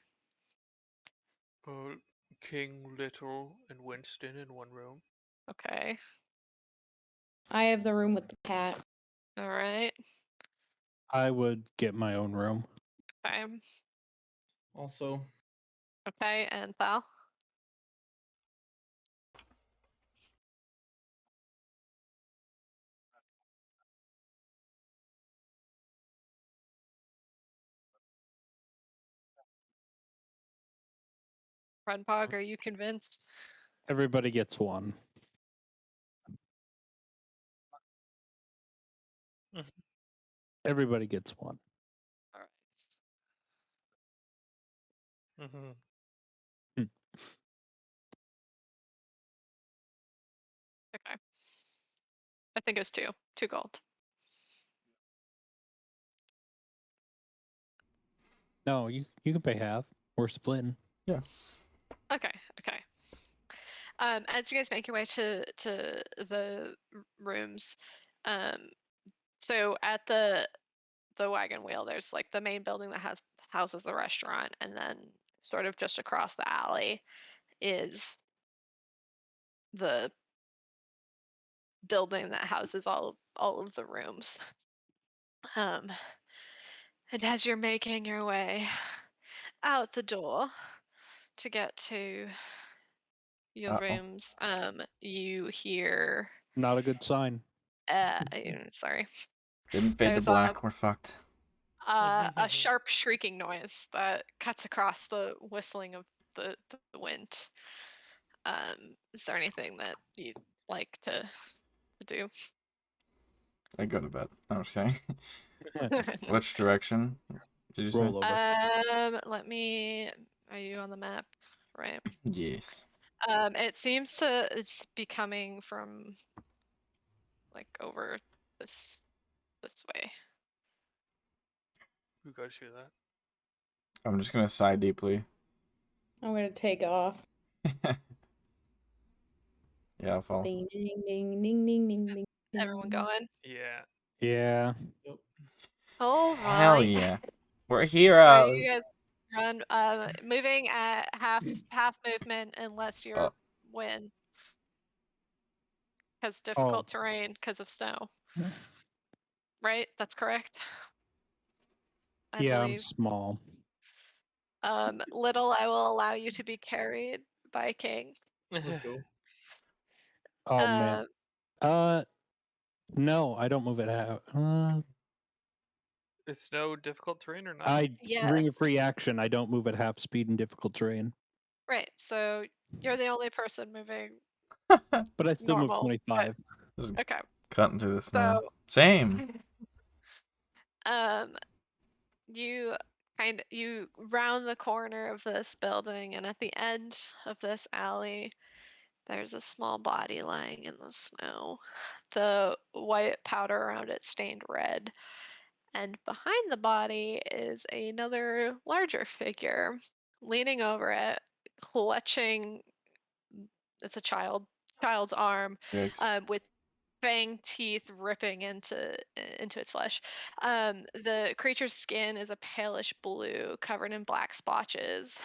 King, Little, and Winston in one room. Okay. I have the room with the cat. All right. I would get my own room. Okay. Also, Okay. And Thal? Redpog, are you convinced? Everybody gets one. Mhm. Everybody gets one. All right. Mhm. Okay. I think it was two gold. No, you can pay half. We're splitting. Yeah. Okay. Okay. As you guys make your way to the rooms, so at the Wagon Wheel, there's like the main building that houses the restaurant, and then sort of just across the alley is the building that houses all of the rooms. Um, and as you're making your way out the door to get to your Uh-oh. rooms, you hear Not a good sign. sorry. Didn't fade to There's black. We're fucked. a sharp shrieking noise that cuts across the whistling of the wind. Is there anything that you'd like to do? I go to bed. No, I'm just kidding. Which direction did you say? Roll over. Let me. Are you on the map? Right. Yes. It seems to be coming from like over this way. You guys hear that? I'm just gonna sigh deeply. I'm gonna take off. Yeah, I'll follow. Ding ding ding ding ding ding ding. Everyone going? Yeah. Yeah. yep. All Hell right. yeah. We're So heroes. you guys run, moving at half movement unless you're Oh, win. because difficult terrain because of snow. Right? That's correct. I yeah, I'm believe. small. Little, I will allow you to be carried by King. Let's go. Oh man. No, I don't move it out. Is snow difficult terrain or not? I ring a Yes. free action. I don't move at half speed in difficult terrain, Right. So you're the only person moving but I still move normal. 25. Just Okay. cutting through the snow. So Same. you you round the corner of this building, and at the end of this alley there's a small body lying in the snow. The white powder around it stained red. And behind the body is another larger figure leaning over it, clutching, it's a child's arm, Yikes. with fang teeth ripping into its flesh. The creature's skin is a palish blue, covered in black splotches.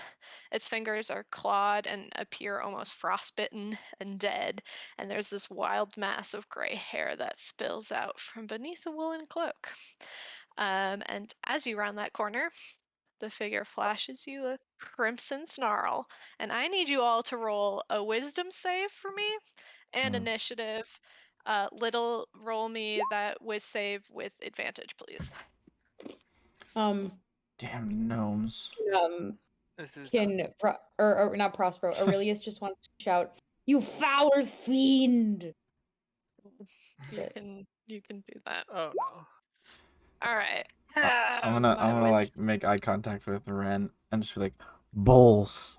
Its fingers are clawed and appear almost frostbitten and dead. And there's this wild mass of gray hair that spills out from beneath the woolen cloak. And as you round that corner, the figure flashes you a crimson snarl, and I need you all to roll a wisdom save for me and initiative. Little, roll me that whiz save with advantage, please. Damn gnomes. This is Or not Prospero. Aurelius just wants to shout, "You foul fiend!" You can do that. Oh no. All right. I'm gonna like make eye contact with Ren and just be like, bowls.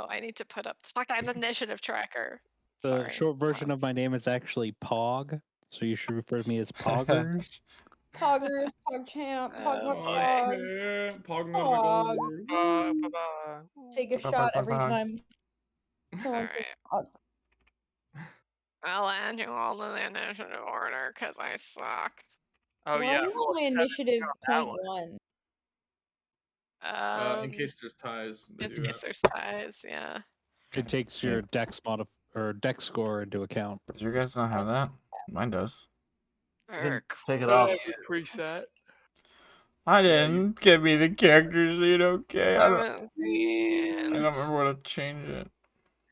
I need to put up the fucking initiative tracker. The Sorry. short version of my name is actually Pog, so you should refer to me as Poggers. Poggers, PogChamp, Pog, Oh, Pog, Pog, Pog. Ba-ba. Take a shot every time All someone says right. Pog. I'll add you all to the initiative order because I suck. Oh Why yeah, is roll a my 7 initiative on that .1? one. In case there's ties, they In do case that. there's ties, yeah. It takes your dex score into account. Does your guys not have that? Mine does. You can Or take it I off. have it preset. I didn't give me the character sheet, okay? I don't 17. remember what to change it.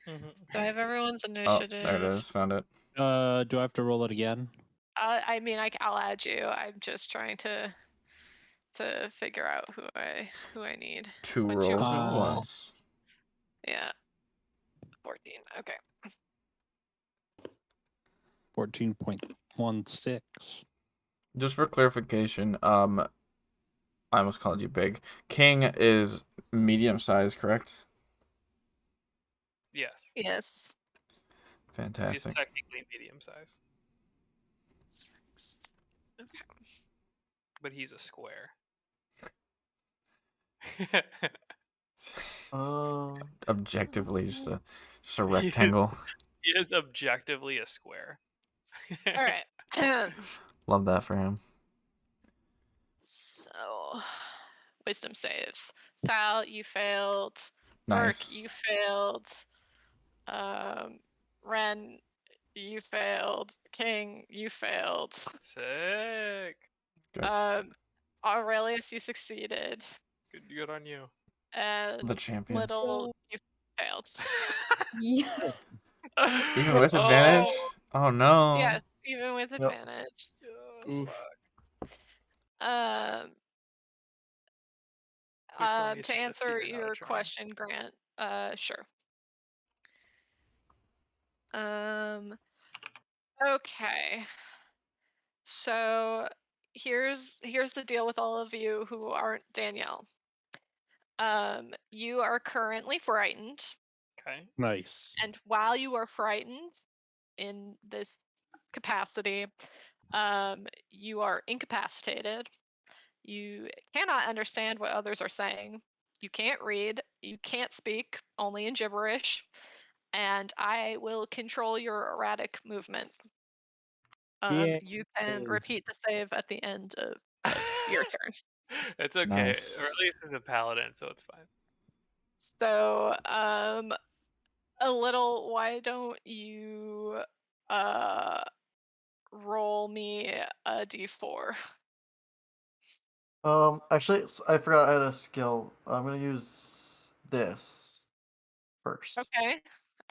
Do I have everyone's Oh, initiative? there it is. Found it. Do I have to roll it again? I mean, I'll add you. I'm just trying to figure out who I need. Two Once you rolls at roll. once. Yeah. 14. Okay. 14.16. Just for clarification, I almost called you big. King is medium size, correct? Yes. Yes. He's Fantastic. technically medium sized, Okay. but he's a square. Objectively, just a rectangle. He is objectively a square. All right. Love that for him. So, wisdom saves. Thal, you failed. Nice. Verk, you failed. Ren, you failed. King, you failed. Sick. Good. Aurelius, you succeeded. Good on you. And The champion. Little, you failed. Yeah. Even with advantage? Oh no. Yes, even with advantage. Oof. Please tell me it's To just a answer sphere, not a your triangle. question, Grant, sure. Okay. So here's the deal with all of you who aren't Danielle. You are currently frightened, Okay. Nice. and while you are frightened in this capacity, you are incapacitated. You cannot understand what others are saying. You can't read. You can't speak, only in gibberish. And I will control your erratic movement. Yeah. You can repeat the save at the end of your turn. It's okay. Nice. Or at least it's a paladin, so it's fine. So, a little. Why don't you roll me a d4? Actually, I forgot I had a skill. I'm gonna use this first. Okay.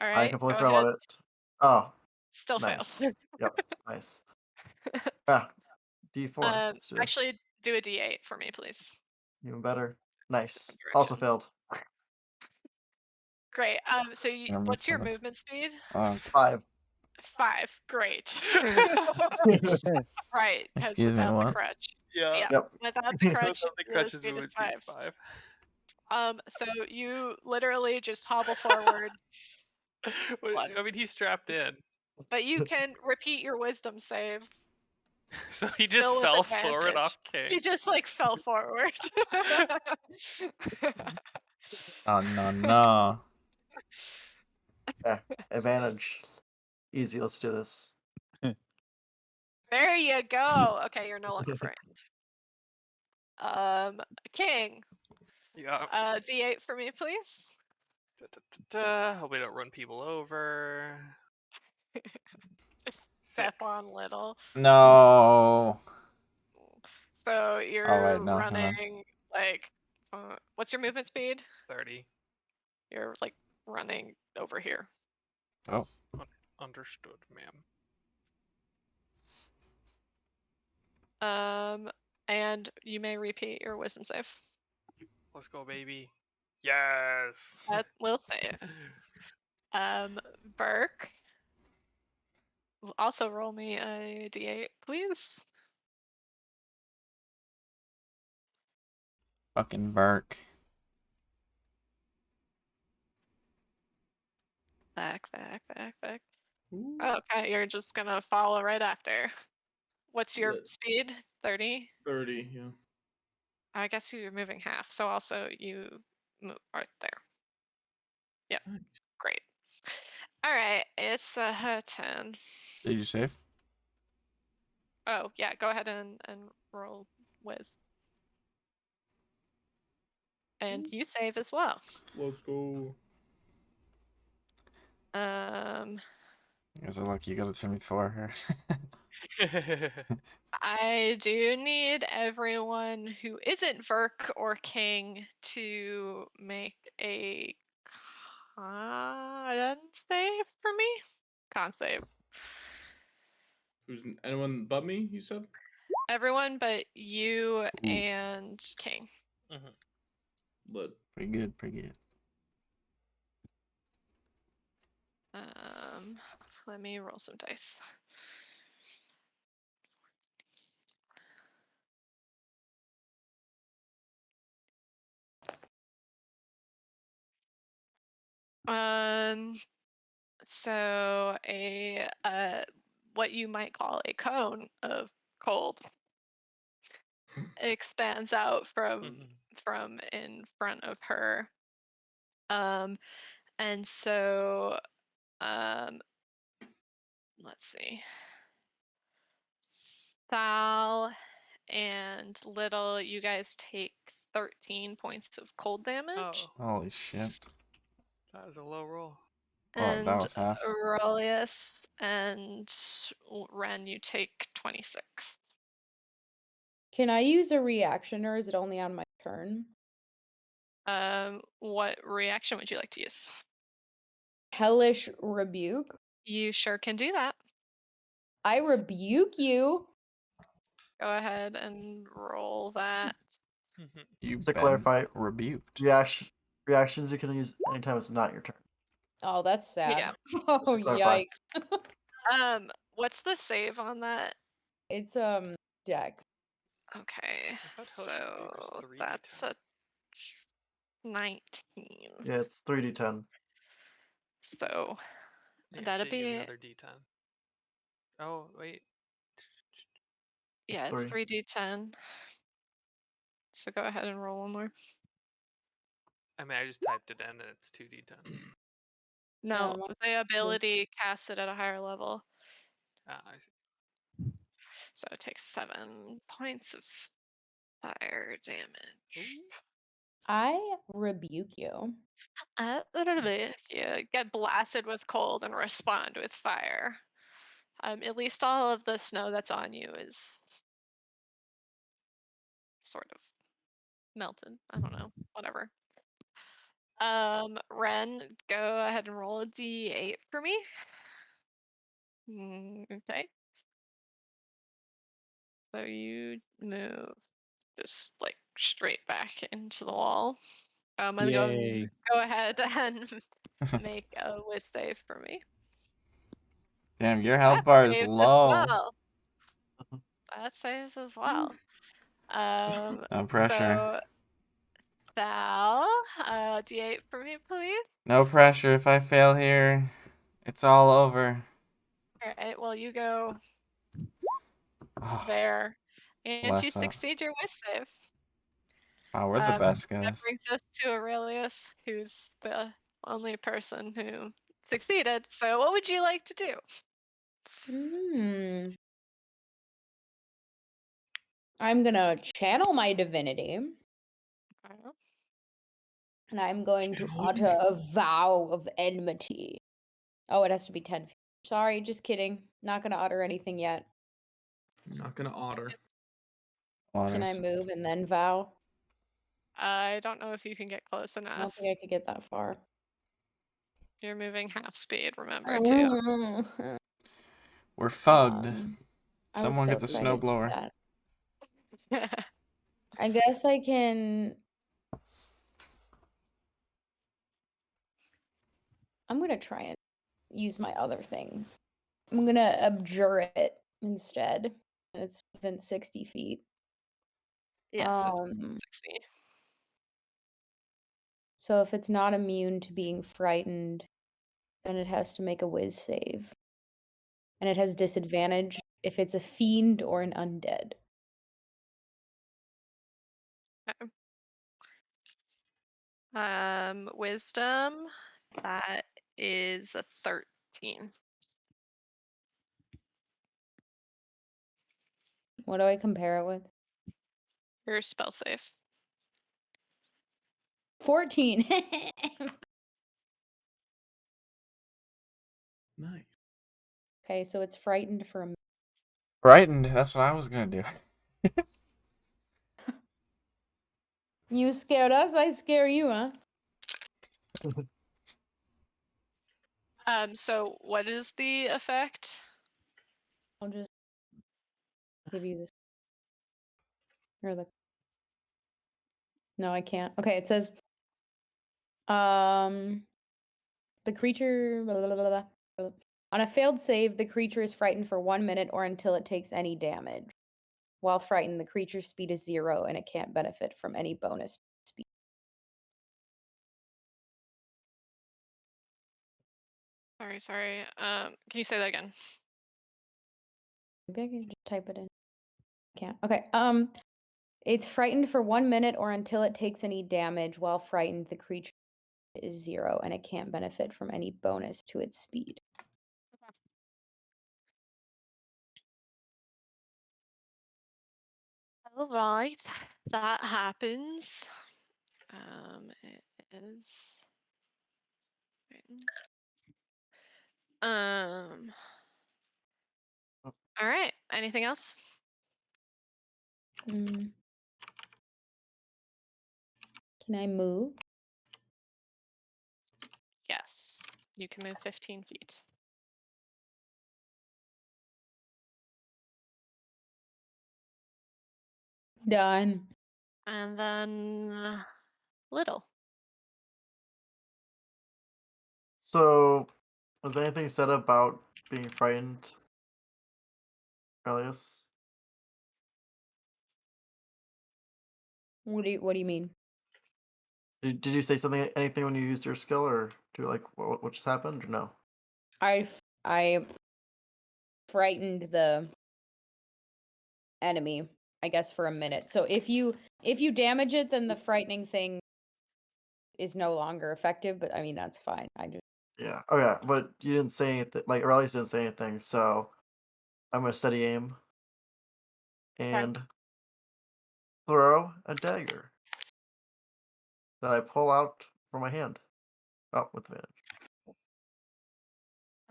All I right. completely Go forgot ahead. about it. Oh, Still fails. nice. Yep, nice. Ah, D4. Let's do this. Actually, do a d8 for me, please. Even better. Nice. Also Congratulations. failed. Great. So Remember what's your so much. movement speed? 5. 5. Great. Right, because Excuse me, without the what? crutch. Yeah. Yeah, Yep. without the crutch, Without the the crutches, speed is movement speed's 5. 5. So you literally just hobble forward, I mean, he's strapped in. but you can repeat your wisdom save. So he just Still with fell forward advantage. off King. He just like fell forward. Oh, no. Yeah. Advantage. Easy. Let's do this. There you go. Okay, you're no longer frightened. King, Yeah. D8 for me, please. Hope we don't run people over. Just step 6. on little. No. So Oh, you're wait, no. Hold on. running like, what's your movement speed? 30. You're like running over here. Oh. Understood, ma'am. And you may repeat your wisdom save. Let's go, baby. Yes. That will save. Burke, also roll me a d8, please. Fucking Burke. Back. Ooh, Okay, you're just gonna follow right after. What's your lit. speed? 30? 30, yeah. I guess you're moving half, so also you move right there. Yep, Nice. great. All right, it's 10. Did you save? Oh, yeah, go ahead and roll whiz. And you save as well. Let's go. You guys are lucky you got a 24 here. I do need everyone who isn't Verk or King to make a con save for me. Con save. Anyone but me, you said? Everyone but you Ooh. and King. Lit. Pretty good. Let me roll some dice. So a what you might call a cone of cold expands out from in front of her. And so let's see. Thal and Little, you guys take 13 points of cold damage. Oh, Holy shit. that was a low roll. Oh, that And was half. Aurelius and Ren, you take 26. Can I use a reaction or is it only on my turn? What reaction would you like to use? Hellish rebuke. You sure can do that. I rebuke you. Go ahead and roll that. You've To been clarify, rebuked. reactions you can use anytime it's not your turn. Oh, that's sad. Yeah. Oh, Just to clarify. yikes. What's the save on that? It's Dex. Okay, I thought Hellish Rebuke was so 3d10. that's a 19. Yeah, it's 3d10. So Yeah, that'd shit, you get be, another d10. Oh, wait. yeah, It's it's 3. 3d10. So go ahead and roll one more. I mean, I just typed it in and it's 2d10. No, Um, the ability casts it at a higher level. Ah, I see. So it takes 7 points of fire damage. Ooh. I rebuke you. You get blasted with cold and respond with fire. At least all of the snow that's on you is sort of melted. I don't know. Whatever. Ren, go ahead and roll a d8 for me. Okay. So you move just like straight back into the wall. And Yay. go ahead and make a whiz save for me. Damn, your health That bar is saves as low. well. That saves as well. No pressure. So Val, d8 for me, please. No pressure. If I fail here, it's all over. All right. Well, you go Oh, there, and you bless up. succeed your whiz save. Oh, we're the best That guys. brings us to Aurelius, who's the only person who succeeded. So, what would you like to do? I'm gonna channel my divinity, Uh, and I'm going to utter a vow of enmity. Oh, it has to be 10 feet. Sorry, just kidding. Not gonna utter anything yet. I'm not gonna otter. Can I Waters. move and then vow? I don't know if you can get close I don't enough. think I could get that far. You're moving half speed, remember, too. We're fugged. I was Someone so get the excited for snowblower. that. I guess I can. I'm gonna try and use my other thing. I'm gonna abjure it instead. It's within 60 feet. Yes, it's Um, 60. so if it's not immune to being frightened, then it has to make a whiz save. And it has disadvantage if it's a fiend or an undead. Okay. Wisdom, that is a 13. What do I compare it with? Your spell save. 14. Nice. Okay, so it's frightened for a minute. Frightened. That's what I was gonna do. You scared us, I scare you, huh? So what is the effect? I'll just give you this. Or the. No, I can't. Okay, it says the creature blah, blah, blah, blah, blah. On a failed save, the creature is frightened for 1 minute or until it takes any damage. While frightened, the creature's speed is 0 and it can't benefit from any bonus speed. Sorry. Can you say that again? Maybe I can just type it in. Can't. Okay. It's frightened for 1 minute or until it takes any damage. While frightened, the creature is 0 and it can't benefit from any bonus to its speed. All right, that happens. It is. All right. Anything else? Can I move? Yes. You can move 15 feet. Done. And then Little. So, was anything said about being frightened, Elias? What do you mean? Did you say anything when you used your skill, or do like what just happened, or no? I frightened the enemy, I guess, for a minute. So if you damage it, then the frightening thing is no longer effective. But I mean, that's fine. I just Yeah. Oh yeah, but you didn't say anything. Like Elias didn't say anything, so I'm gonna steady aim Okay. and throw a dagger. that I pull out from my hand. Oh, with advantage.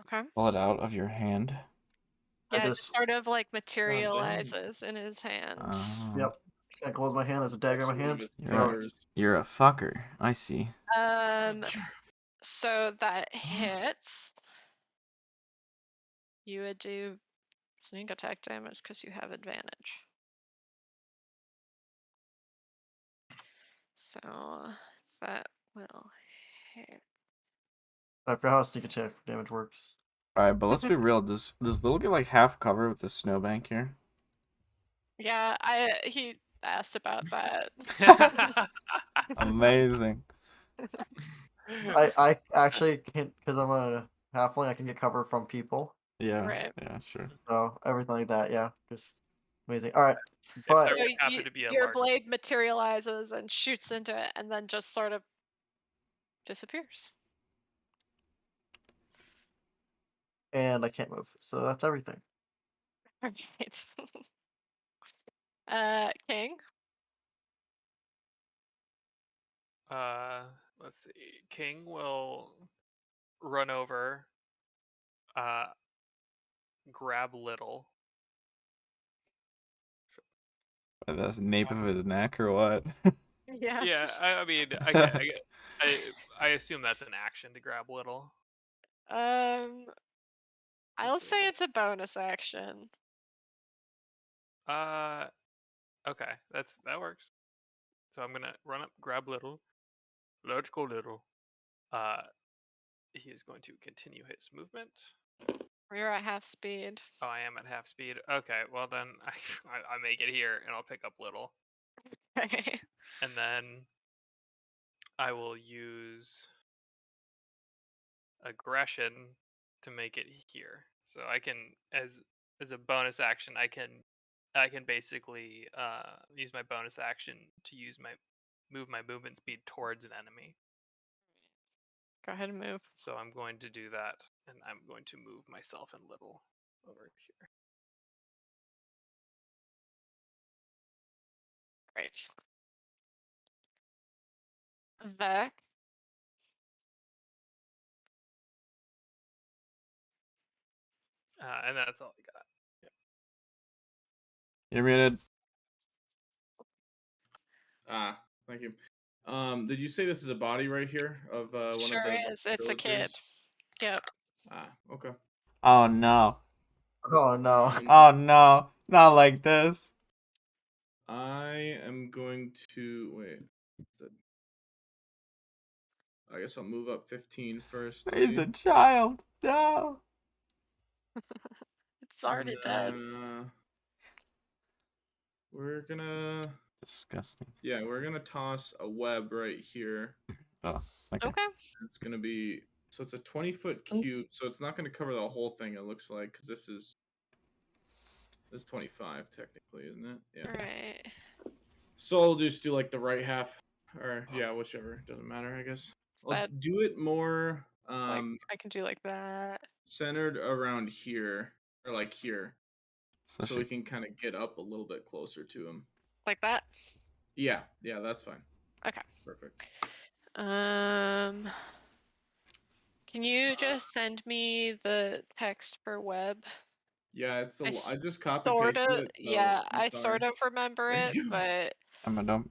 Okay. Pull it out of your hand. I Yeah, it just just sort of like damn. materializes in his hand. Yep. Just gonna close my hand. There's a dagger in my Actually, one of hand. his Throw it. fingers. You're a fucker. I see. So that hits. You would do sneak attack damage because you have advantage. So that will hit. I forgot how sneak attack damage works. All right, but let's be real. Does Lil get like half cover with the snowbank here? Yeah, he asked about that. Amazing. I actually can, because I'm a halfling, I can get cover from people. Yeah. Right. Yeah. Sure. So everything like that, yeah, just amazing. All right, If but there So would happen to be a your large blade materializes and shoots into it, and then just sort of disappears. and I can't move, so that's everything. Right. King. let's see. King will run over, grab Little. That's the nape of his neck or what? Yeah. Yeah, I mean, I assume that's an action to grab Little. I'll Let's see. say it's a bonus action. Okay, that works. So I'm gonna run up, grab Little. Let's go, Little. He is going to continue his movement. You're at half speed. Oh, I am at half speed. Okay, well then I make it here, and I'll pick up Little, Okay. and then I will use aggression to make it here. So I can, as a bonus action, I can basically use my bonus action to move my movement speed towards an enemy. Go ahead and move. So I'm going to do that, and I'm going to move myself and Little over here. Great. Vec. And that's all I got. You're muted. Thank you. Did you say this is a body right here of one Sure of the is. It's a kid. villagers? Yep. Okay. Oh no. Oh no. Oh no. Not like this. I am going to wait. I guess I'll move up 15 first. He's a maybe. child. No. It's already dead. We're gonna Disgusting. we're gonna toss a web right here. Oh. Okay. Okay. It's gonna be so it's a 20-foot cube, so it's not gonna cover the whole thing. It looks like because this is 25 technically, isn't it? Yeah. Right. So I'll just do like the right half, or whichever. Doesn't matter, I guess. I'll That do it more like I can do like that. centered around here, or like here, So we can kind of get up a little bit closer to him. Like that. Yeah, that's fine. Okay. Perfect. Can you just send me the text for web? Yeah, it's a. I just copy Sort pasted of. it. So Yeah, I'm I sorry. sort of remember it, but don't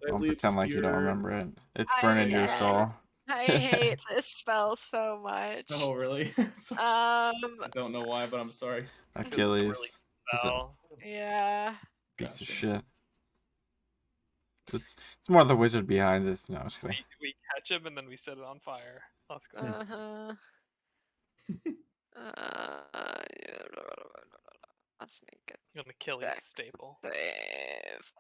Slightly pretend like you don't obscure. remember it. It's burning your soul. I hate this spell so much. Oh, really? I don't know why, but I'm sorry. Achilles. Yeah. Piece of shit. It's more the wizard behind this. No, I'm just kidding. We catch him and then we set it on fire. Let's go. Let's make it. An Achilles staple. Save.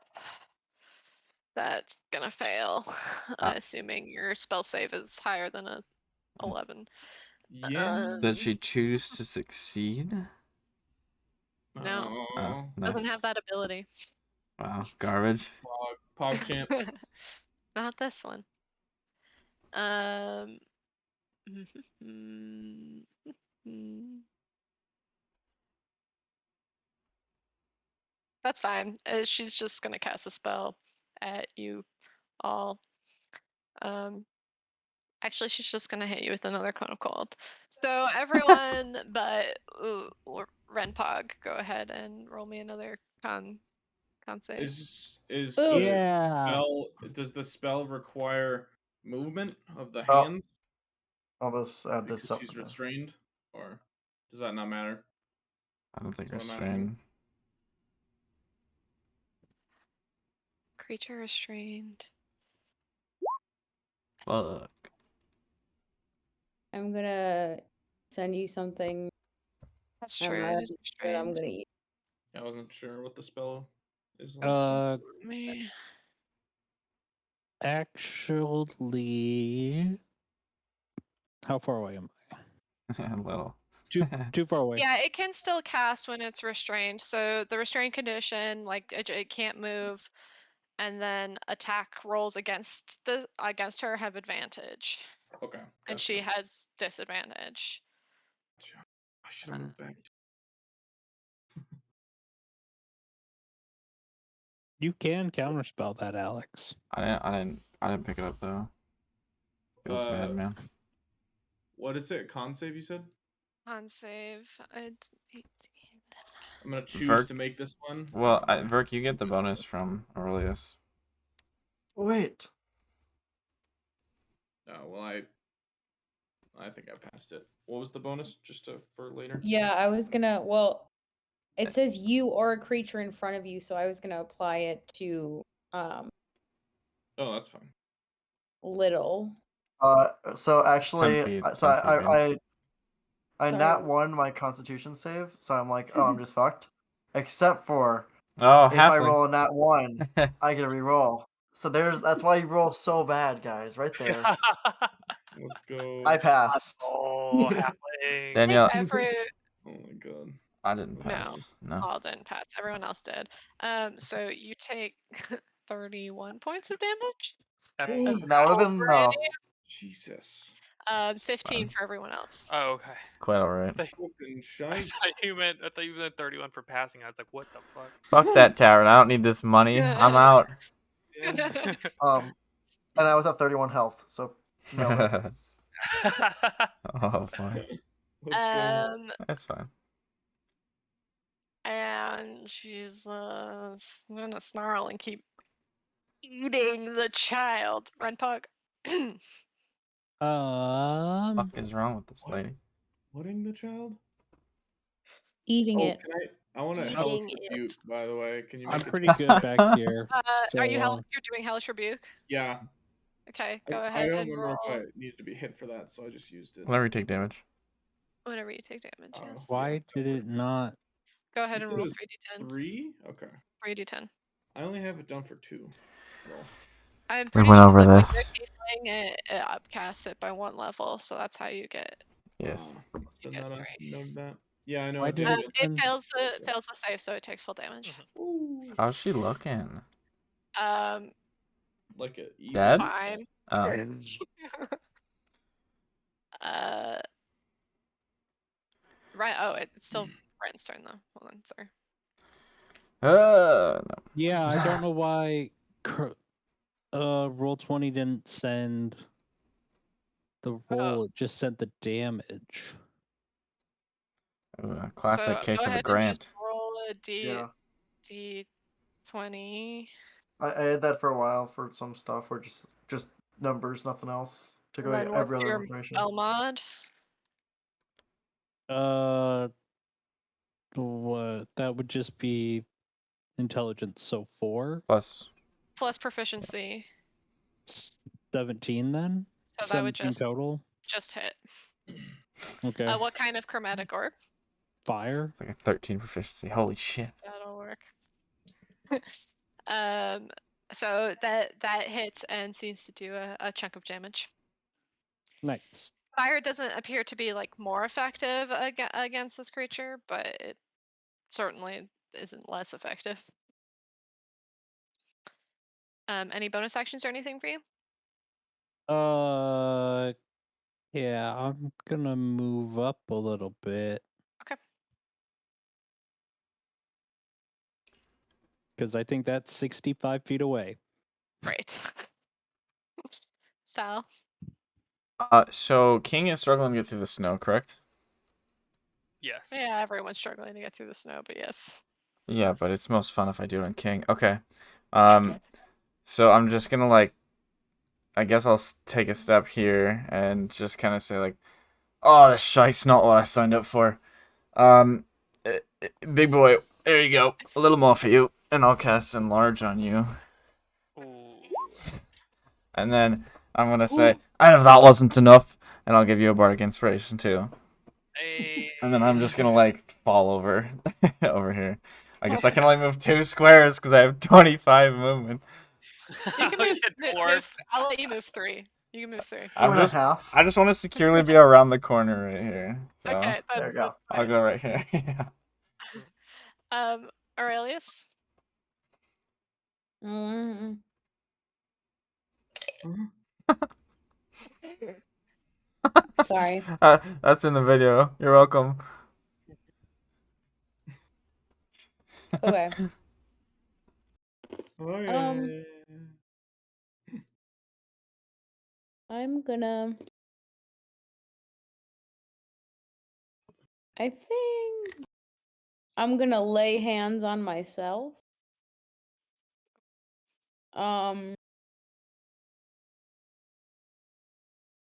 That's gonna fail. Assuming your spell save is higher than a 11. Yeah. Did she choose to succeed? No. Oh, nice. Doesn't have that ability. Wow, garbage. Pog champ. Not this one. That's fine. She's just gonna cast a spell at you all. Actually, she's just gonna hit you with another cone of cold. So everyone but Renpog, go ahead and roll me another con save. Is Ooh. the Yeah. spell? Does the spell require movement of the Oh. hands I'll just add this because up. she's restrained, or does that not matter? I don't think That's what I'm asking. restrained. Creature restrained. Fuck. I'm gonna send you something. That's I true. It is that I'm restrained. gonna eat. I wasn't sure what the spell is. Me. Actually, how far away am I? A little. Too far away. Yeah, it can still cast when it's restrained. So the restrained condition, like it can't move, and then attack rolls against her have advantage, Okay, and gotcha. she has disadvantage. I should have moved back. You can counterspell that, Alex. I didn't pick it up though. Feels bad, man. What is it? Con save, you said? On save, it's 18. I'm gonna choose Verk- to make this one. Well, Verk, you get the bonus from Aurelius. Wait. Well, I think I passed it. What was the bonus? Just for later. Yeah, I was gonna. Well, it says you or a creature in front of you, so I was gonna apply it to Oh, that's fine. little. So actually, 10 feet. so 10 feet range. I Sorry. nat one my Constitution save, so I'm like, oh, I'm just fucked. Except for Oh, if I halfling. roll a nat one, I get a reroll. So that's why you roll so bad, guys. Right there. Let's go. I pass. Oh, halfling. Danielle, Oh my god. I didn't No. pass. No. All didn't pass. Everyone else did. So you take 31 points of damage. F- That would have been enough. Jesus. 15 for everyone else. Oh, okay. Quite alright. Fucking I shite. thought you meant 31 for passing. I was like, what the fuck? Fuck that tavern. I don't need this money. I'm out. Yeah. And I was at 31 health, so nailed it. Oh, fuck. Let's go. That's fine. And she's gonna snarl and keep eating the child. Run, Pug. Fuck is wrong with this What? lady? Whatting the child? Eating it. Can I want to Eating hellish it. rebuke, by the way. Can you I'm make it? pretty good back here. Are you So, you're doing Hellish Rebuke? Yeah. Okay, go I ahead don't and remember roll if I needed to be hit for that, so I just used it. Whenever you take damage. whenever you take damage. Yes. why did it not? Go ahead You and said roll it's 3d10. 3? Okay. 3d10. I only have it done for 2. Well, I'm We pretty went sure over that when this. you're tiefling, it upcasts it by 1 level, so that's how you get. Yes. must have get not 3. known that. Yeah, I know. Why it did did. it It send- fails the save, so it takes full damage. Ooh, How's she looking? like a evil. Dead? Fine. Oh. Right. Oh, it's still Brent's turn though. Hold on, sorry. No. Yeah, I don't know why. Roll20 didn't send the roll. It just sent the damage. Ooh, a classic So case go of a ahead and grant. just roll a Yeah. d20. I had that for a while for some stuff, or just numbers, nothing else. To go And then every what's other your information. spell mod? What? That would just be intelligence. So 4, Plus. Plus proficiency. 17 then. So that would 17 total. just hit. Okay. What kind of chromatic orb? Fire. It's like a 13 proficiency. Holy shit. That'll work. So that hits and seems to do a chunk of damage. Nice. Fire doesn't appear to be like more effective against this creature, but it certainly isn't less effective. Any bonus actions or anything for you? Yeah, I'm gonna move up a little bit. Okay. Because I think that's 65 feet away. Right. Sal. So King is struggling to get through the snow, correct? Yes. Yeah, everyone's struggling to get through the snow, but yes. Yeah, but it's most fun if I do it on King. Okay. So I'm just gonna I guess I'll take a step here and just kind of say oh, this shite's not what I signed up for. Big boy, there you go. A little more for you, and I'll cast Enlarge on you. Ooh. And then I'm gonna say, I know that wasn't enough, and I'll give you a Bardic Inspiration too. Hey. And then I'm just gonna fall over over here. I guess I can only move 2 squares because I have 25 movement. You can move, Get move. dwarfed. I'll let you move 3. You can move 3. Two and a half. I just want to securely be around the corner right here. So Okay, There you go. that's I'll fine. go right here. Yeah. Aurelius. Mm. Sorry. That's in the video. You're welcome. Okay. Okay. I'm gonna. I think I'm gonna lay hands on myself.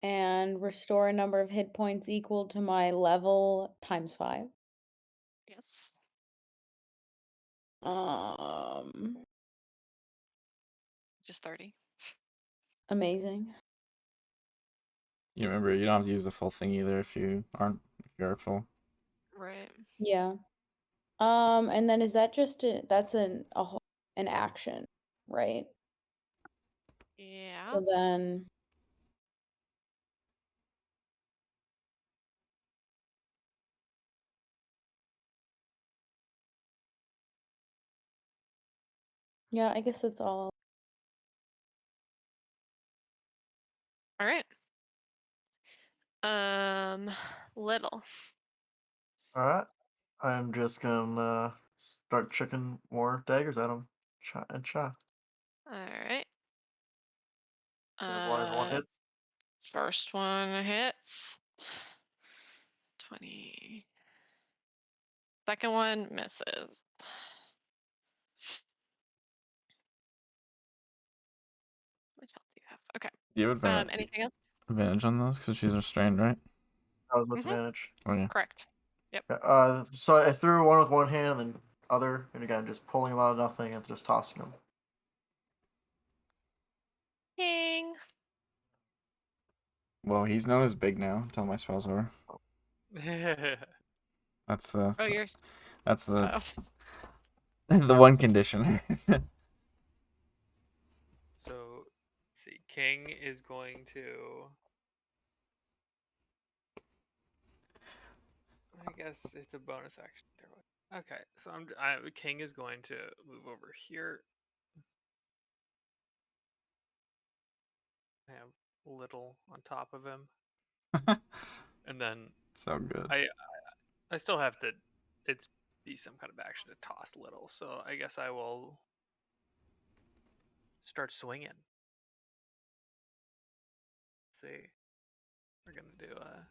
And restore a number of hit points equal to my level times 5. Yes. Just 30. Amazing. You remember, you don't have to use the full thing either if you are full. Right. Yeah. And then is that just that's an action, right? Yeah. So then yeah, I guess that's all. All right. Little. All right. I'm just gonna start chucking more daggers at him. Shot and shot. All right. As long as one hits. First one hits. 20. Second one misses. What health do you have? Okay. You have Anything else? advantage on those because she's restrained, right? That was with Mhm. advantage. Oh yeah. Correct. Yep. So I threw one with one hand and then other, and again just pulling him out of nothing and just tossing him. King. Well, he's known as big now until my spell's over. That's the. Oh, yours. That's the. Oh. The one condition. So, let's see. King is going to. I guess it's a bonus action. Okay, so King is going to move over here. I have Little on top of him, and then So good. I still have to. It's be some kind of action to toss Little, so I guess I will start swinging. See, we're gonna do a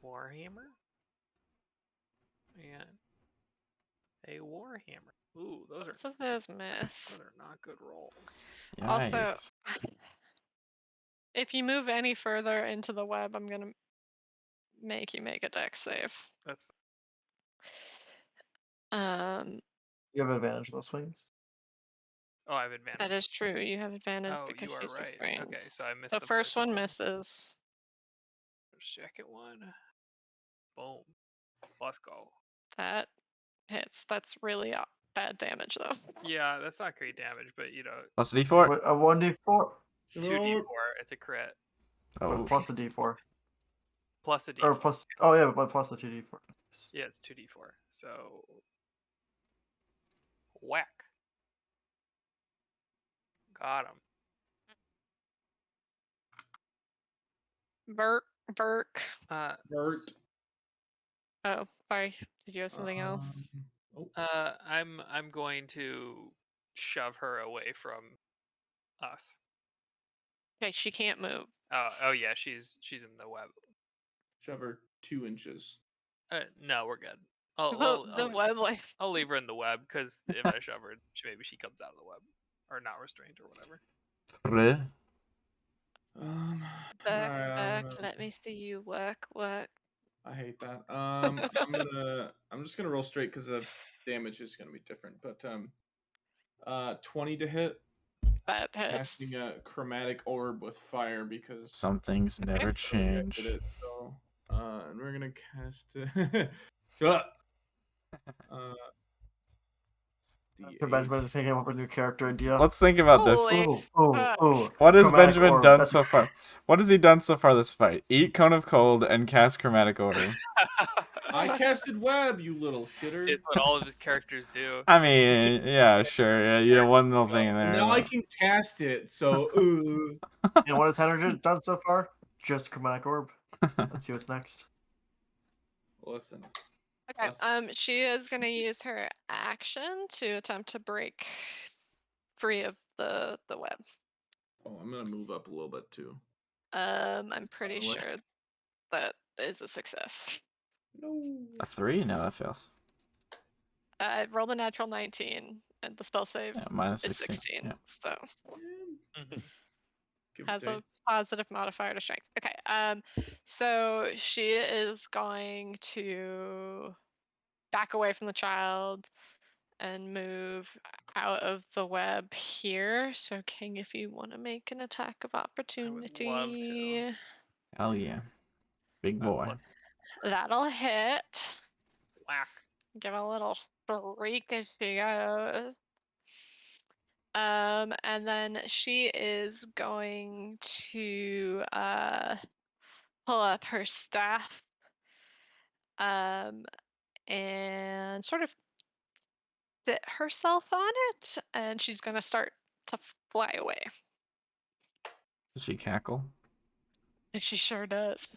Warhammer and a Warhammer. Ooh, those Both of those miss. those are not good rolls. Also, Yikes. if you move any further into the web, I'm gonna make you make a dex save. That's You have advantage of those swings. Oh, I have advantage. That is true. You have advantage Oh, because you are she's right. restrained. Okay, so I missed The the first one misses. Second one. Boom. Let's go. That hits. That's really bad damage, though. Yeah, that's not great damage, but Plus D4. With a 1d4. 2d4. It's a crit. Oh. Plus a d4. Plus a d4. Or plus. Oh yeah, but plus the 2d4. Yeah, it's 2d4. So whack. Got him. Burke. Bert. Oh, sorry. Did you have something else? I'm going to shove her away from us. Okay, she can't move. Oh yeah, she's in the web. Shove her 2 inches. No, we're good. The web, like, I'll leave her in the web because if I shove her, maybe she comes out of the web or not restrained or whatever. Berk, let me see you work. I hate that. I'm just gonna roll straight because the damage is gonna be different. But 20 to hit. That hits. Casting a chromatic orb with fire because Some things never I change. did it. So, and we're gonna cast it. uh, Benjamin thinking up a new character idea. Let's think about this. Holy fuck. What has Chromatic Benjamin orb. done That's- so far? What has he done so far this fight? Eat Cone of Cold and cast Chromatic Orb. I casted web, you little shitter. It's what all of his characters do. I mean, yeah, sure. Yeah, you know, one little thing in there. Now I can cast it, so. You know what has Henry done so far? Just chromatic orb. Let's see what's next. Listen. Okay, she is gonna use her action to attempt to break free of the web. Oh, I'm gonna move up a little bit too. I'm pretty the way. sure that is a success. No. A 3? No, that fails. I rolled a natural 19, and the spell save Yeah, minus is 16. 16, Yeah. so Give or has a take. positive modifier to strength. Okay, so she is going to back away from the child and move out of the web here. So, King, if you want to make an attack of opportunity, love to. Hell yeah. Big boy. that'll hit. Whack. Give a little shriek as she goes. And then she is going to pull up her staff and sort of fit herself on it, and she's gonna start to fly away. Does she cackle? And she sure does.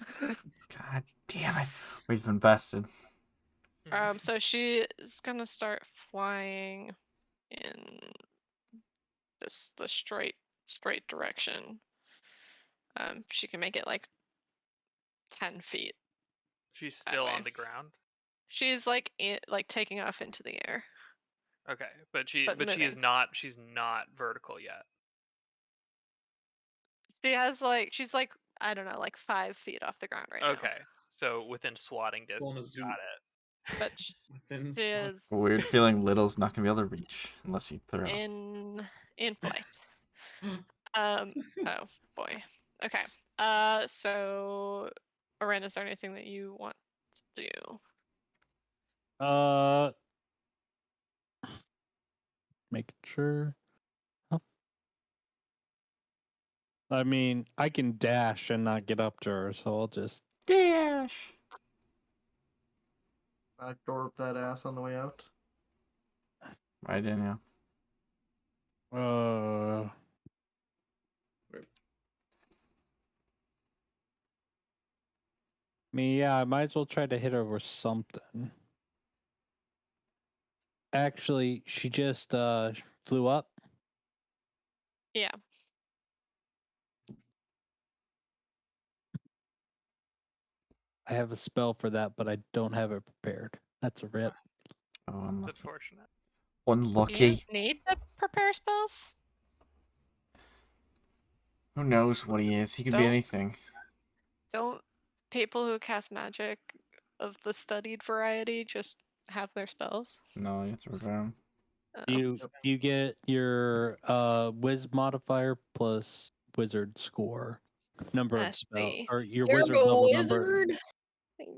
God damn it. We've invested. So she is gonna start flying in the straight direction. She can make it like 10 feet. She's that still way. on the ground. She's like like taking off into the air. Okay, but she But is moving. not. She's not vertical yet. She has like she's like I don't know, like 5 feet off the ground right now. Okay, so within swatting Pulling a distance. zoo. Got it. But Within she is Weird feeling Little's not gonna be able to reach unless you throw. in flight. Oh boy. Okay. So Oren, is there anything that you want to do? Making sure. Oh. I mean, I can dash and not get up to her, so I'll just dash. Backdoor up that ass on the way out. Right, Daniel. I mean, yeah, I might as well try to hit her with something. Actually, she just flew up. Yeah. I have a spell for that, but I don't have it prepared. That's a rip. Oh, It's unlucky. unfortunate. Do you Unlucky. need to prepare spells? Who knows what he is? He could be Don't- anything. Don't people who cast magic of the studied variety just have their spells? No, you have to prepare him. Oh. You get your Wiz modifier plus wizard score, number I of spell, see. or your You're wizard a level wizard.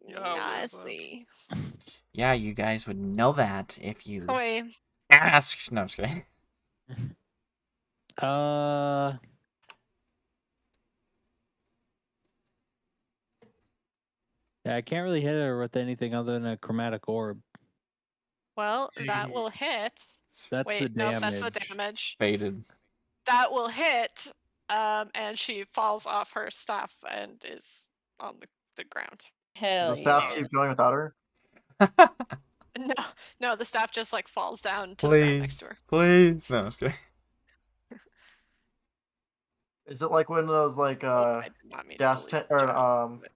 Yeah, I wizard. see. Yeah, you guys would know that if you Wait, asked. No, I'm just kidding. Yeah, I can't really hit her with anything other than a chromatic orb. well, that will hit. That's Wait, the no, damage. that's the damage. Faded. That will hit, and she falls off her staff and is on the ground. Hell Does the staff yeah. keep going without her? No, the staff just like falls down to the ground next to Please. her. Please. No, I'm just kidding. Is it like one of those like I did not mean to gas delete tank the or child.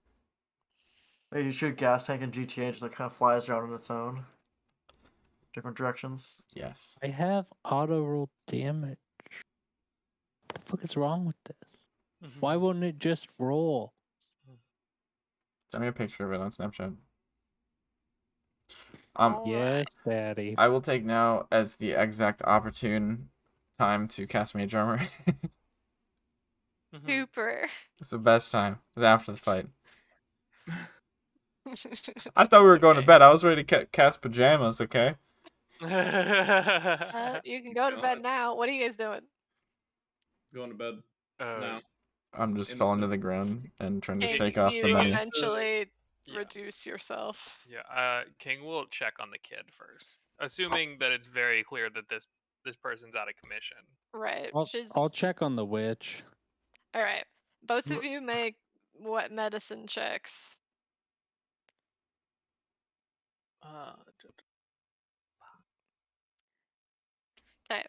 like you shoot gas tank in GTA, just like kind of flies around on its own, different directions. Yes. I have auto roll damage. What the fuck is wrong with this? Why wouldn't it just roll? Send me a picture of it on Snapchat. Yes, Daddy. I will take now as the exact opportune time to cast Mage Armor. Super. It's the best time. It's after the fight. I thought we were going to bed. I was ready to cast pajamas, okay? You can go to bed now. What are you guys doing? Going to bed now. I'm just falling to the ground and trying to King, shake off the you money. eventually reduce yourself. Yeah. King will check on the kid first, assuming that it's very clear that this person's out of commission. Right. I'll check on the witch. All right. Both of you make what medicine checks?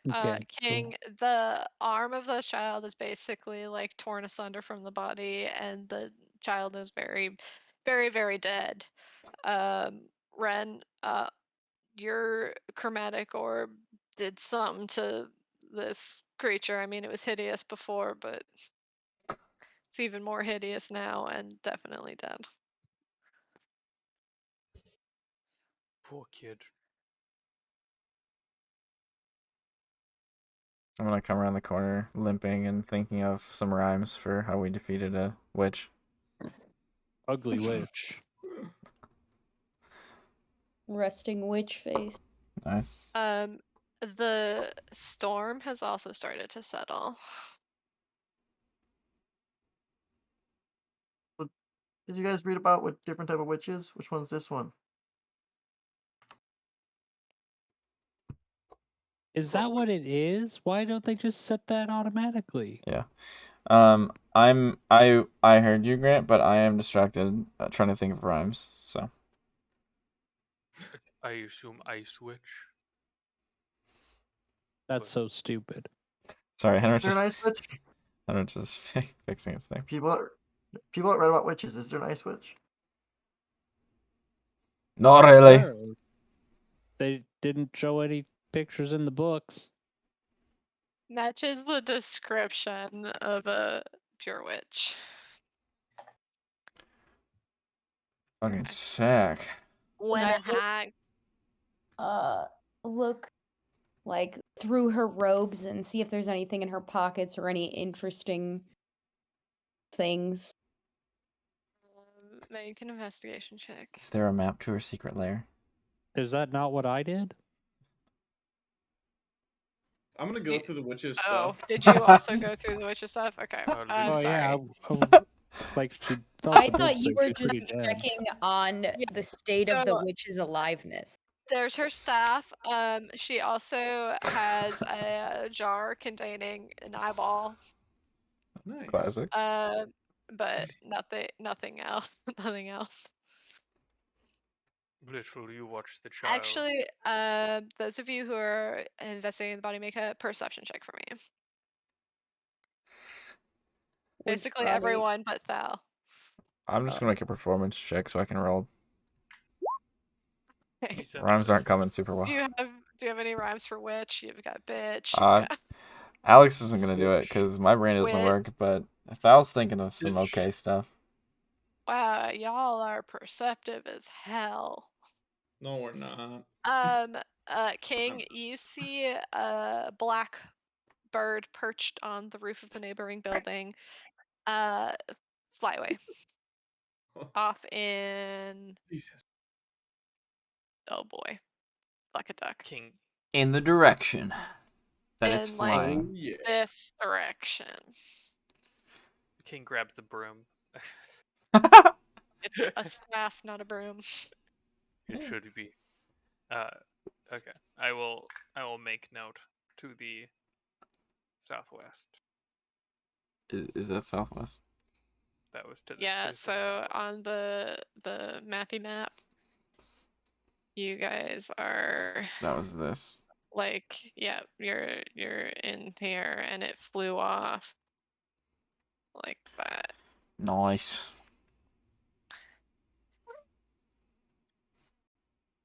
Okay. King, the arm of the child is basically like torn asunder from the body, and the child is very, very, very dead. Ren, your chromatic orb did something to this creature. I mean, it was hideous before, but it's even more hideous now and definitely dead. Poor kid. I'm gonna come around the corner, limping and thinking of some rhymes for how we defeated a witch. Ugly witch. Resting witch face. Nice. The storm has also started to settle. Did you guys read about what different type of witches? Which one's this one? Is that what it is? Why don't they just set that automatically? Yeah. I heard you, Grant, but I am distracted trying to think of rhymes. So. I assume Ice Witch. That's so stupid. Sorry, Is there an ice witch? Henry just fixing his thing. People that read about witches. Is there an ice witch? Not really. They didn't show any pictures in the books. Matches the description of a pure witch. Fucking sick. When a hag. Look like through her robes and see if there's anything in her pockets or any interesting things. Make an investigation check. Is there a map to her secret lair? Is that not what I did? I'm gonna go through the witch's Oh, stuff. did you also go through the witch's stuff? Okay. I'm sorry. Yeah. Like she felt I the thought books you like were she's just pretty dead. checking on the state of the witch's aliveness. There's her staff. She also has a jar containing an eyeball. Nice. Classic. But nothing else. Nothing else. Literally, you watch the child. Actually, those of you who are investigating the body, make a perception check for me. Basically, everyone but Thal. I'm just gonna make a performance check so I can roll. Okay. Rhymes aren't coming super well. Do you have any rhymes for witch? You've got bitch. You've got... Alex isn't gonna do it because my brain doesn't Wit. work, but Thal's thinking of some okay stuff. Wow, y'all are perceptive as hell. No, we're not. King, you see a black bird perched on the roof of the neighboring building. Fly away. Off in. Jesus. Oh boy, like a duck. King. In the direction that it's In, flying. like, this direction. King grabs the broom. It's a staff, not a broom. It should be. Okay. I will make note to the southwest. Is that southwest? That was to the. Yeah. So on the mappy map, you guys are. That was this. Like, yeah, you're in here, and it flew off. like that. Nice.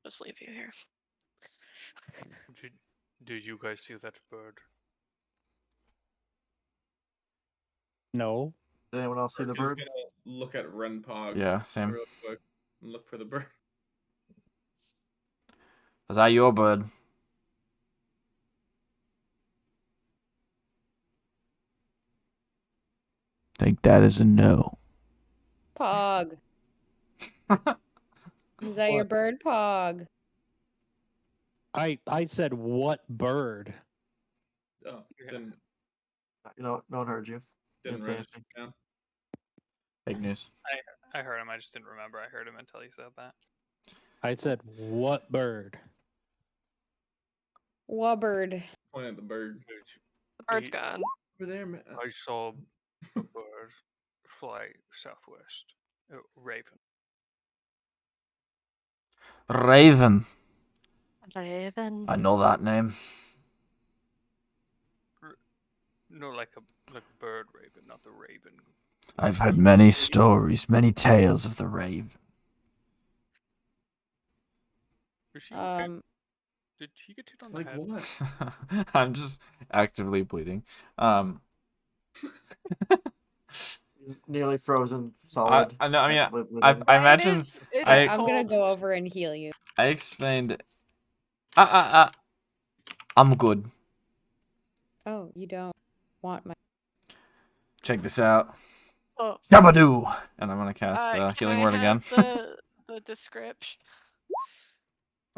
Just leave you here. Did you guys see that bird? No. Did anyone else see the I'm just bird? gonna look at Renpog Yeah, same. real quick and look for the bird. Is that your bird? Think that is a no. Pog. Is that your What? bird, Pog? I said what bird? Oh, Yeah. didn't No one heard you. didn't Didn't say register anything. down. Fake news. I heard him. I just didn't remember. I heard him until he said that. I said what bird? Wubbird. Point at the bird. The bird's He- gone. Over there, man. I saw a bird fly southwest. Raven. Raven. Raven. I know that name. No, like a bird raven, not the raven. I've heard many stories, many tales of the raven. Is she okay? Um, Did he get hit on the Like head? what? I'm just actively bleeding. He's nearly frozen solid. I know. I mean, Bleeding. I imagine. It I- is I'm gonna cold. go over and heal you. I explained. I'm good. Oh, you don't want my. Check this out. Oh, Shabadoo! And I'm gonna cast can Healing I Word again. have the description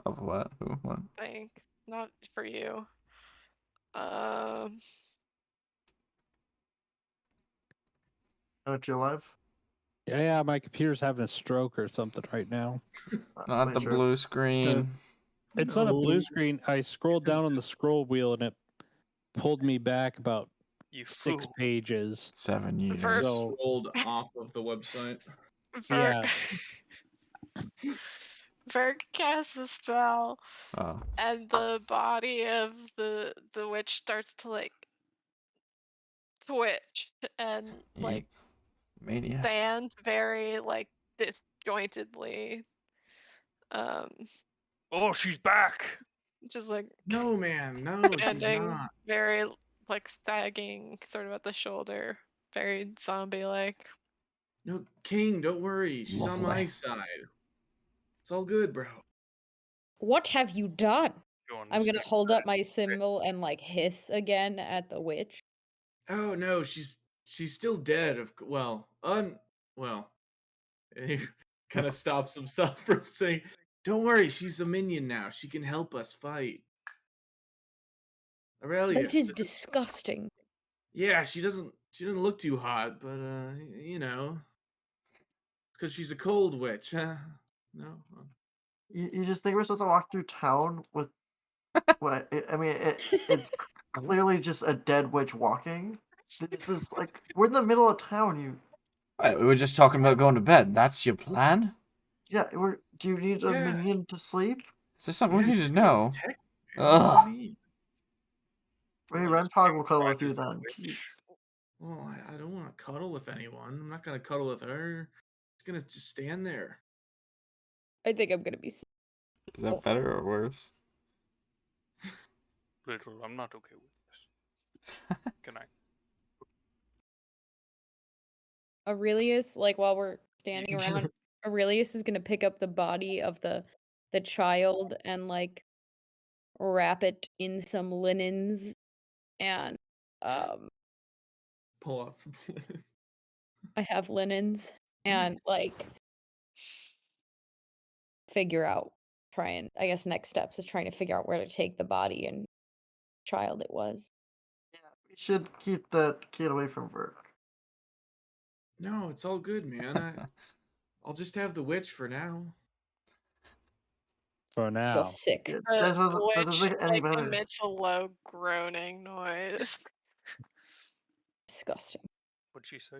Of what? Who? What? thing? Not for you. Aren't you alive? Yeah, my computer's having a stroke or something right now. Not Make the sure blue it's- screen. It's not a blue No. screen. I scrolled down on the scroll wheel and it pulled me back about You 6 fool. pages. 7 years. First- So Rolled off of the website. yeah, Verg casts a spell, Oh. and the body of the witch starts to like twitch and You like maniac. stand very like disjointedly. Oh, she's back. Just like No, man. No, she's standing not. very like sagging sort of at the shoulder, very zombie like. No, King, don't worry. She's on my Lovely. side. It's all good, bro. What have you done? You I'm gonna understand hold that? up my symbol and like hiss again at the witch. Oh no, she's still dead. Well. And he kind of stops himself from saying, "Don't worry, she's a minion now. She can help us fight." Aurelius. That is disgusting. Yeah, she doesn't look too hot, but you know, because she's a cold witch. No. You just think we're supposed to walk through town with what? It's clearly just a dead witch walking. This is like we're in the middle of town. Right, we were just talking about going to bed. That's your plan? Do you need a Yeah. minion to sleep? Is there something we need to she's know? protect- man, what do you Ugh. mean? Maybe Well, just Renpog will cuddle try with you this then. witch. Jeez. Well, I don't want to cuddle with anyone. I'm not gonna cuddle with her. Just gonna just stand there. I think I'm gonna be. Is that better or worse? Little, I'm not okay with this. Can I? Aurelius, like while we're standing You- around, Aurelius is gonna pick up the body of the child and like wrap it in some linens and Pull out some. I have linens and like figure out I guess next steps is trying to figure out where to take the body and child it was. We should keep that kid away from Verk. No, it's all good, man. I'll just have the witch for now. for Feel now. sick. Yeah, The that doesn't witch make it any like better. emits a low groaning noise. Disgusting. What'd she say?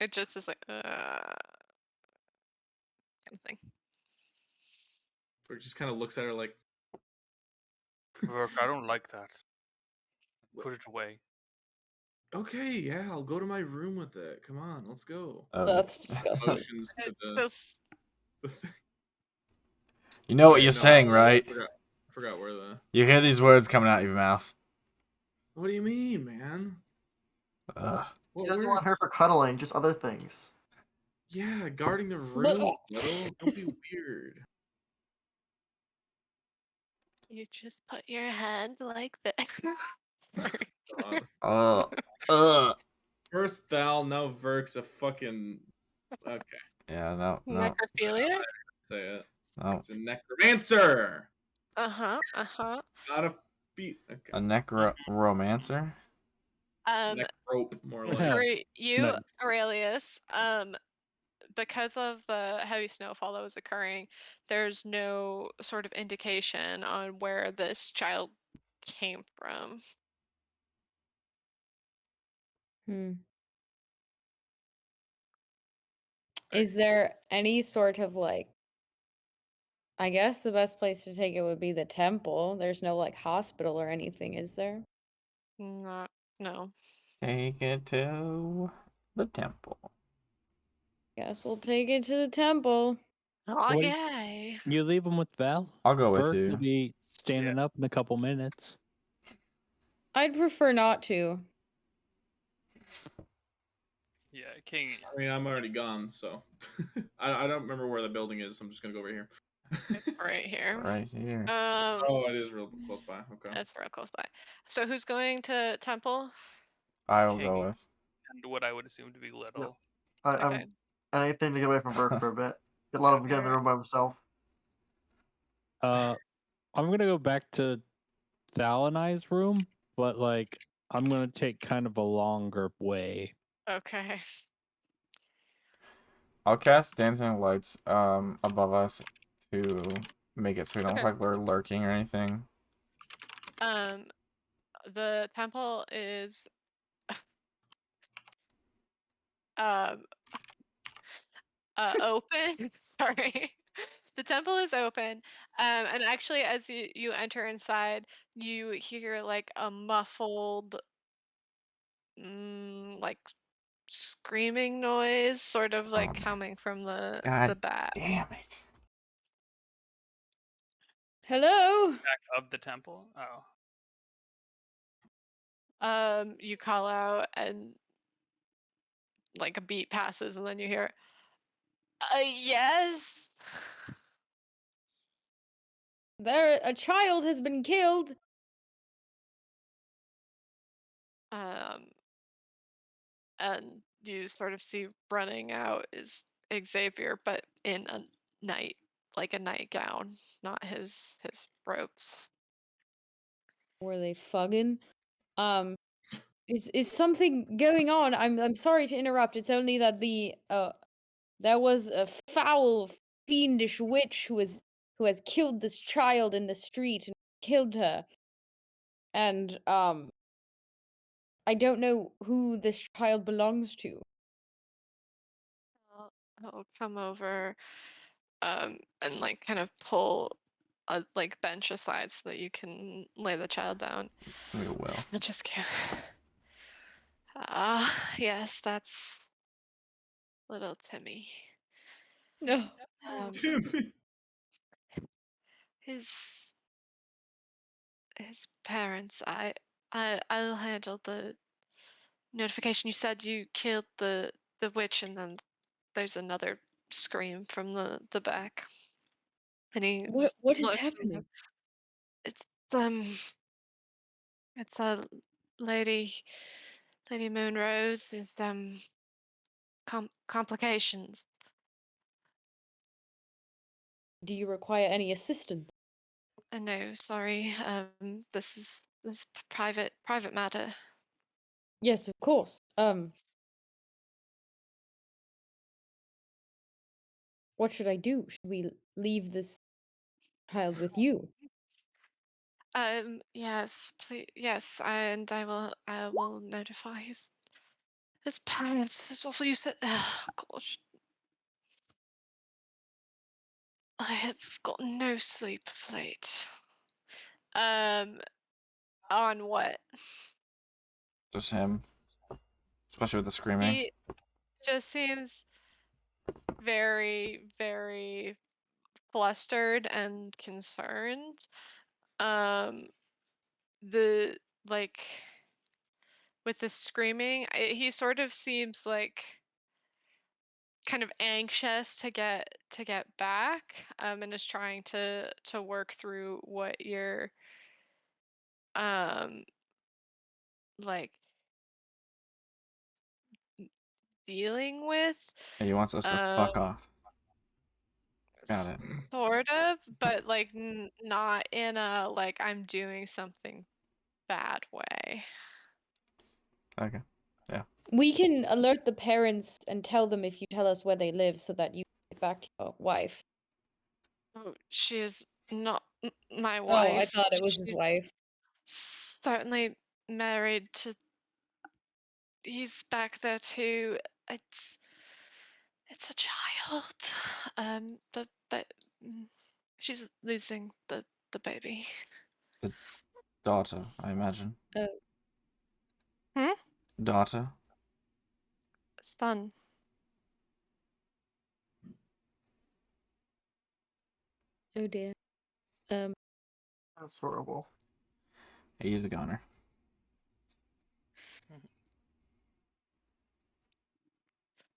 It just is like something. Or just kind of looks at her like, Work, I don't like that. Put it away. Okay, yeah, I'll go to my room with it. Come on, let's go. That's disgusting. Motions to This the thing. You know what Wait, you're no, saying, I right? forgot where the. You hear these words coming out of your mouth. What do you mean, man? Ugh. He What doesn't want her words? for cuddling, just other things. Yeah, guarding the room, little. Don't be weird. you just put your hand like this. Sorry. God. Ugh. First Thal, now Verk's a fucking. Okay, Yeah, no. Necrophilia? say it. No. It's a necromancer, Uh-huh. Uh-huh. not a feet. Okay, A necromancer? necrope, more like. For you, Nice. Aurelius, because of the heavy snowfall that was occurring, there's no sort of indication on where this child came from. Hmm. Is there any sort of like, I guess the best place to take it would be the temple. There's no like hospital or anything, is there? Not, no. Take it to the temple. Guess we'll take it to the temple. Okay. You leave him with Val? I'll go with Burke you. will be standing up in a couple minutes. I'd prefer not to. Yeah, King. I mean, I'm already gone, so I don't remember where the building is. I'm just gonna go over here. Right here. Right here. Oh, it is real close by. Okay. That's real close by. So who's going to temple? I will King go with. and what I would assume to be little. Okay. I'm anything to get away from Burke for a bit. Let him get in the room by himself. I'm gonna go back to Thal and I's room, but like I'm gonna take kind of a longer way. Okay. I'll cast dancing lights above us to make it so we don't look Okay. like we're lurking or anything. The temple is um open. Sorry. The temple is open. And actually as you enter inside, you hear like a muffled like screaming noise, sort of like coming from the God back. damn it. Hello? Back of the temple. Oh. You call out and like a beat passes and then you hear yes. A child has been killed. And you sort of see running out is Xavier, but in a like a nightgown, not his robes. Were they fugging? Is something going on? I'm sorry to interrupt. It's only that there was a foul, fiendish witch who has killed this child in the street and killed her. And I don't know who this child belongs to. I'll come over, and like kind of pull a like bench aside so that you can lay the child down. It's gonna be a will. I just can't. Ah, yes, that's little Timmy. No. Timmy. His parents. I'll handle the notification. You said you killed the witch, and then there's another scream from the back. And he What is looks and happening? it's it's a lady Moonrose is complications. Do you require any assistance? No, sorry. This is private matter. Yes, of course. What should I do? Should we leave this child with you? Yes, please, yes, and I will notify his parents. This is awful. You said, oh, gosh, I have got no sleep of late. On what? Just him. especially with the screaming. He just seems very, very flustered and concerned. The like with the screaming, he sort of seems like kind of anxious to get back, and is trying to work through what you're um like dealing with. And he wants us to Um, fuck off. Got it. sort of, but like not in a like I'm doing something bad way. Okay. Yeah. We can alert the parents and tell them if you tell us where they live so that you can get back to your wife. Oh, she is not my Oh, I wife. thought it was his She's wife. certainly married to. He's back there too. It's it's a child. But she's losing the baby. The daughter, I imagine. Oh, Hmm? Daughter. Son. oh dear. That's horrible. He's a goner.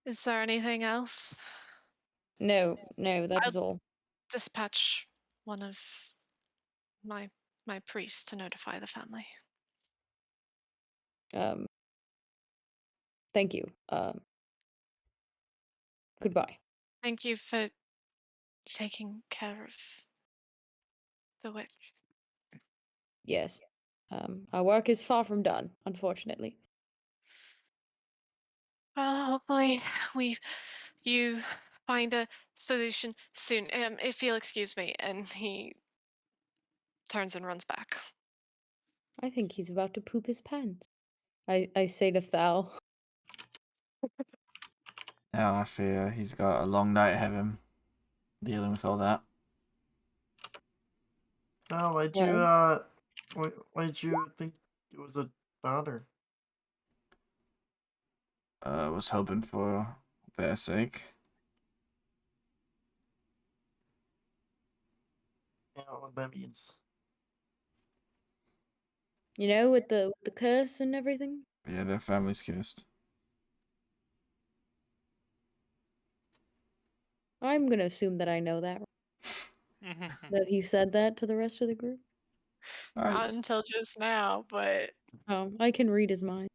Is there anything else? No, that I'll is all. dispatch one of my my priests to notify the family. Thank you. Goodbye. Thank you for taking care of the witch. Yes. Our work is far from done, unfortunately. Well, hopefully you find a solution soon. If you'll excuse me, and he turns and runs back. I think he's about to poop his pants. I say to Thal. Yeah, I fear he's got a long night ahead of him dealing with all that. Oh, Well, why'd you think it was a daughter? Was hoping for their sake. You know what that means. you know, with the curse and everything. Yeah, their family's cursed. I'm gonna assume that I know that that he said that to the rest of the group. Not until just now, but Oh, I can read his mind.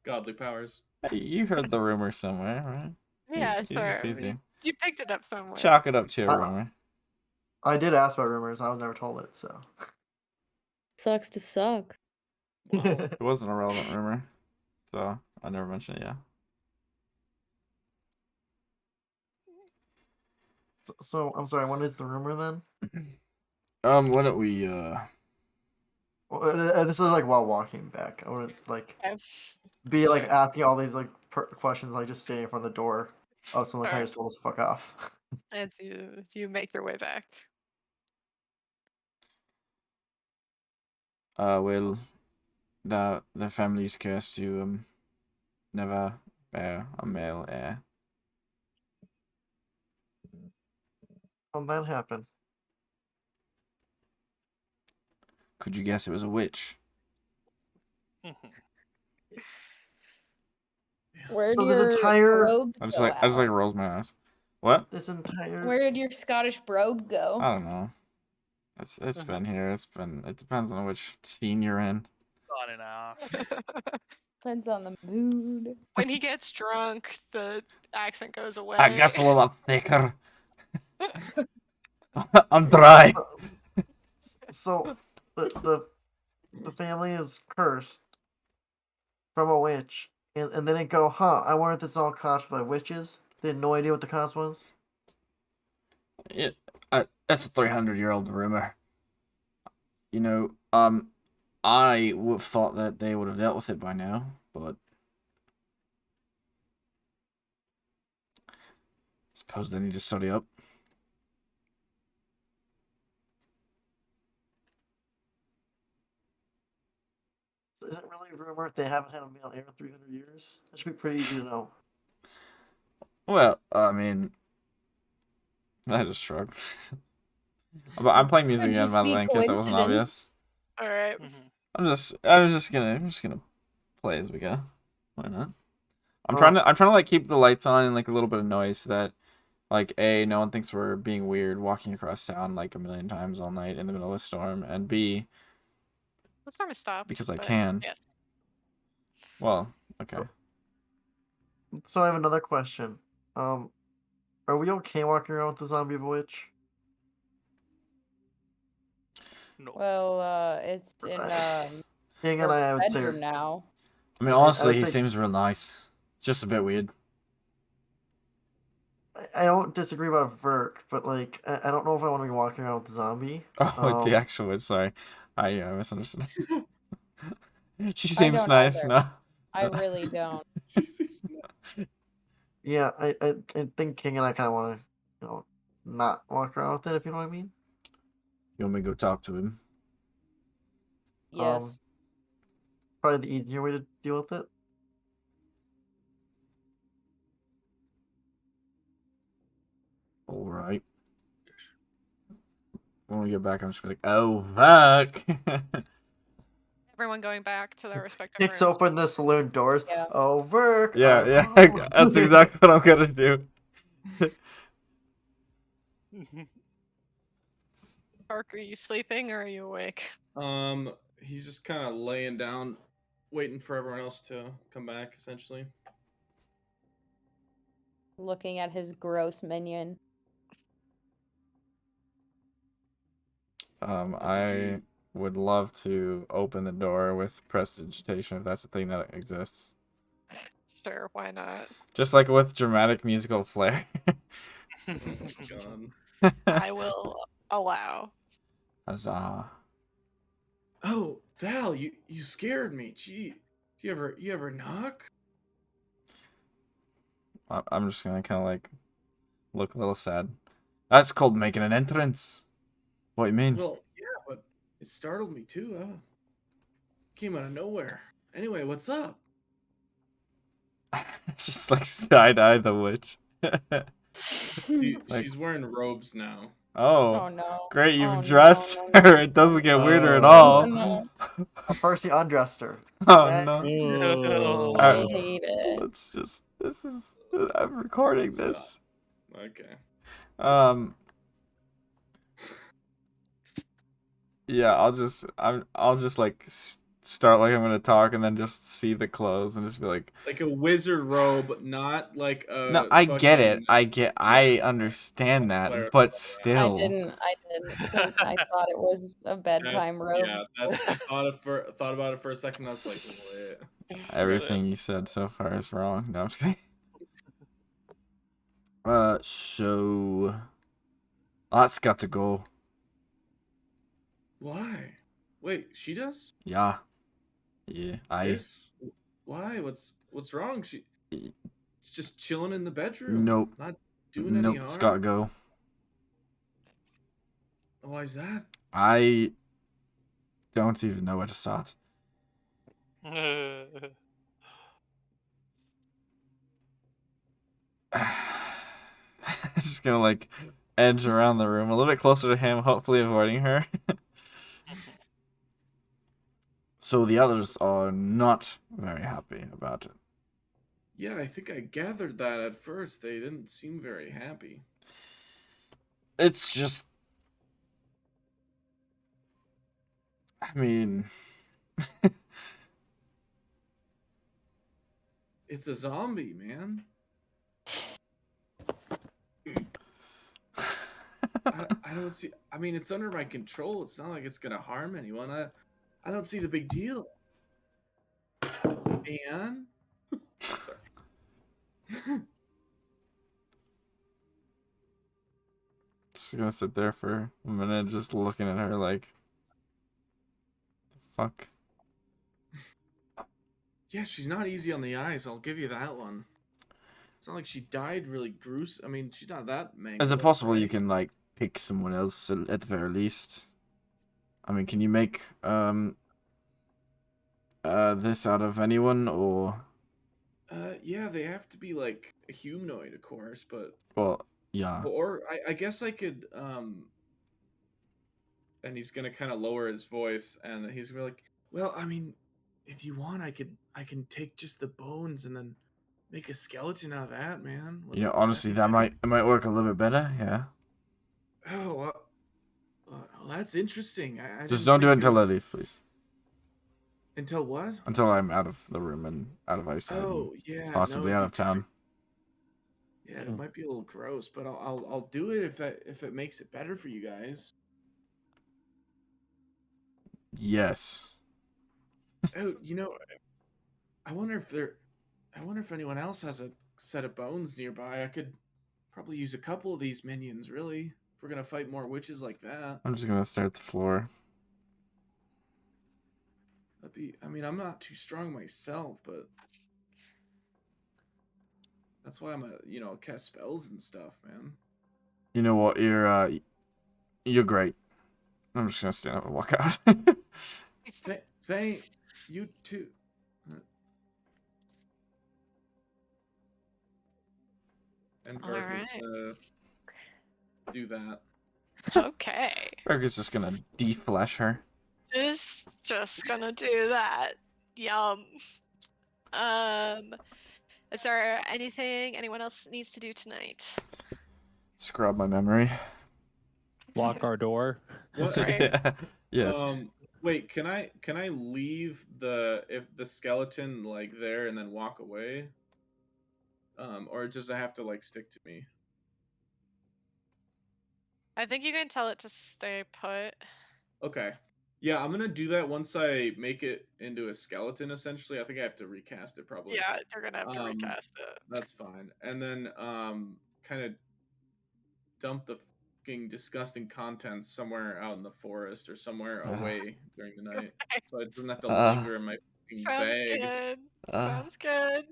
Godly powers. Hey, you heard the rumor somewhere, right? yeah, Easy sure. peasy. You picked it up somewhere. Chalk it up to a I, rumor. I did ask about rumors. I was never told it, so. Sucks to suck. It wasn't a relevant rumor, so I never mentioned it. Yeah. So I'm sorry. What is the rumor then? Why don't we This is like while walking back, or it's like Okay. be like asking all these like questions, like just standing in front of the door. Oh, someone kind Sure. of just told us to fuck off. As you make your way back. will the family's cursed to never bear a male heir. How'd that happen? Could you guess it was a witch? Where'd So this your entire brogue I just go like out? rolls my eyes. What? this entire Where did your Scottish brogue go? I don't know. It's been here. It depends on which scene you're in. On and off. Depends on the mood. When he gets drunk, the accent goes away. It gets a little thicker. I'm dry. so the family is cursed from a witch, and then they go, huh? I wonder if this is all caused by witches. They had no idea what the cause was. That's a 300-year-old rumor. You know, I would have thought that they would have dealt with it by now, but suppose they need to study up. Is it really a rumor if they haven't had a male heir in 300 years? That should be pretty easy to know. Well, I mean, I just shrugged. But I'm playing music Could again, just by the be way, in case that wasn't coincidence. obvious. All right. I'm just gonna play as we go. Why not? I'm Oh. trying to like keep the lights on and like a little bit of noise so that like A, no one thinks we're being weird walking across town like a million times all night in the middle of a storm, and B, The storm has stopped. because I but can. Yes. Well, okay. So I have another question. Are we okay walking around with the zombie witch? No. Well, it's in King and Burke's I would say. bedroom now. I mean, I honestly, would he say- seems real nice. It's just a bit weird. I don't disagree about Verk, but like I don't know if I want to be walking around with the zombie. Oh, the actual word. Sorry, I misunderstood. She I seems don't nice. either. No. I really don't. She seems nuts. Yeah, I think King and I kind of want to, not walk around with it, if you know what I mean. You want me to go talk to him? Yes. Probably the easier way to deal with it. All right. When we get back, I'm just gonna be like, oh fuck. Everyone going back to their respective Kicks rooms. open the saloon doors. Yeah. Oh, Verk. Yeah, I'm yeah. home. That's exactly what I'm gonna do. Park, are you sleeping or are you awake? He's just kind of laying down, waiting for everyone else to come back. Essentially, Looking at his gross minion. I would love to open the door with prestidigitation if that's a thing that exists. Sure, why not? Just like with dramatic musical flair. oh my god. I will allow. Huzzah. Oh, Val, you scared me. Gee, you ever knock? I'm just gonna kind of like look a little sad. That's called making an entrance. What do you mean? Well, yeah, but it startled me too. Came out of nowhere. Anyway, what's up? It's just like side-eye the witch. Like- She's wearing robes now. Oh Oh, no. great, you've Oh, dressed no, her. It doesn't get weirder at Oh, all. no. First he undressed her. Oh Then no. Oh, I I hate it. Let's just, I'm recording Stop. this. Okay. Yeah, I'll just like start like I'm gonna talk and then just see the clothes and just be like, Like a wizard robe, not like a. no, I get it. fucking- I understand that, clarify but that. still. I didn't think I thought it was a bedtime robe. Yeah, that's. I thought about it for a second. I was like, what? Everything you said so far is wrong. No, I'm just kidding. So that's got to go. Why? Wait, she does? Yeah. Yeah. This? Why? What's wrong? It's just chilling in the bedroom. Nope. Not doing any Nope. harm. It's gotta go. Why is that? I don't even know where to start. Just gonna like edge around the room a little bit closer to him, hopefully avoiding her. So the others are not very happy about it. Yeah, I think I gathered that at first. They didn't seem very happy. It's just, I mean, It's a zombie, man. I don't see. I mean, it's under my control. It's not like it's gonna harm anyone. I don't see the big deal. Man. Sorry. just gonna sit there for a minute, just looking at her like, the fuck. Yeah, she's not easy on the eyes. I'll give you that one. It's not like she died really gruesome. I mean, she's not that mangled. Is it up, possible you right? can like pick someone else at the very least? I mean, can you make a this out of anyone, or Yeah, they have to be like a humanoid, of course, but well, yeah. or I guess I could and he's gonna kind of lower his voice, and he's gonna be like, well, I mean, if you want, I can take just the bones and then make a skeleton out of that, man. You know, Would that honestly, be that better? might work a little bit better. Yeah. Oh, that's interesting. I Just didn't don't do it think until of I leave, please. until what? Until I'm out of the room and out of eyesight, and Oh, yeah, no, possibly out of town. yeah, it might be a little gross, but I'll do it if it makes it better for you guys. Yes. Oh, I wonder if anyone else has a set of bones nearby. I could probably use a couple of these minions, really, if we're gonna fight more witches like that. I'm just gonna stare at the floor. I mean, I'm not too strong myself, but that's why cast spells and stuff, man. You know what? You're great. I'm just gonna stand up and walk out. Thank you too. And All Burke is right. gonna do that. Okay. Burke is just gonna deflesh her. Just gonna do that. Yum. Is there anything anyone else needs to do tonight? Scrub my memory. Lock our door. What? Right. Yeah. Yes. Wait, can I leave the skeleton like there and then walk away? Or does it have to like stick to me? I think you can tell it to stay put. Okay. Yeah, I'm gonna do that once I make it into a skeleton. Essentially, I think I have to recast it probably. Yeah, you're gonna have to recast it. That's fine. And then kind of dump the fucking disgusting contents somewhere out in the forest or somewhere away during the night, so it doesn't have to linger in my fucking Sounds bag. good. Sounds good.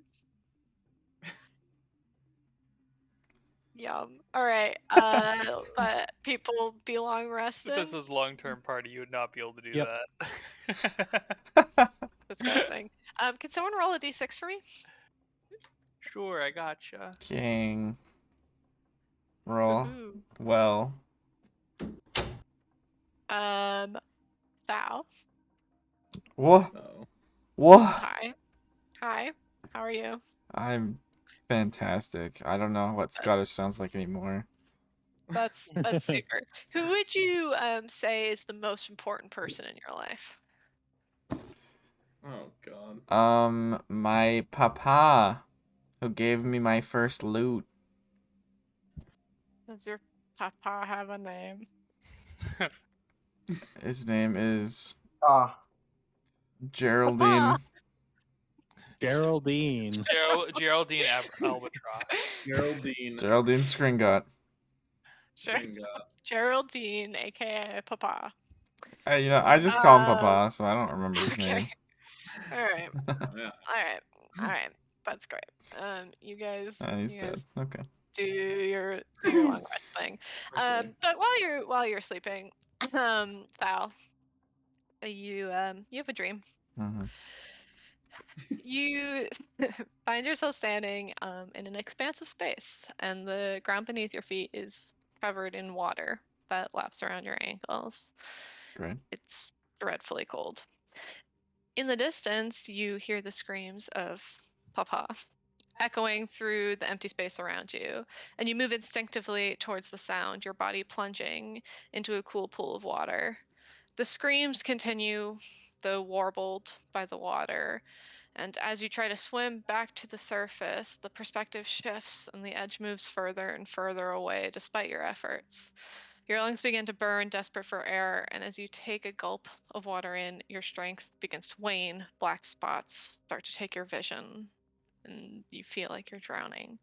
Yum. All right. But people be long rested. If this is long-term party, you would not be able to do Yep. that. Disgusting. Can someone roll a d6 for me? Sure, I gotcha. King. Roll. Woohoo. Well. Thou. What? Oh. What? Hi. How are you? I'm fantastic. I don't know what Scottish sounds like anymore. That's super. Who would you say is the most important person in your life? Oh god. My papa, who gave me my first loot. Does your papa have a name? His name is Ah, Geraldine. Geraldine. Geraldine Albatross. Geraldine. Geraldine Scringot. Geraldine, aka Papa. Hey, I just call him Papa, so I don't remember his name. All right. Yeah. All right. That's great. You guys. He's you dead. guys Okay. do your long rest thing. Okay. But while you're sleeping, Thal, you have a dream. Mm-hmm. You find yourself standing in an expanse of space, and the ground beneath your feet is covered in water that laps around your ankles. Great. It's dreadfully cold. In the distance, you hear the screams of Papa echoing through the empty space around you, and you move instinctively towards the sound, your body plunging into a cool pool of water. The screams continue, though warbled by the water, and as you try to swim back to the surface, the perspective shifts and the edge moves further and further away despite your efforts. Your lungs begin to burn, desperate for air, and as you take a gulp of water in, your strength begins to wane. Black spots start to take your vision, and you feel like you're drowning.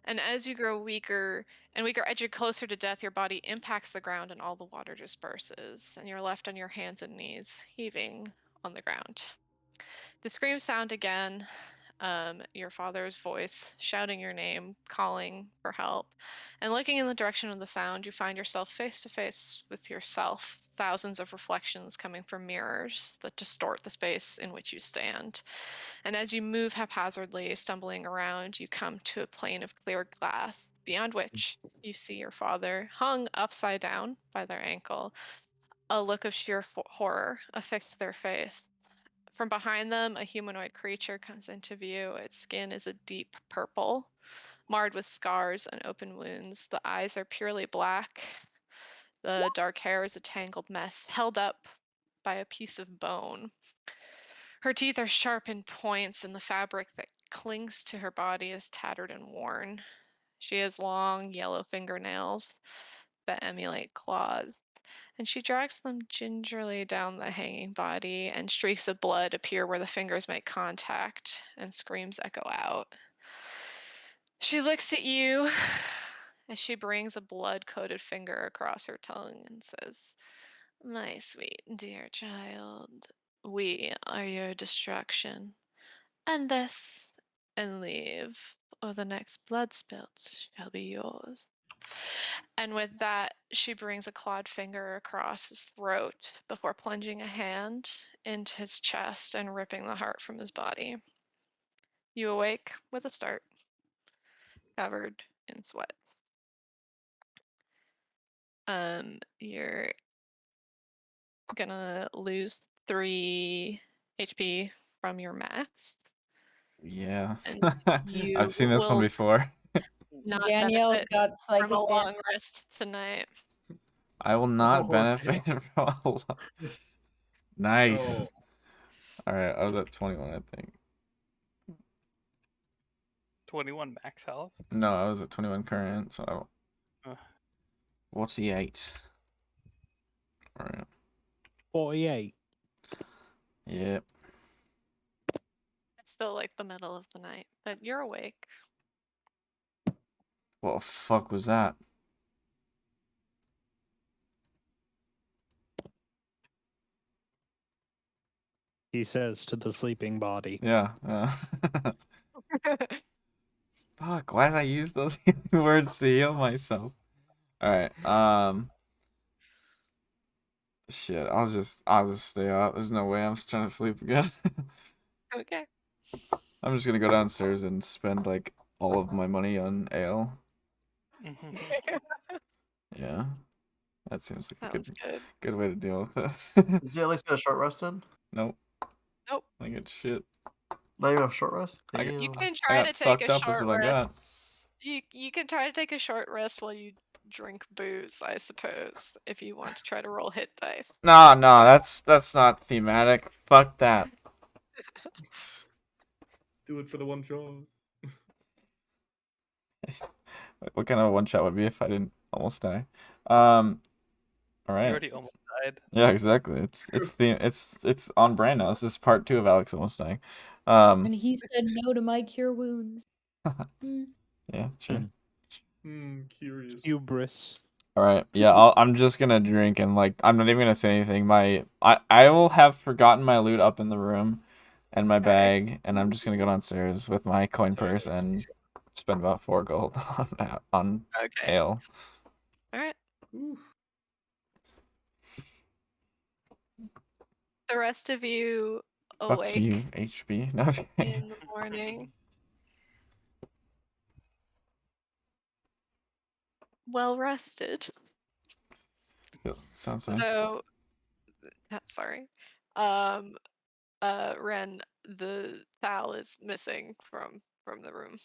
And as you grow weaker and weaker, edged closer to death, your body impacts the ground and all the water disperses, and you're left on your hands and knees, heaving on the ground. The screams sound again, your father's voice shouting your name, calling for help. And looking in the direction of the sound, you find yourself face to face with yourself, thousands of reflections coming from mirrors that distort the space in which you stand. And as you move haphazardly, stumbling around, you come to a plane of clear glass, beyond which you see your father hung upside down by their ankle. A look of sheer horror affixed their face. From behind them, a humanoid creature comes into view. Its skin is a deep purple, marred with scars and open wounds. The eyes are purely black. The dark hair is a tangled mess, held up by a piece of bone. Her teeth are sharpened points, and the fabric that clings to her body is tattered and worn. She has long, yellow fingernails that emulate claws, and she drags them gingerly down the hanging body, and streaks of blood appear where the fingers make contact, and screams echo out. She looks at you as she brings a blood-coated finger across her tongue and says, "My sweet dear child, we are your destruction, and this, and leave, or the next blood spilt shall be yours." And with that, she brings a clawed finger across his throat before plunging a hand into his chest and ripping the heart from his body. You awake with a start, covered in sweat. You're gonna lose 3 HP from your max, Yeah. and you I've seen this one will before. not Danielle's benefit got from psychic a long damage. rest tonight. I will not Oh, benefit damn. from a lot. Nice. Oh. All right, I was at 21, I think. 21 max health. No, I was at 21 current, so Ugh. what's the 8? All right. 48. Yep. It's still like the middle of the night, but you're awake. What the fuck was that? He says to the sleeping body. Yeah. Fuck, why did I use those words to heal myself? All right. Shit, I'll just stay up. There's no way I'm just trying to sleep again. Okay. I'm just gonna go downstairs and spend like all of my money on ale. Mhm. Yeah. That seems like a Sounds good. good way to deal with this. Is he at least get a short rest in? Nope. Nope. I get shit. Not even a short rest? I got- Damn. You can I try got to take fucked a up is short what I rest. got. You can try to take a short rest while you drink booze, I suppose, if you want to try to roll hit dice. No, that's not thematic. Fuck that. Do it for the one shot. What kind of one shot would be if I didn't almost die? All You right. already almost died. Yeah, exactly. It's on brand now. This is part 2 of Alex almost dying. And he said no to my cure wounds. Yeah, sure. Curious. Hubris. All right. Yeah, I'm just gonna drink and like I'm not even gonna say anything. I will have forgotten my loot up in the room and my bag, and I'm just gonna go downstairs with my coin purse and spend about 4 gold on Okay. ale. All right. Oof. The rest of you Fuck you, awake HB. No, I'm just kidding. in the morning. Well rested. Sounds nice. So, sorry. Ren, the Thal is missing from the room.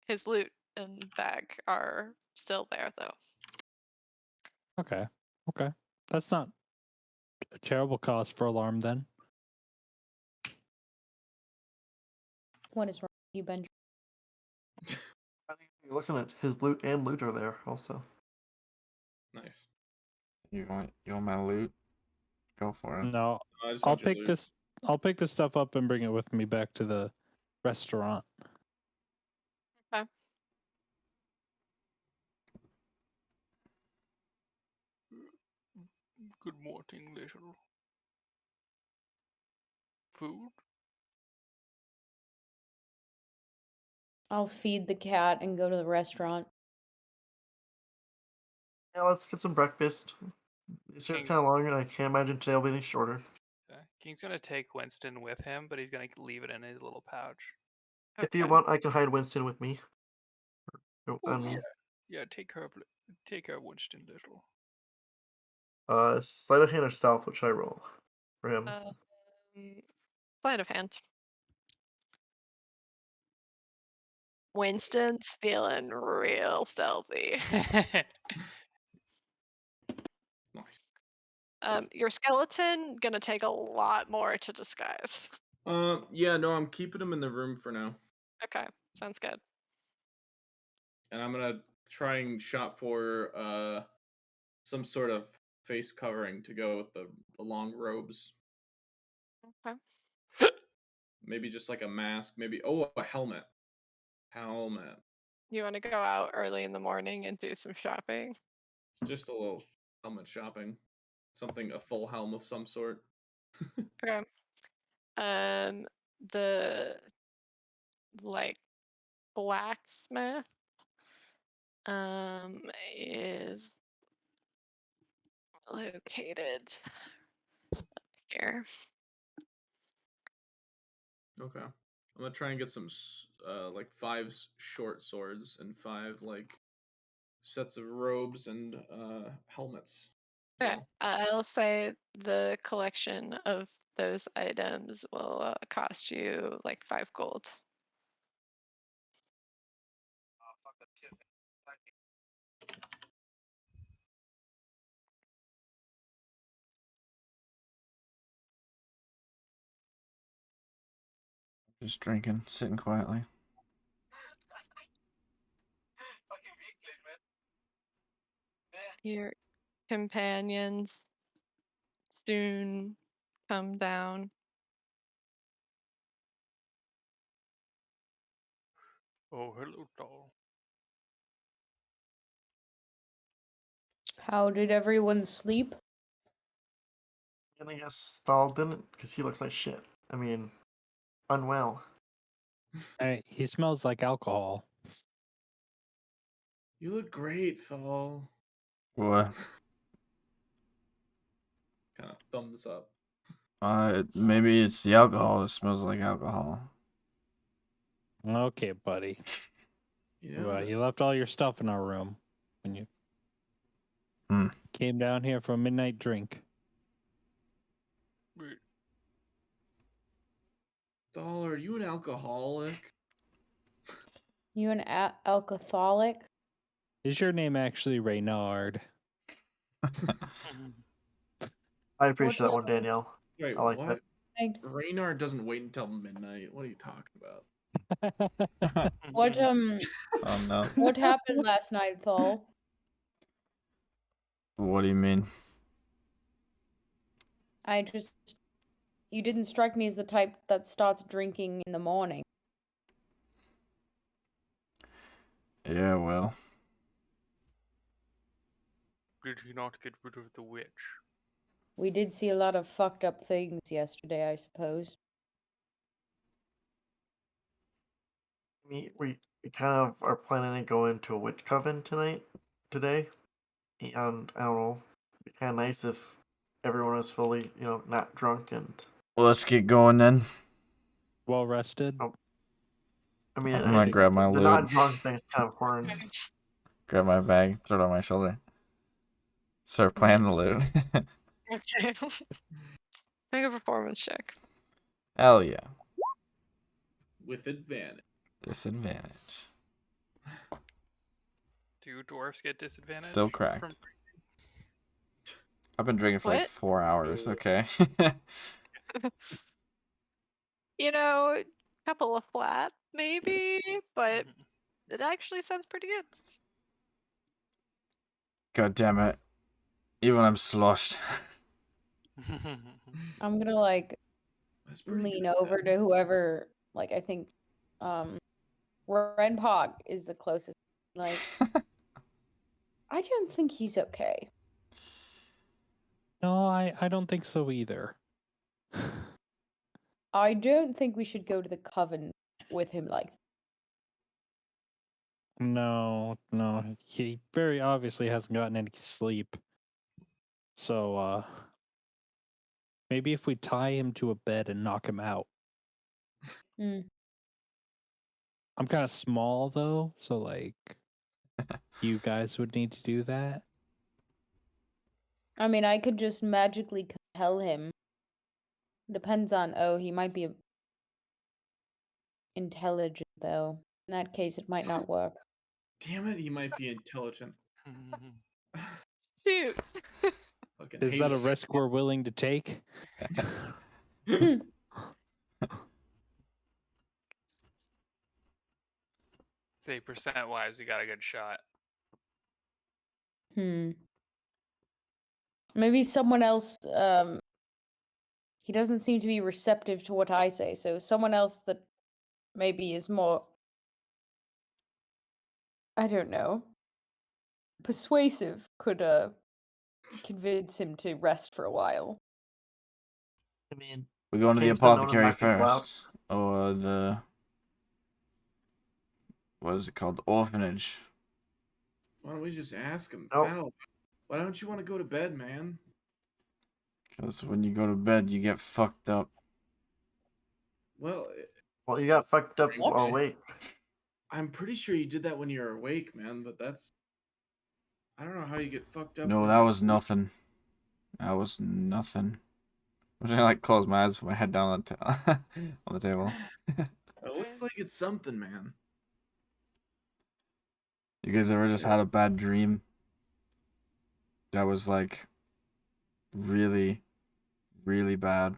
His loot and bag are still there, though. Okay. Okay. That's not a terrible cause for alarm then. What is wrong with you, Benjamin? You're looking at his loot and loot are there also. Nice. You want my loot? Go for it. No, I just I'll want your pick loot. this. I'll pick this stuff up and bring it with me back to the restaurant. Okay. Good morning, little food. I'll feed the cat and go to the restaurant. Yeah, let's get some breakfast. This year's King, kind of long, and I can't imagine today will be any shorter. King's gonna take Winston with him, but he's gonna leave it in his little pouch. If you Okay. want, I can hide Winston with me. Oh On yeah, me. yeah. Take her Winston little. Sleight of hand or stealth, which I roll for him. Sleight of hand. Winston's feeling real stealthy. Nice. Your skeleton gonna take a lot more to disguise. Yeah, no, I'm keeping him in the room for now, Okay, sounds good. and I'm gonna try and shop for some sort of face covering to go with the long robes. Okay. Maybe just like a mask. Maybe a helmet. Helmet. You want to go out early in the morning and do some shopping? Just a little helmet shopping. Something, a full helm of some sort. Okay. The like blacksmith is located here. Okay. I'm gonna try and get some like 5 short swords and 5 like sets of robes and helmets. as Okay. well. I'll say the collection of those items will cost you like 5 gold. Just drinking, sitting quietly. Your companions soon come down. Oh, hello, doll. How did everyone sleep? And I guess Stahl didn't, because he looks like shit. I mean, unwell. He smells like alcohol. You look great, Thal. What? Kind of thumbs up. Maybe it's the alcohol. It smells like alcohol. Okay, buddy. You know, Well, you left all your stuff in our room when you came down here for a midnight drink. Wait, Thal, are you an alcoholic? You an alcoholic? Is your name actually Reynard? I appreciate that one, Danielle. Wait, I like what? that. Thanks. Reynard doesn't wait until midnight. What are you talking about? What Oh no. what happened last night, Thal? What do you mean? You didn't strike me as the type that starts drinking in the morning. Yeah, well. did he not get rid of the witch? We did see a lot of fucked up things yesterday, I suppose. We kind of are planning to go into a witch coven today. And I don't know, it'd be kind of nice if everyone was fully, not drunk and. Well, let's get going then. Well rested? Oh, I mean, I'm gonna grab my the loot. not drunk thing's kind of important. Grab my bag, throw it on my shoulder. Start playing the loot. Okay. Make a performance check. Hell yeah. With advantage. Disadvantage. Do dwarfs get disadvantage? Still cracked. From... I've been drinking for like What? 4 hours, okay? A couple of flats maybe, but it actually sounds pretty good. God damn it. Even when I'm sloshed. I'm gonna That's pretty lean good, over man. to whoever I think Ren Pog is the closest. I don't think he's okay. No, I don't think so either. I don't think we should go to the coven with him No, he very obviously hasn't gotten any sleep. So maybe if we tie him to a bed and knock him out. Mm. I'm kind of small though, so like you guys would need to do that. I mean, I could just magically compel him. Depends on, he might be intelligent though. In that case, it might not work. Damn it, he might be intelligent. Shoot. Fucking Is hate that a it. risk we're willing to take? Say percent wise, we got a good shot. Maybe someone else, he doesn't seem to be receptive to what I say, so someone else that maybe is more, I don't know, persuasive could convince him to rest for a while. I mean, We're going to the Kane's been known to apothecary knock people out. first. Or what is it called? The orphanage. Why don't we just ask him? Nope. Val, why don't you want to go to bed, man? Because when you go to bed, you get fucked up. Well, Well, you got fucked up What? awake. I'm pretty sure you did that when you're awake, man, but that's... I don't know how you get fucked up. No, when that you're was asleep. nothing. That was nothing. I'm trying to like close my eyes, put my head down on the table. It looks like it's something, man. You guys ever just had a bad dream that was like really, really bad?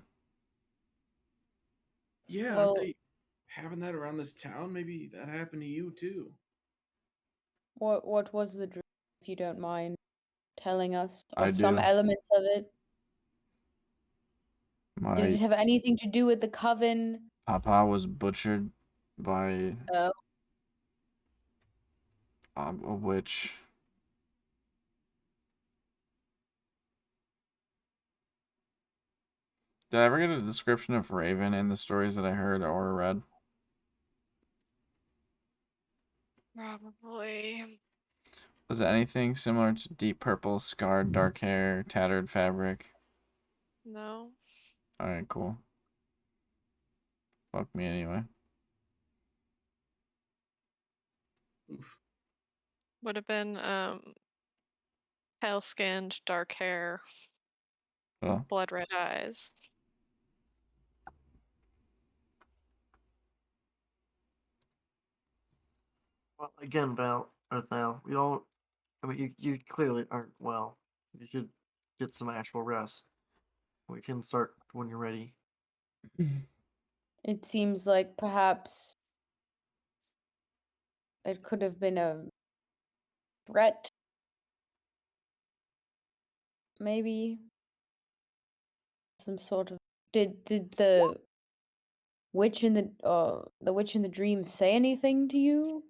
Yeah, Well- aren't they having that around this town? Maybe that happened to you, too. What was the dream, if you don't mind telling us? I Or some do. elements of it? Did My it have anything to do with the coven? papa was butchered by Oh. a witch. Did I ever get a description of Raven in the stories that I heard or read? Probably. Was it anything similar to deep purple, scarred, dark hair, tattered fabric? No. Alright, cool. Fuck me anyway. Oof. Would have been pale skinned, dark hair, Well, blood red eyes. Well, again, Val, we don't. I mean, you clearly aren't well. You should get some actual rest. We can start when you're ready. It seems like perhaps it could have been a threat. Maybe some sort of did the witch in the dream say anything to you?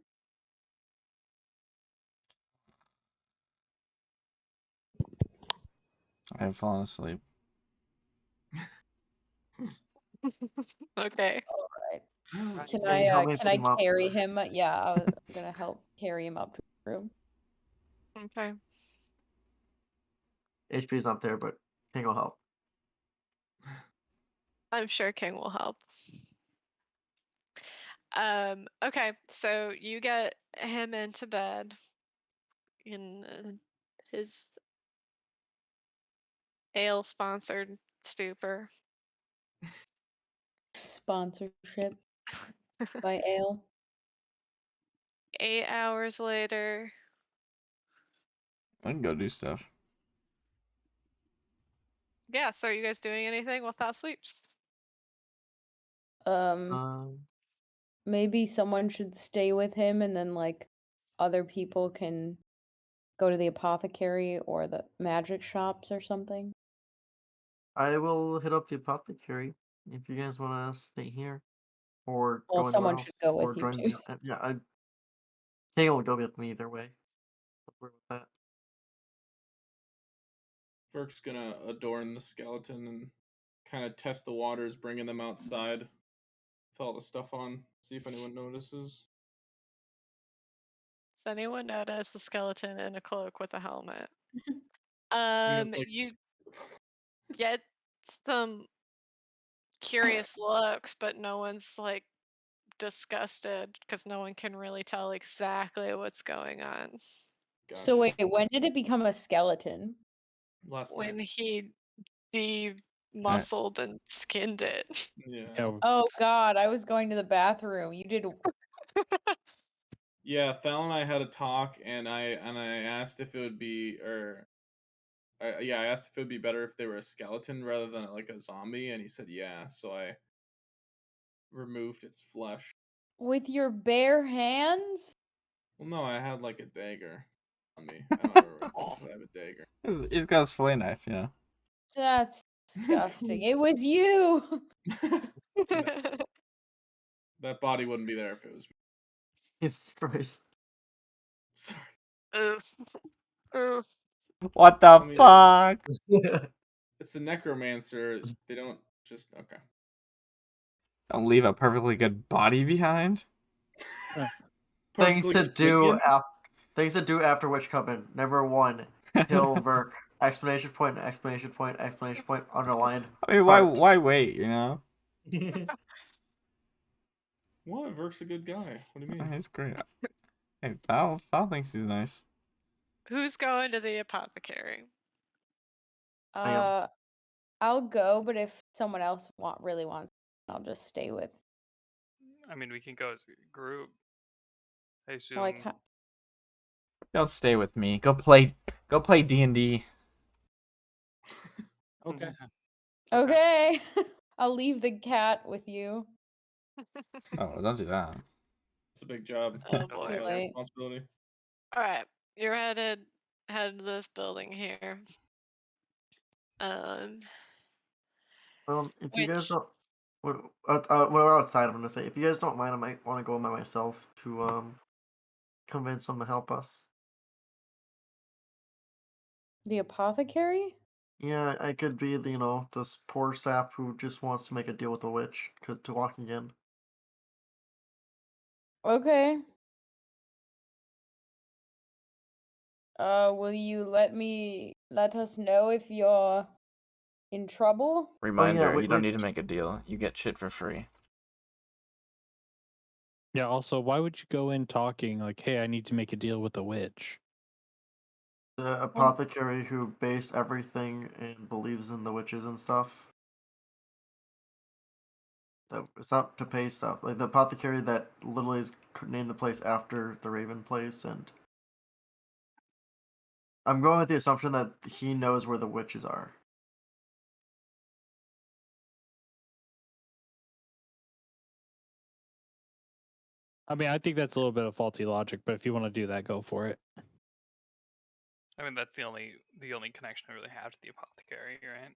I have fallen asleep. Okay. All right. Well, Can Hey, help me can pick I him up. carry him? Yeah, I'm gonna help carry him up to the room. Okay. HP's not there, but King will help. I'm sure King will help. Okay, so you get him into bed in his ale sponsored stupor. Sponsorship by Ale. 8 hours later, I can go do stuff. yeah, so are you guys doing anything without sleeps? Um, Maybe someone should stay with him, and then like other people can go to the apothecary or the magic shops or something. I will hit up the apothecary if you guys want to stay here or Well, go anywhere someone else should go or with you join too. me. Yeah, King will go with me either way. Don't worry with that. Ferk's gonna adorn the skeleton and kind of test the waters, bringing them outside with all the stuff on, see if anyone notices. Does anyone notice the skeleton in a cloak with a helmet? like, You get some curious looks, but no one's like disgusted because no one can really tell exactly what's going on. So gotcha. wait, when did it become a skeleton? Last When night. he Uh, de-muscled and skinned it. Yeah. Yeah, Oh God, I was going to the bathroom. You did. Yeah, Fallon and I had a talk, and I asked if it would be, I asked if it would be better if they were a skeleton rather than like a zombie, and he said yeah. So I removed its flesh. With your bare hands? Well, no, I had like a dagger on me. I don't remember. I have a dagger. he's got his fillet knife, you know. That's disgusting. It was you. No, that body wouldn't be there if it was me. Jesus Christ. Sorry. Oof. Oof. What the I mean, fuck? it's a necromancer. They don't just okay. Don't leave a perfectly good body behind. Things Perfectly to good do Indian? things to do after Witch Coven. Number 1, kill Verk. Explanation point, explanation point, explanation point, underlined. I mean, Heart. why wait? You know, What? Verk's a good guy. What do you mean? he's great. Hey, Val thinks he's nice. Who's going to the apothecary? I am. I'll go, but if someone else really wants, I'll just stay with. I mean, we can go as a group. I assume. Well, I can't. Don't stay with me. Go play D&D. okay. Okay. I'll leave the cat with you. Oh, don't do that. It's a big job. Oh That's a boy. lot of Right. responsibility. All right, you're headed to this building here. If you guys Which don't, we're outside. I'm gonna say, if you guys don't mind, I might want to go by myself to convince them to help us. The apothecary? Yeah, I could be the this poor sap who just wants to make a deal with the witch to walk again. Okay. Will you let us know if you're in trouble? Reminder: wait, you don't wait. need to make a deal. You get shit for free. Yeah. Also, why would you go in talking like, "Hey, I need to make a deal with the witch"? The apothecary who based everything and believes in the witches and stuff. It's not to pay stuff. Like the apothecary that literally is named the place after the Raven place, and I'm going with the assumption that he knows where the witches are. I mean, I think that's a little bit of faulty logic, but if you want to do that, go for it. I mean, that's the only connection I really have to the apothecary, right?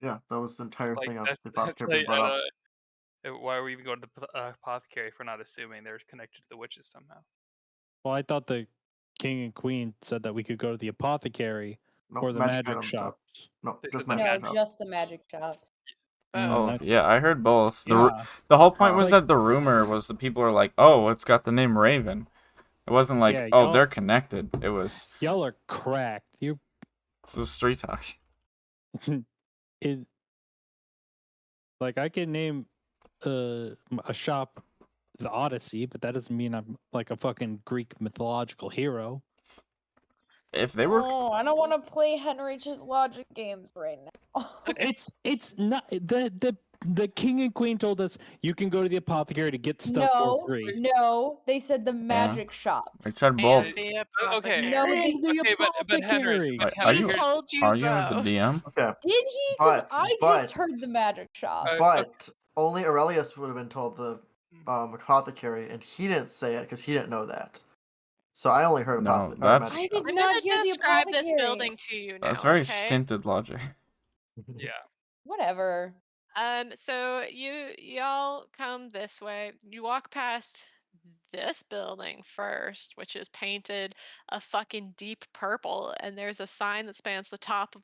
Yeah, that was the entire Like thing of the that's apothecary being like brought up. why are we even going to the apothecary if we're not assuming they're connected to the witches somehow? Well, I thought the king and queen said that we could go to the apothecary No, or the magic magic item shop. shops. No, They just said the magic No, magic. shop. just the magic shops. Oh, That- yeah, I heard both. yeah. The whole point was Like- that the rumor was the people are like, oh, it's got the name Raven. It wasn't like, Yeah, oh, y'all- they're connected. It was Y'all are cracked. street talk. It like I can name a shop the Odyssey, but that doesn't mean I'm like a fucking Greek mythological hero. If they were, Oh, I don't want to play Henrich's logic games right now. It's not the king and queen told us you can go to the apothecary to get stuff for free. No, they said the magic shops. I tried and both. the Okay. No, apothecary. the, Okay, but Henry, apothecary. but Are Henry, you Who here's told you arguing with the both? DM? Okay, did he? Because I but- just heard the magic shop. but only Aurelius would have been told the apothecary, and he didn't say it because he didn't know that. So I only heard No, magic that's- I shop. did I'm not gonna hear the describe this apothecary. building to you now. That's very okay? stinted logic. yeah. Whatever. So y'all come this way. You walk past this building first, which is painted a fucking deep purple, and there's a sign that spans the top of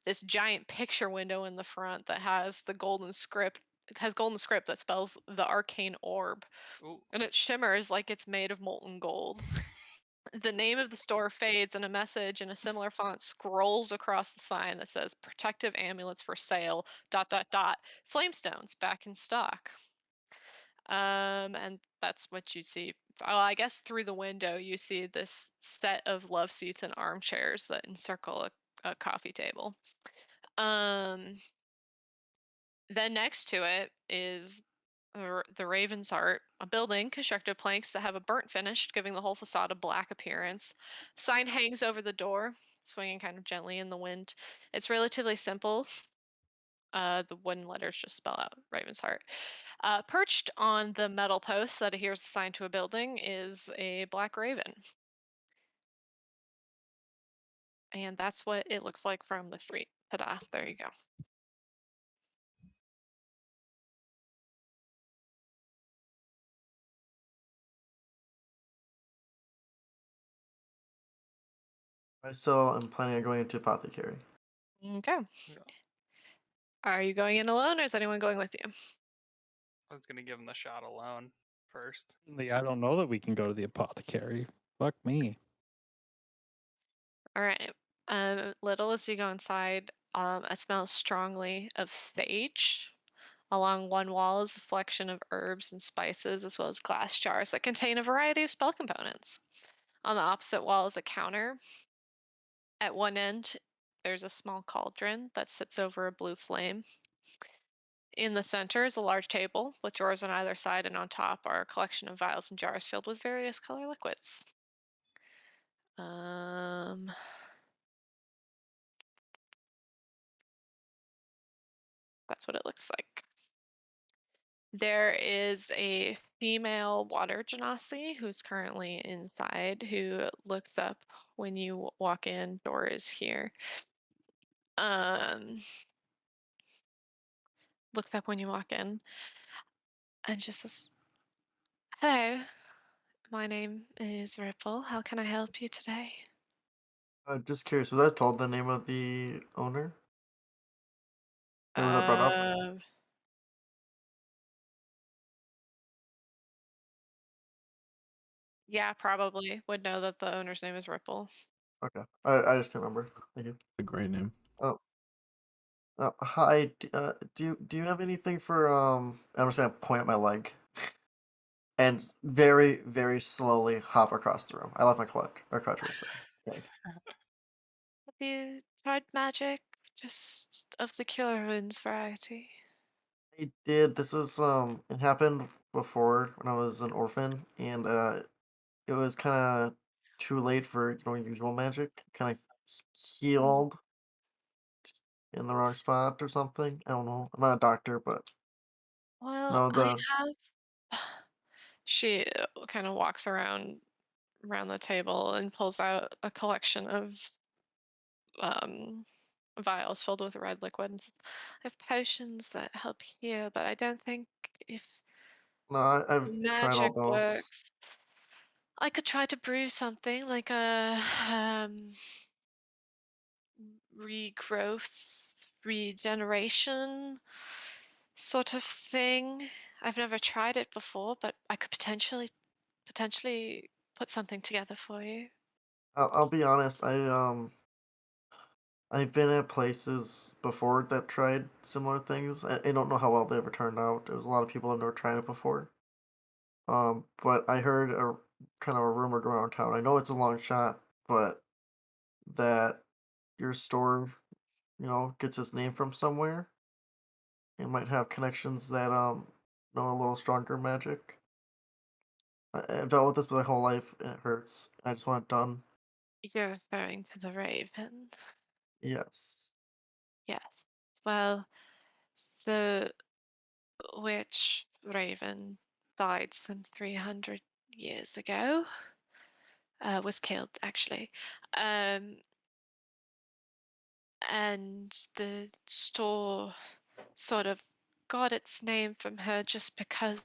this giant picture window in the front that has the golden script. It has golden script that spells the arcane orb, Ooh. and it shimmers like it's made of molten gold. The name of the store fades and a message in a similar font scrolls across the sign that says protective amulets for sale, dot, dot, dot, flamestones back in stock. And that's what you see. Oh, I guess through the window, you see this set of love seats and armchairs that encircle a coffee table. Um, then next to it is the Raven's Heart, a building constructed of planks that have a burnt finish, giving the whole facade a black appearance. Sign hangs over the door, swinging kind of gently in the wind. It's relatively simple. The wooden letters just spell out Raven's Heart. Perched on the metal post that adheres the sign to a building is a black raven. And that's what it looks like from the street. Ta-da, there you go. I still am planning on going into apothecary. Okay. Yeah. Are you going in alone or is anyone going with you? I was gonna give him the shot alone first. I don't know that we can go to the apothecary. Fuck me. All right. Little as you go inside, it smells strongly of sage. Along one wall is a selection of herbs and spices, as well as glass jars that contain a variety of spell components. On the opposite wall is a counter. At one end, there's a small cauldron that sits over a blue flame. In the center is a large table with drawers on either side, and on top are a collection of vials and jars filled with various color liquids. Um, that's what it looks like. There is a female water genasi who's currently inside who looks up when you walk in. Door is here. Um, looks up when you walk in and just says, "Hello, my name is Ripple. How can I help you today?" Just curious, was I told the name of the owner? Or was that brought up? Um, yeah, probably would know that the owner's name is Ripple. Okay. I just can't remember. Thank you. A great name. Oh, hi. Do you have anything for I'm just gonna point at my leg and very very slowly hop across the room. I left my crutch with it. Okay. Have you tried magic? Just of the cure wounds variety. I did. This is it happened before when I was an orphan, and it was kind of too late for usual magic. Kind of Hmm. healed in the wrong spot or something. I don't know. I'm not a doctor, but Well, no, I the have. She kind of walks around the table and pulls out a collection of um, vials filled with red liquid. And says, "I have potions that help here, but I don't think if no, I've tried all magic those. works. I could try to brew something like a regrowth, regeneration sort of thing. I've never tried it before, but I could potentially put something together for you." I'll be honest. I've been at places before that tried similar things. I don't know how well they ever turned out. There was a lot of people that never tried it before. But I heard a kind of a rumor go around town. I know it's a long shot, but that your store, gets its name from somewhere. It might have connections that know a little stronger magic. I've dealt with this my whole life, and it hurts. I just want it done. You're referring to the Raven. Yes. Yes. Well, the witch Raven died some 300 years ago. Was killed, actually. Um, and the store sort of got its name from her just because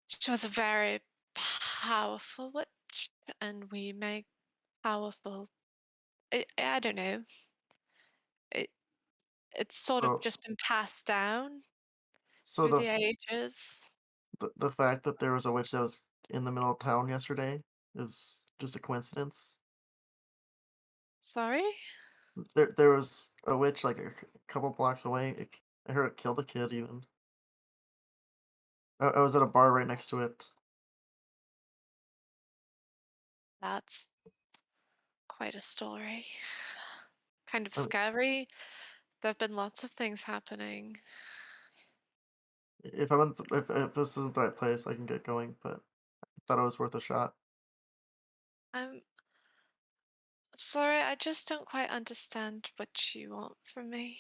she was a very powerful witch, and we make powerful. I don't know. It it's sort of So, just been passed down so through the ages. the fact that there was a witch that was in the middle of town yesterday is just a coincidence? Sorry? There was a witch like a couple blocks away. I heard it killed a kid even. I was at a bar right next to it. That's quite a story. Kind of I mean, scary. There have been lots of things happening. if I'm in if this isn't the right place, I can get going. But I thought it was worth a shot. I'm sorry, I just don't quite understand what you want from me.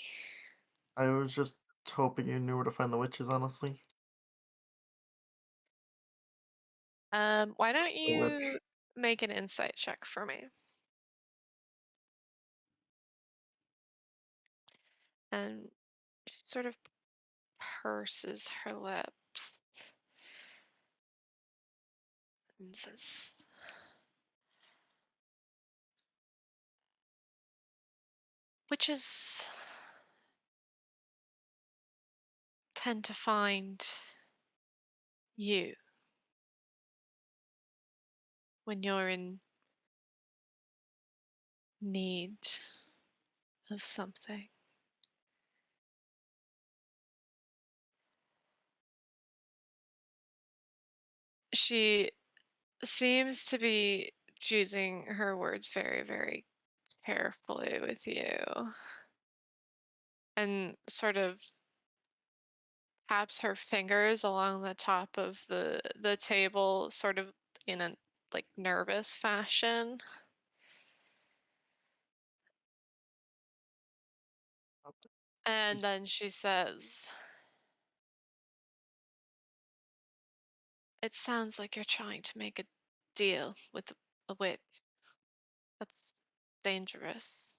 I was just hoping you knew where to find the witches. Honestly, Why don't the you witch. make an insight check for me? And she sort of purses her lips and says, witches tend to find you when you're in need of something. She seems to be choosing her words very, very carefully with you and sort of taps her fingers along the top of the table sort of in a like nervous fashion. And then she says, it sounds like you're trying to make a deal with a witch. That's dangerous.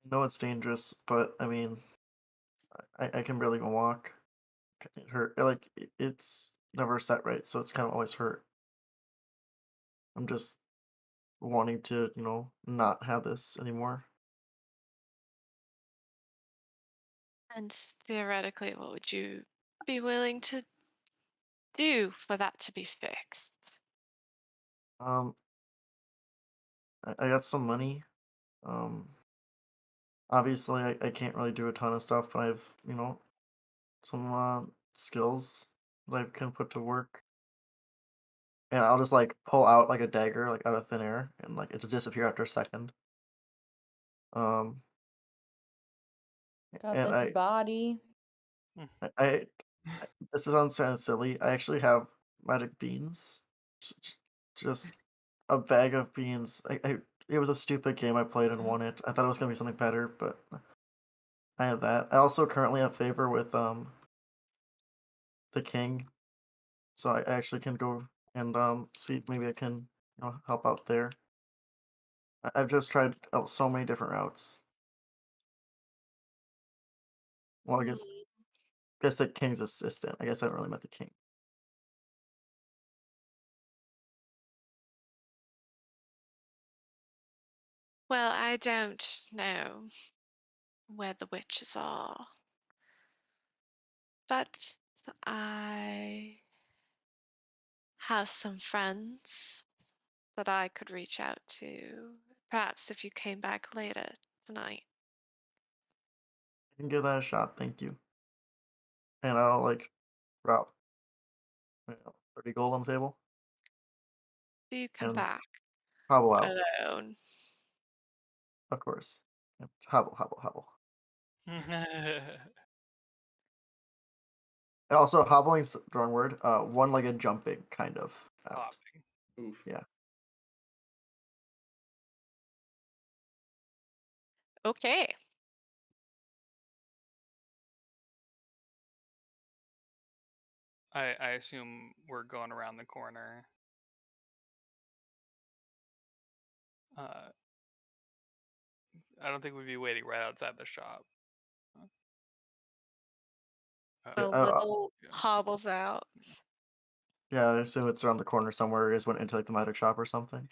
I know it's dangerous, but I mean, I can barely even walk. It hurt. Like it's never set right, so it's kind of always hurt. I'm just wanting to, not have this anymore. And theoretically, what would you be willing to do for that to be fixed? Um, I got some money. Um, obviously, I can't really do a ton of stuff, but I have, some skills that I can put to work. And I'll just like pull out like a dagger like out of thin air and like it'll disappear after a second. Um, Got and this body. I, I this sounds kind of silly. I actually have magic beans, J- j- just a bag of beans. It was a stupid game I played and won it. I thought it was gonna be something better, but I have that. I also currently have favor with the king, so I actually can go and see if maybe I can help out there. I've just tried out so many different routes. Well, I guess the king's assistant. I guess I haven't really met the king. Well, I don't know where the witches are, but I have some friends that I could reach out to. Perhaps if you came back later tonight. I can give that a shot, thank you. And I'll like drop 30 gold on the table Do you come and back hobble out, alone? of course. Yep, hobble, hobble, hobble. And also, hobbling's the wrong word. One-legged jumping, kind of out. Hopping. Oof. Yeah. Okay. I assume we're going around the corner. Uh, I don't think we'd be waiting right outside the shop. Yeah, A Yeah, little yeah. hobbles out. yeah, I assume it's around the corner somewhere. You guys went into like the magic shop or something.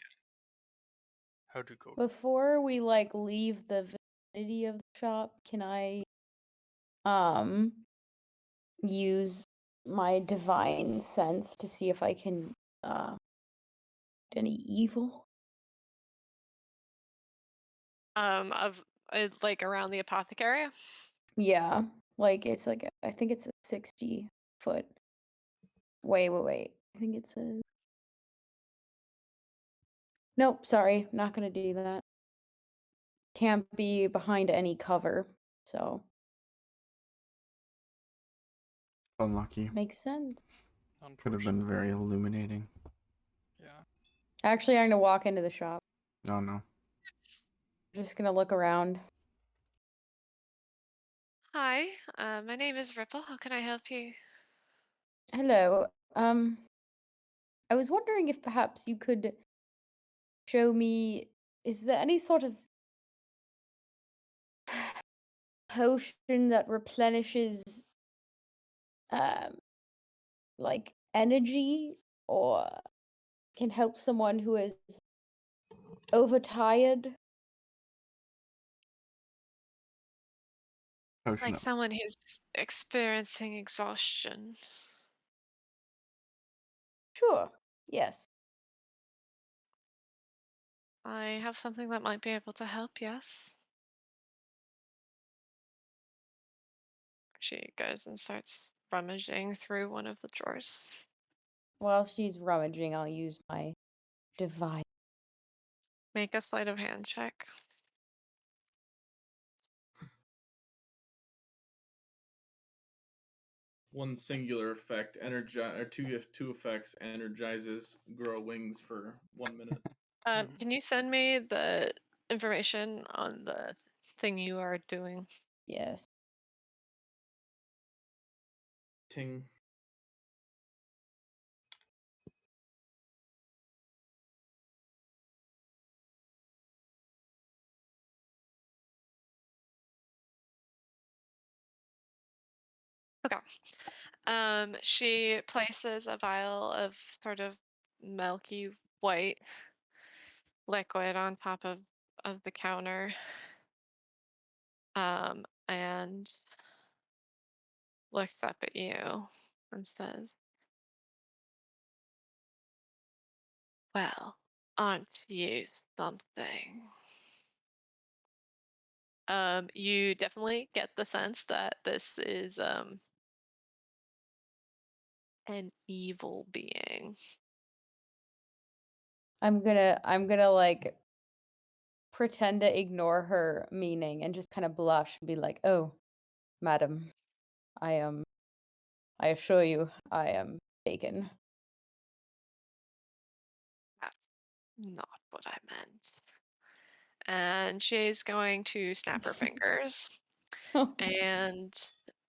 How to go? Before we like leave the vicinity of the shop, can I um use my divine sense to see if I can any evil? Of like around the apothecary. Yeah, like it's like I think it's a 60-foot. Wait. I think it's a. Nope, sorry, not gonna do that. Can't be behind any cover, so Unlucky. makes sense. Could have been very illuminating. Yeah. Actually, I'm gonna walk into the shop. Oh no. Just gonna look around. Hi, my name is Ripple. How can I help you? Hello. I was wondering if perhaps you could show me, is there any sort of potion that replenishes um like energy or can help someone who is overtired? Potion Like of someone who's experiencing exhaustion. Sure. Yes. I have something that might be able to help, yes. She goes and starts rummaging through one of the drawers. While she's rummaging, I'll use my device. Make a sleight of hand check. One singular effect, or two effects, energizes grow wings for 1 minute. Can you send me the information on the thing you are doing? Yes. Ting. Okay. She places a vial of sort of milky white liquid on top of the counter. And looks up at you and says, "Well, aren't you something?" You definitely get the sense that this is an evil being. I'm gonna like pretend to ignore her meaning and just kind of blush and be like, "Oh, madam, I assure you, I am taken." That's not what I meant. And she's going to snap her fingers, and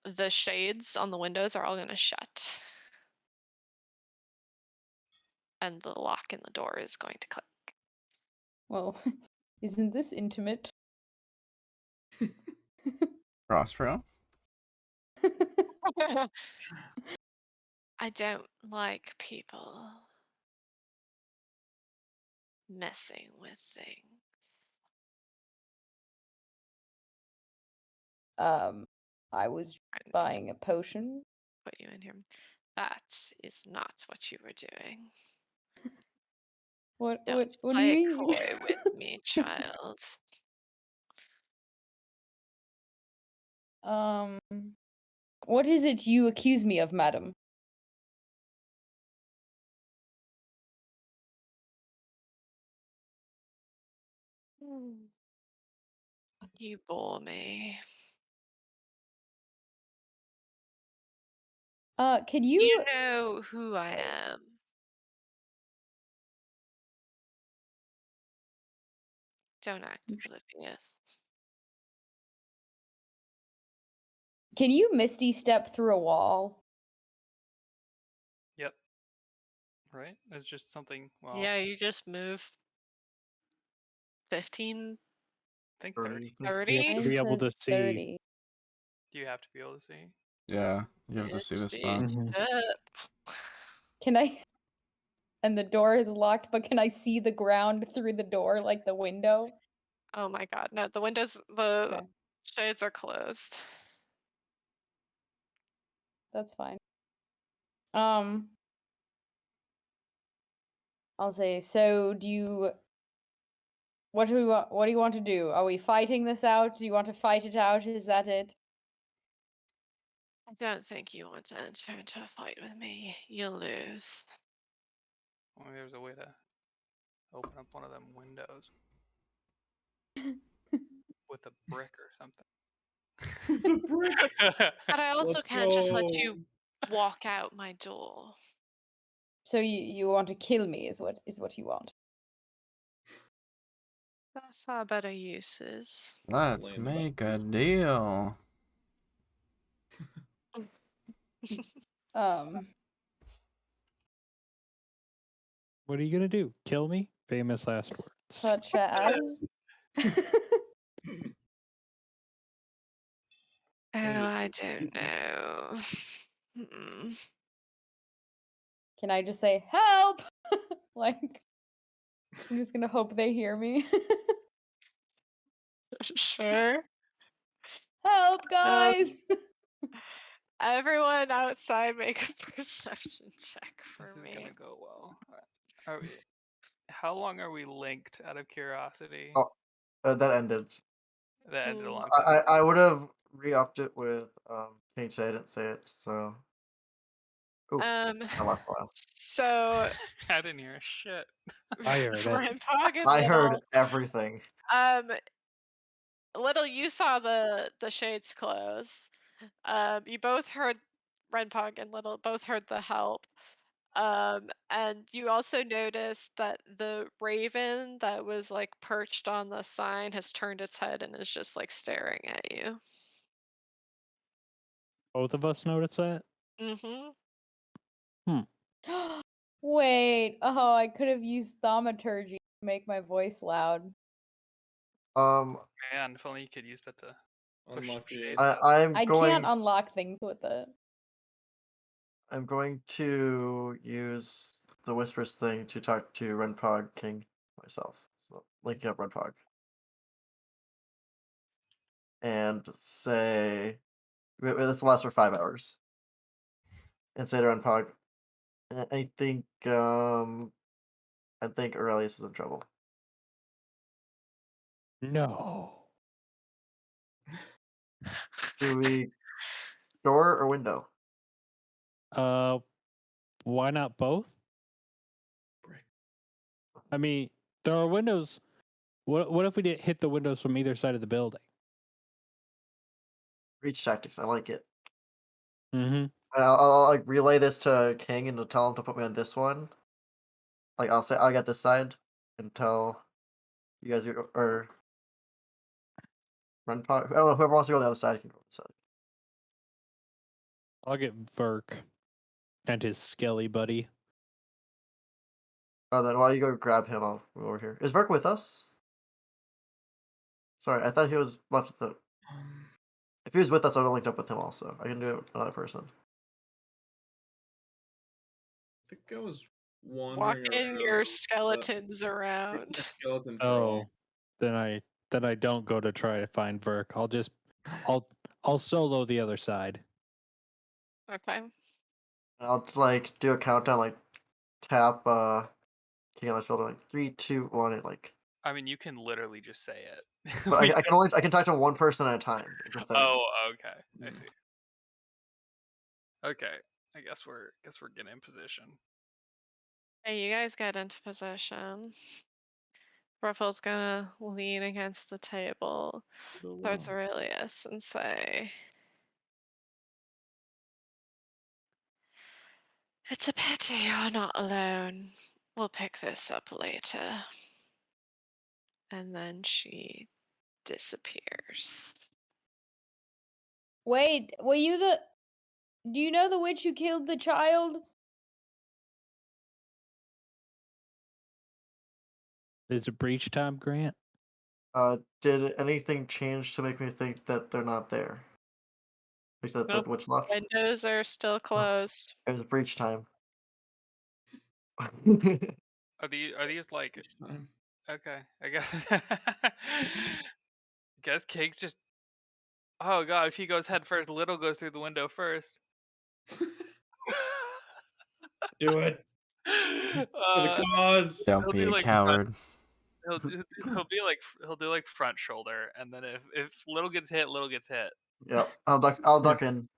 the shades on the windows are all going to shut, and the lock in the door is going to click. Well, isn't this intimate? Prospero. I don't like people messing with things. I was I need to buying a potion. put you in here. That is not what you were doing. What Don't what what do you play mean? coy with me, child. Um, what is it you accuse me of, madam? Hmm. You bore me. Could You you know who I am. Don't act oblivious. can you misty step through a wall? Yep. Right? It's just something. Well, Yeah, you just move 15, I think 30. 30. 30. You have to Mine be able to says see. 30. Do you have to be able to see? Yeah, you have to see the spot. Mhm. Can I and the door is locked, but can I see the ground through the door like the window? Oh my god, no, the windows, the Okay, shades are closed. that's fine. Um I'll say, so do you what do you want to do? Are we fighting this out? Do you want to fight it out? Is that it? I don't think you want to enter into a fight with me. You'll lose. Well, there's a way to open up one of them windows with a brick or something. The brick. But I also Let's can't just let go. you walk out my door. So you want to kill me is what you want. There are far better uses. Let's Land of make a enemies. deal. Um What are you gonna do? Kill me? Famous last words. such as Oh, Hey, I don't know. Mm. can I just say help? Like I'm just gonna hope they hear me. Sure. Help, guys! Everyone outside make a perception check for This is me. gonna go well. Are we, how long are we linked? Out of curiosity, Oh, that ended. that ended a Hmm. long I time ago. I would have re-upped it with Kate said I didn't say it, so oof, Um, I lost a while. so I didn't hear shit. I heard it. Rempog and I heard Little, everything. Little, you saw the shades close. You both heard Renpog and Little both heard the help. And you also noticed that the raven that was like perched on the sign has turned its head and is just like staring at you. Both of us noticed that? Mm-hmm. Wait, oh, I could have used thaumaturgy to make my voice loud. Um, Man, if only you could use that to push some Unlock the shades up. I'm I going. can't unlock things with it. I'm going to use the whispers thing to talk to Renpog King myself. So linking up Renpog and say this will last for 5 hours. And say to Renpog, I think Aurelius is in trouble. No. Do we door or window? Why not both? Brick. I mean, there are windows. What if we didn't hit the windows from either side of the building? Reach tactics. I like it. Mm-hmm. And I'll like relay this to King and to tell him to put me on this one. Like I'll say I'll get this side and tell you guys or Renpog. I don't know, whoever wants to go on the other side can go on the side. I'll get Verk and his skelly buddy. Oh, then while you go grab him, I'll go over here. Is Verk with us? Sorry, I thought he was left with the. Um, If he was with us, I would have linked up with him also. I can do it with another person. I think I was wandering Walking around. your But skeletons my around. skeleton for a Oh, while. then I don't go to try to find Verk. I'll solo the other side. Okay. And I'll just, like do a countdown, like tap King on the shoulder, like 3, 2, 1, and like. I mean, you can literally just say it. But We I can talk to one person at a time. Is the thing. Oh, okay. I Mm. see. Okay. I guess we're getting in position. Hey, you guys get into position. Ruffle's gonna lean against the table towards Aurelius and say, "It's a pity you're not alone. We'll pick this up later." And then she disappears. Wait, do you know the witch who killed the child? Is it breach time, Grant? Did anything change to make me think that they're not there? Like that the Nope. witch left? Windows are still closed. It was breach time. Are these like This time. okay? I guess guess Cake's just oh god, if he goes head first, Little goes through the window first. Do it. For the cause. Don't He'll be do a like front. coward. He'll do like front shoulder, and then if little gets hit, little gets hit. Yep. I'll duck in.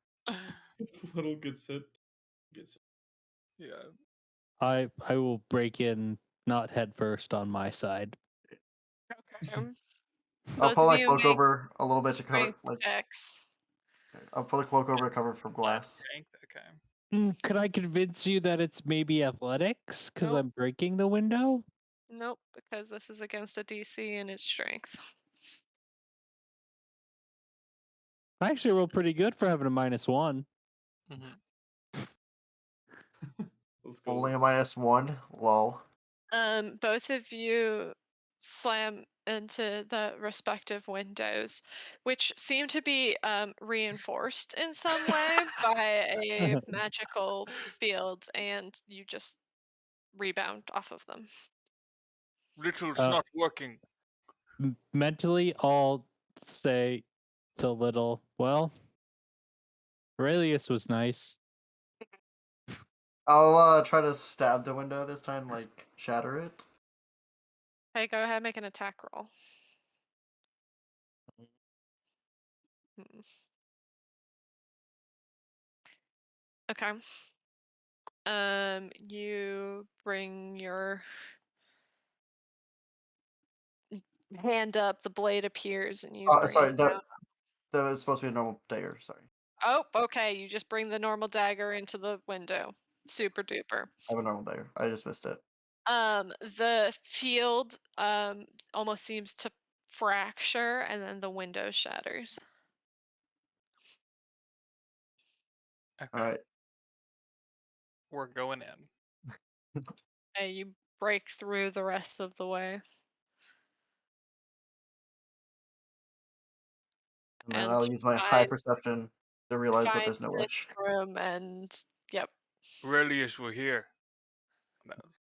Little gets hit. Yeah. I will break in, not head first on my side. Okay. I'll Both pull of my you cloak make over a little bit to cover, strength like, checks. I'll pull the cloak over to cover from glass. Strength. Okay. Could I convince you that it's maybe athletics because Nope. I'm breaking the window? Nope, because this is against a DC and it's strength. I actually rolled pretty good for having a -1. Mm-hmm. Let's go. Only a -1. Lol. Both of you slam into the respective windows, which seem to be reinforced in some way by a magical field, and you just rebound off of them. Little, it's Uh, not working. Mentally, I'll say to Little, well, Aurelius was nice. I'll try to stab the window this time, like shatter it. Hey, go ahead, make an attack roll. Hmm. Okay. You bring your hand up, the blade appears, and you Oh, bring sorry. it That down. that was supposed to be a normal dagger. Sorry. Oh, okay. You just bring the normal dagger into the window. Super duper. I have a normal dagger. I just missed it. The field almost seems to fracture, and then the window shatters. Okay. All right. We're going in. And you break through the rest of the way. And then And I'll use my high find perception to realize that find there's no this witch. room, and yep. Aurelius, we're here. That was-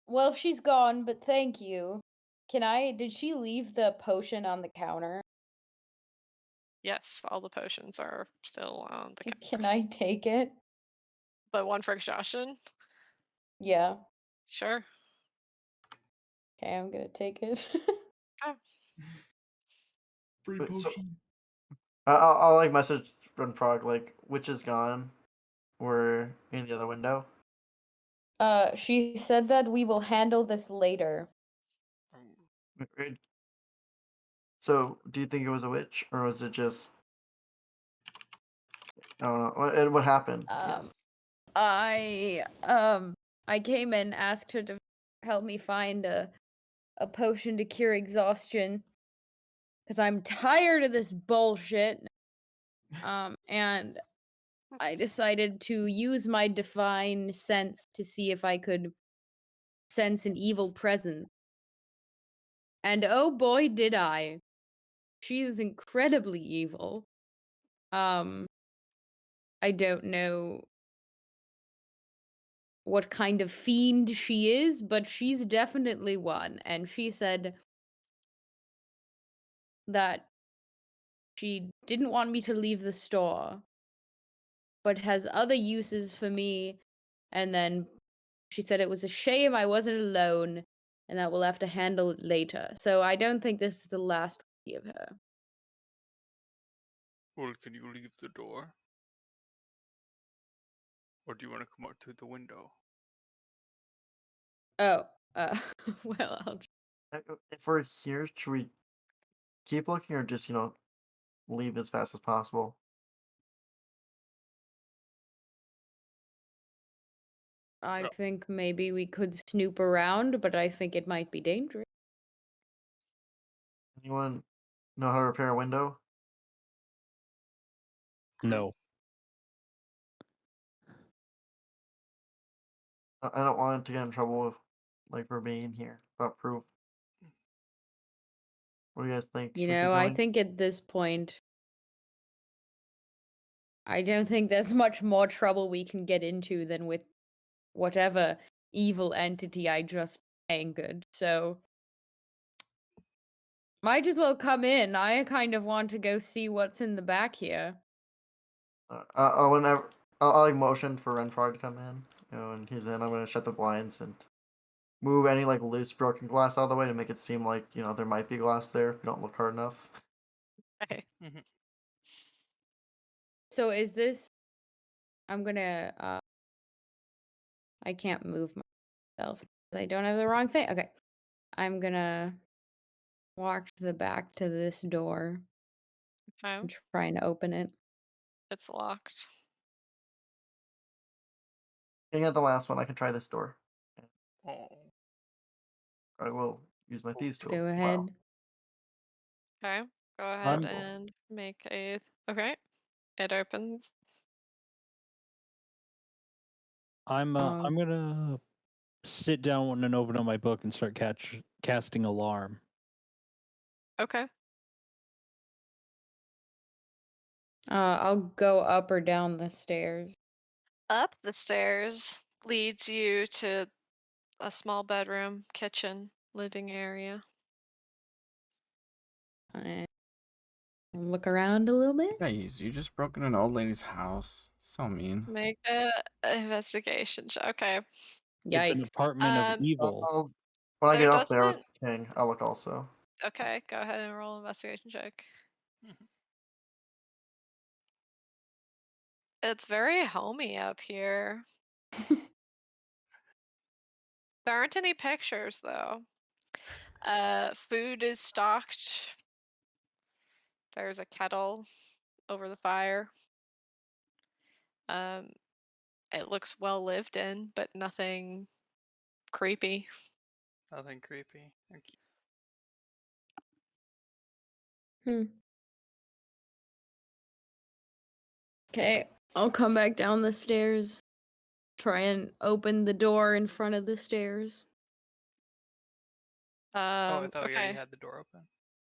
Well, she's gone, but thank you. Did she leave the potion on the counter? Yes, all the potions are still on the counter. Can I take it? The one for exhaustion? Yeah. Sure. Okay, I'm gonna take it. Okay. Free Wait, so potion. I'll like message Run Prog like witch is gone. We're in the other window. She said that we will handle this later. Wait, so do you think it was a witch or was it just? I don't know. What happened? Yes. I came and asked her to help me find a potion to cure exhaustion because I'm tired of this bullshit. And I decided to use my divine sense to see if I could sense an evil presence. And oh boy, did I. She is incredibly evil. I don't know what kind of fiend she is, but she's definitely one. And she said that she didn't want me to leave the store, but has other uses for me. And then she said it was a shame I wasn't alone and that we'll have to handle it later. So I don't think this is the last we see of her. Well, can you leave the door? Or do you want to come out through the window? Oh, well, If we're here, should we keep looking or just leave as fast as possible? I think maybe we could snoop around, but I think it might be dangerous. Anyone know how to repair a window? No. I don't want to get in trouble like for being here without proof. What do you guys think? Should we keep I going? think at this point, I don't think there's much more trouble we can get into than with whatever evil entity I just angered. So, might as well come in. I kind of want to go see what's in the back here. Whenever I'll like motion for Renfar to come in. And he's in. I'm gonna shut the blinds and move any like loose broken glass out of the way to make it seem like there might be glass there if you don't look hard enough. Okay. Mhm. So is this? I'm gonna. I can't move myself. I don't have the wrong thing. Okay. I'm gonna walk to the back to this door Okay. and trying to open it. It's locked. Being at the last one, I can try this door. Oh. I will use my thieves tool. Go Wow. ahead. Okay. Go ahead I'm and make a. Okay. It opens. Um, I'm gonna sit down and open up my book and start casting alarm. Okay. I'll go up or down the stairs. Up the stairs leads you to a small bedroom, kitchen, living area. And look around a little bit. Guys, you just broke in an old lady's house. So mean. Make a investigation check. Okay. It's an Yikes. apartment of evil. When I There get up there with doesn't. the king, I'll look also. Okay, go ahead and roll investigation check. Mhm. It's very homey up here. There aren't any pictures though. Food is stocked. There's a kettle over the fire. Um, it looks well lived in, but nothing creepy. Nothing creepy. Okay. Hmm. Okay, I'll come back down the stairs. Try and open the door in front of the stairs. Oh, I thought we already Okay. had the door open.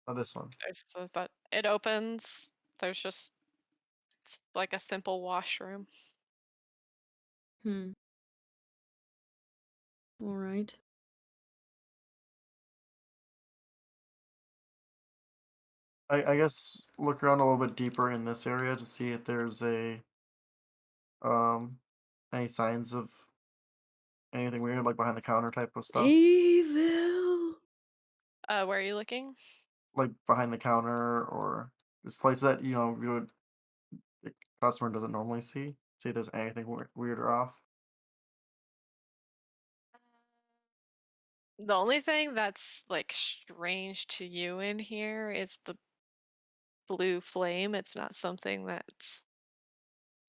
Oh, this one. There's that. It opens. There's just it's like a simple washroom. Hmm. All right. I guess look around a little bit deeper in this area to see if there's um any signs of anything weird like behind the counter type of stuff. Evil. Where are you looking? Like behind the counter or just places that the customer doesn't normally see. See if there's anything weird or off. The only thing that's like strange to you in here is the blue flame. It's not something that's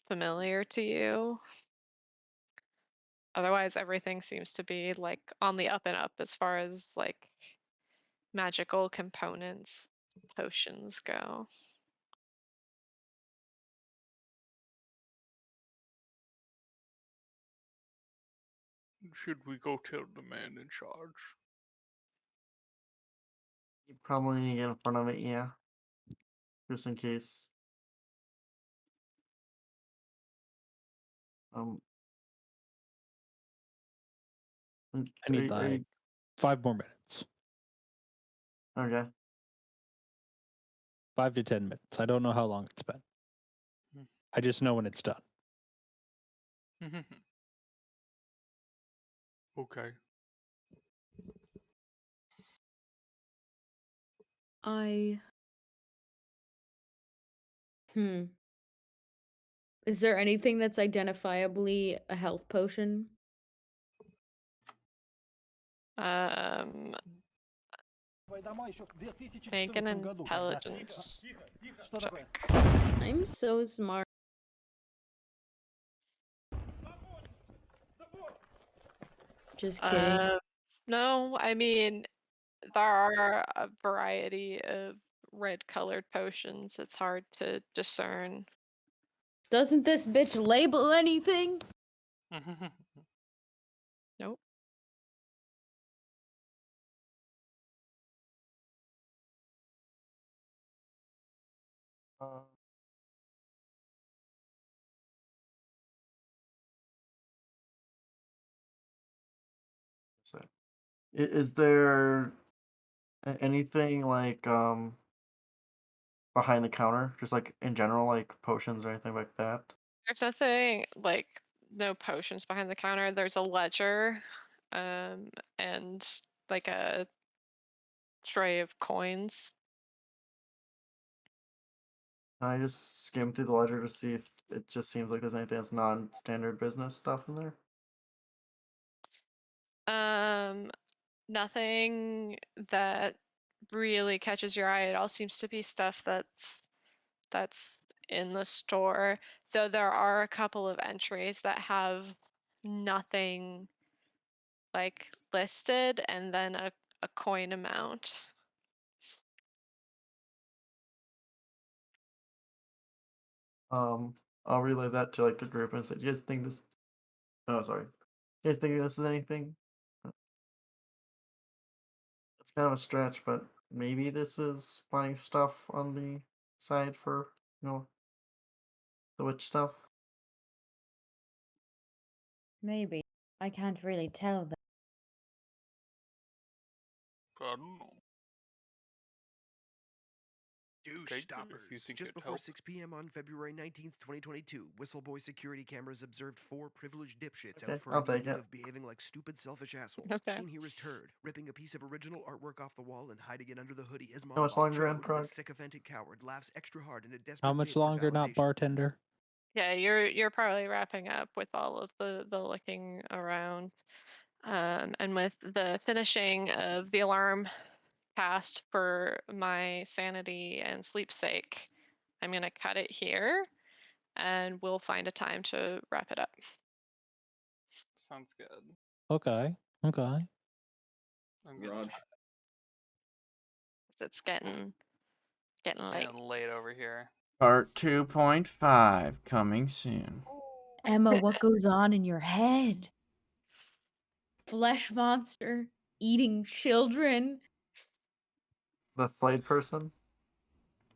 familiar to you. Otherwise, everything seems to be like on the up and up as far as like magical components, potions go. Should we go tell the man in charge? You probably need to get in front of it, yeah. Just in case. Um I need are like you 5 more minutes. okay. 5 to 10 minutes. I don't know how long it's been. Hmm. I just know when it's done. Okay. I. Hmm. Is there anything that's identifiably a health potion? Um, make an intelligence check. I'm so smart. Just kidding. No, I mean there are a variety of red colored potions. It's hard to discern. Doesn't this bitch label anything? Nope. Uh, so, is there anything like behind the counter, just like in general, like potions or anything like that? There's nothing like no potions behind the counter. There's a ledger, and like a tray of coins. Can I just skim through the ledger to see if it just seems like there's anything that's non-standard business stuff in there? Nothing that really catches your eye. It all seems to be stuff that's in the store. Though there are a couple of entries that have nothing like listed and then a coin amount. I'll relay that to like the group and say, "Do you guys think this? Oh, sorry. You guys think this is anything? It's kind of a stretch, but maybe this is buying stuff on the side for the witch stuff." Maybe. I can't really tell that. I don't know. Douche Take it if you stoppers. think Just it'd before help. 6 p.m. on February 19th, 2022, Whistleboy security cameras observed 4 privileged dipshits Okay, out for I'll a take month it. of behaving like stupid, selfish assholes. Okay. Seen here is Turd, ripping a piece of original artwork off the wall and hiding it under the hoodie. His mom, How much longer, Joe, the Prog? sycophantic coward, laughs extra hard in a desperate How much bid for longer, not validation. bartender? Yeah, you're probably wrapping up with all of the looking around, and with the finishing of the alarm cast for my sanity and sleep's sake. I'm gonna cut it here, and we'll find a time to wrap it up. Sounds good. Okay. Okay. I'm getting Raj. 'Cause it's getting late. getting late over here. Part 2.5 coming soon. Emma, what goes on in your head? Flesh monster eating children. The flayed person.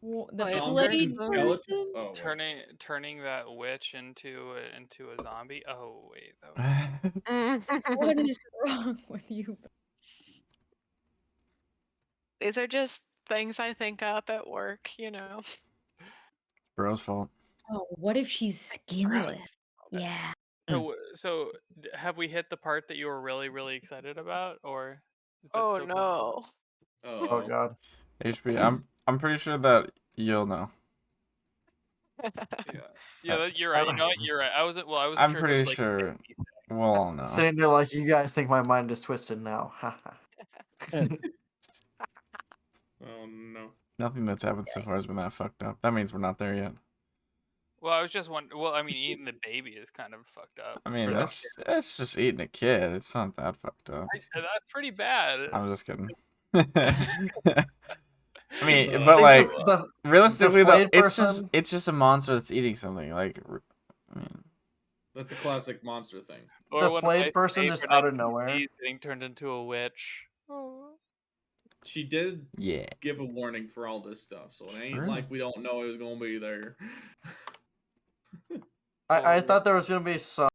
The Flayed flayed person? person. Oh, wait. Turning that witch into a zombie. Oh wait, that was What is wrong with you? These are just things I think up at work, you know. Bro's fault. Oh, what if she's skinless? Yeah. So have we hit the part that you were really really excited about, or is that Oh still no. Oh God. HP, I'm pretty sure that you'll know. Yeah, you're right. You know what? You're right. I wasn't I'm sure if it was pretty like sure we'll all know. Sitting there like, you guys think my mind is twisted now. Oh no. Nothing that's happened so far has been that fucked up. That means we're not there yet. Well, I was just wondering. Well, I mean, eating the baby is kind of fucked up. I mean, Yeah. that's just eating a kid. It's not that fucked up. That's pretty bad. I'm just kidding. I mean, I but think like the realistically though, flayed it's just a monster that's eating something. Like, I mean, That's a classic monster thing. Or the one of flayed my person just favorite out of nowhere. NPCs getting turned into a witch. Oh. She did yeah. give a warning for all this stuff, so it ain't True. like we don't know it was gonna be there. I thought there was gonna be some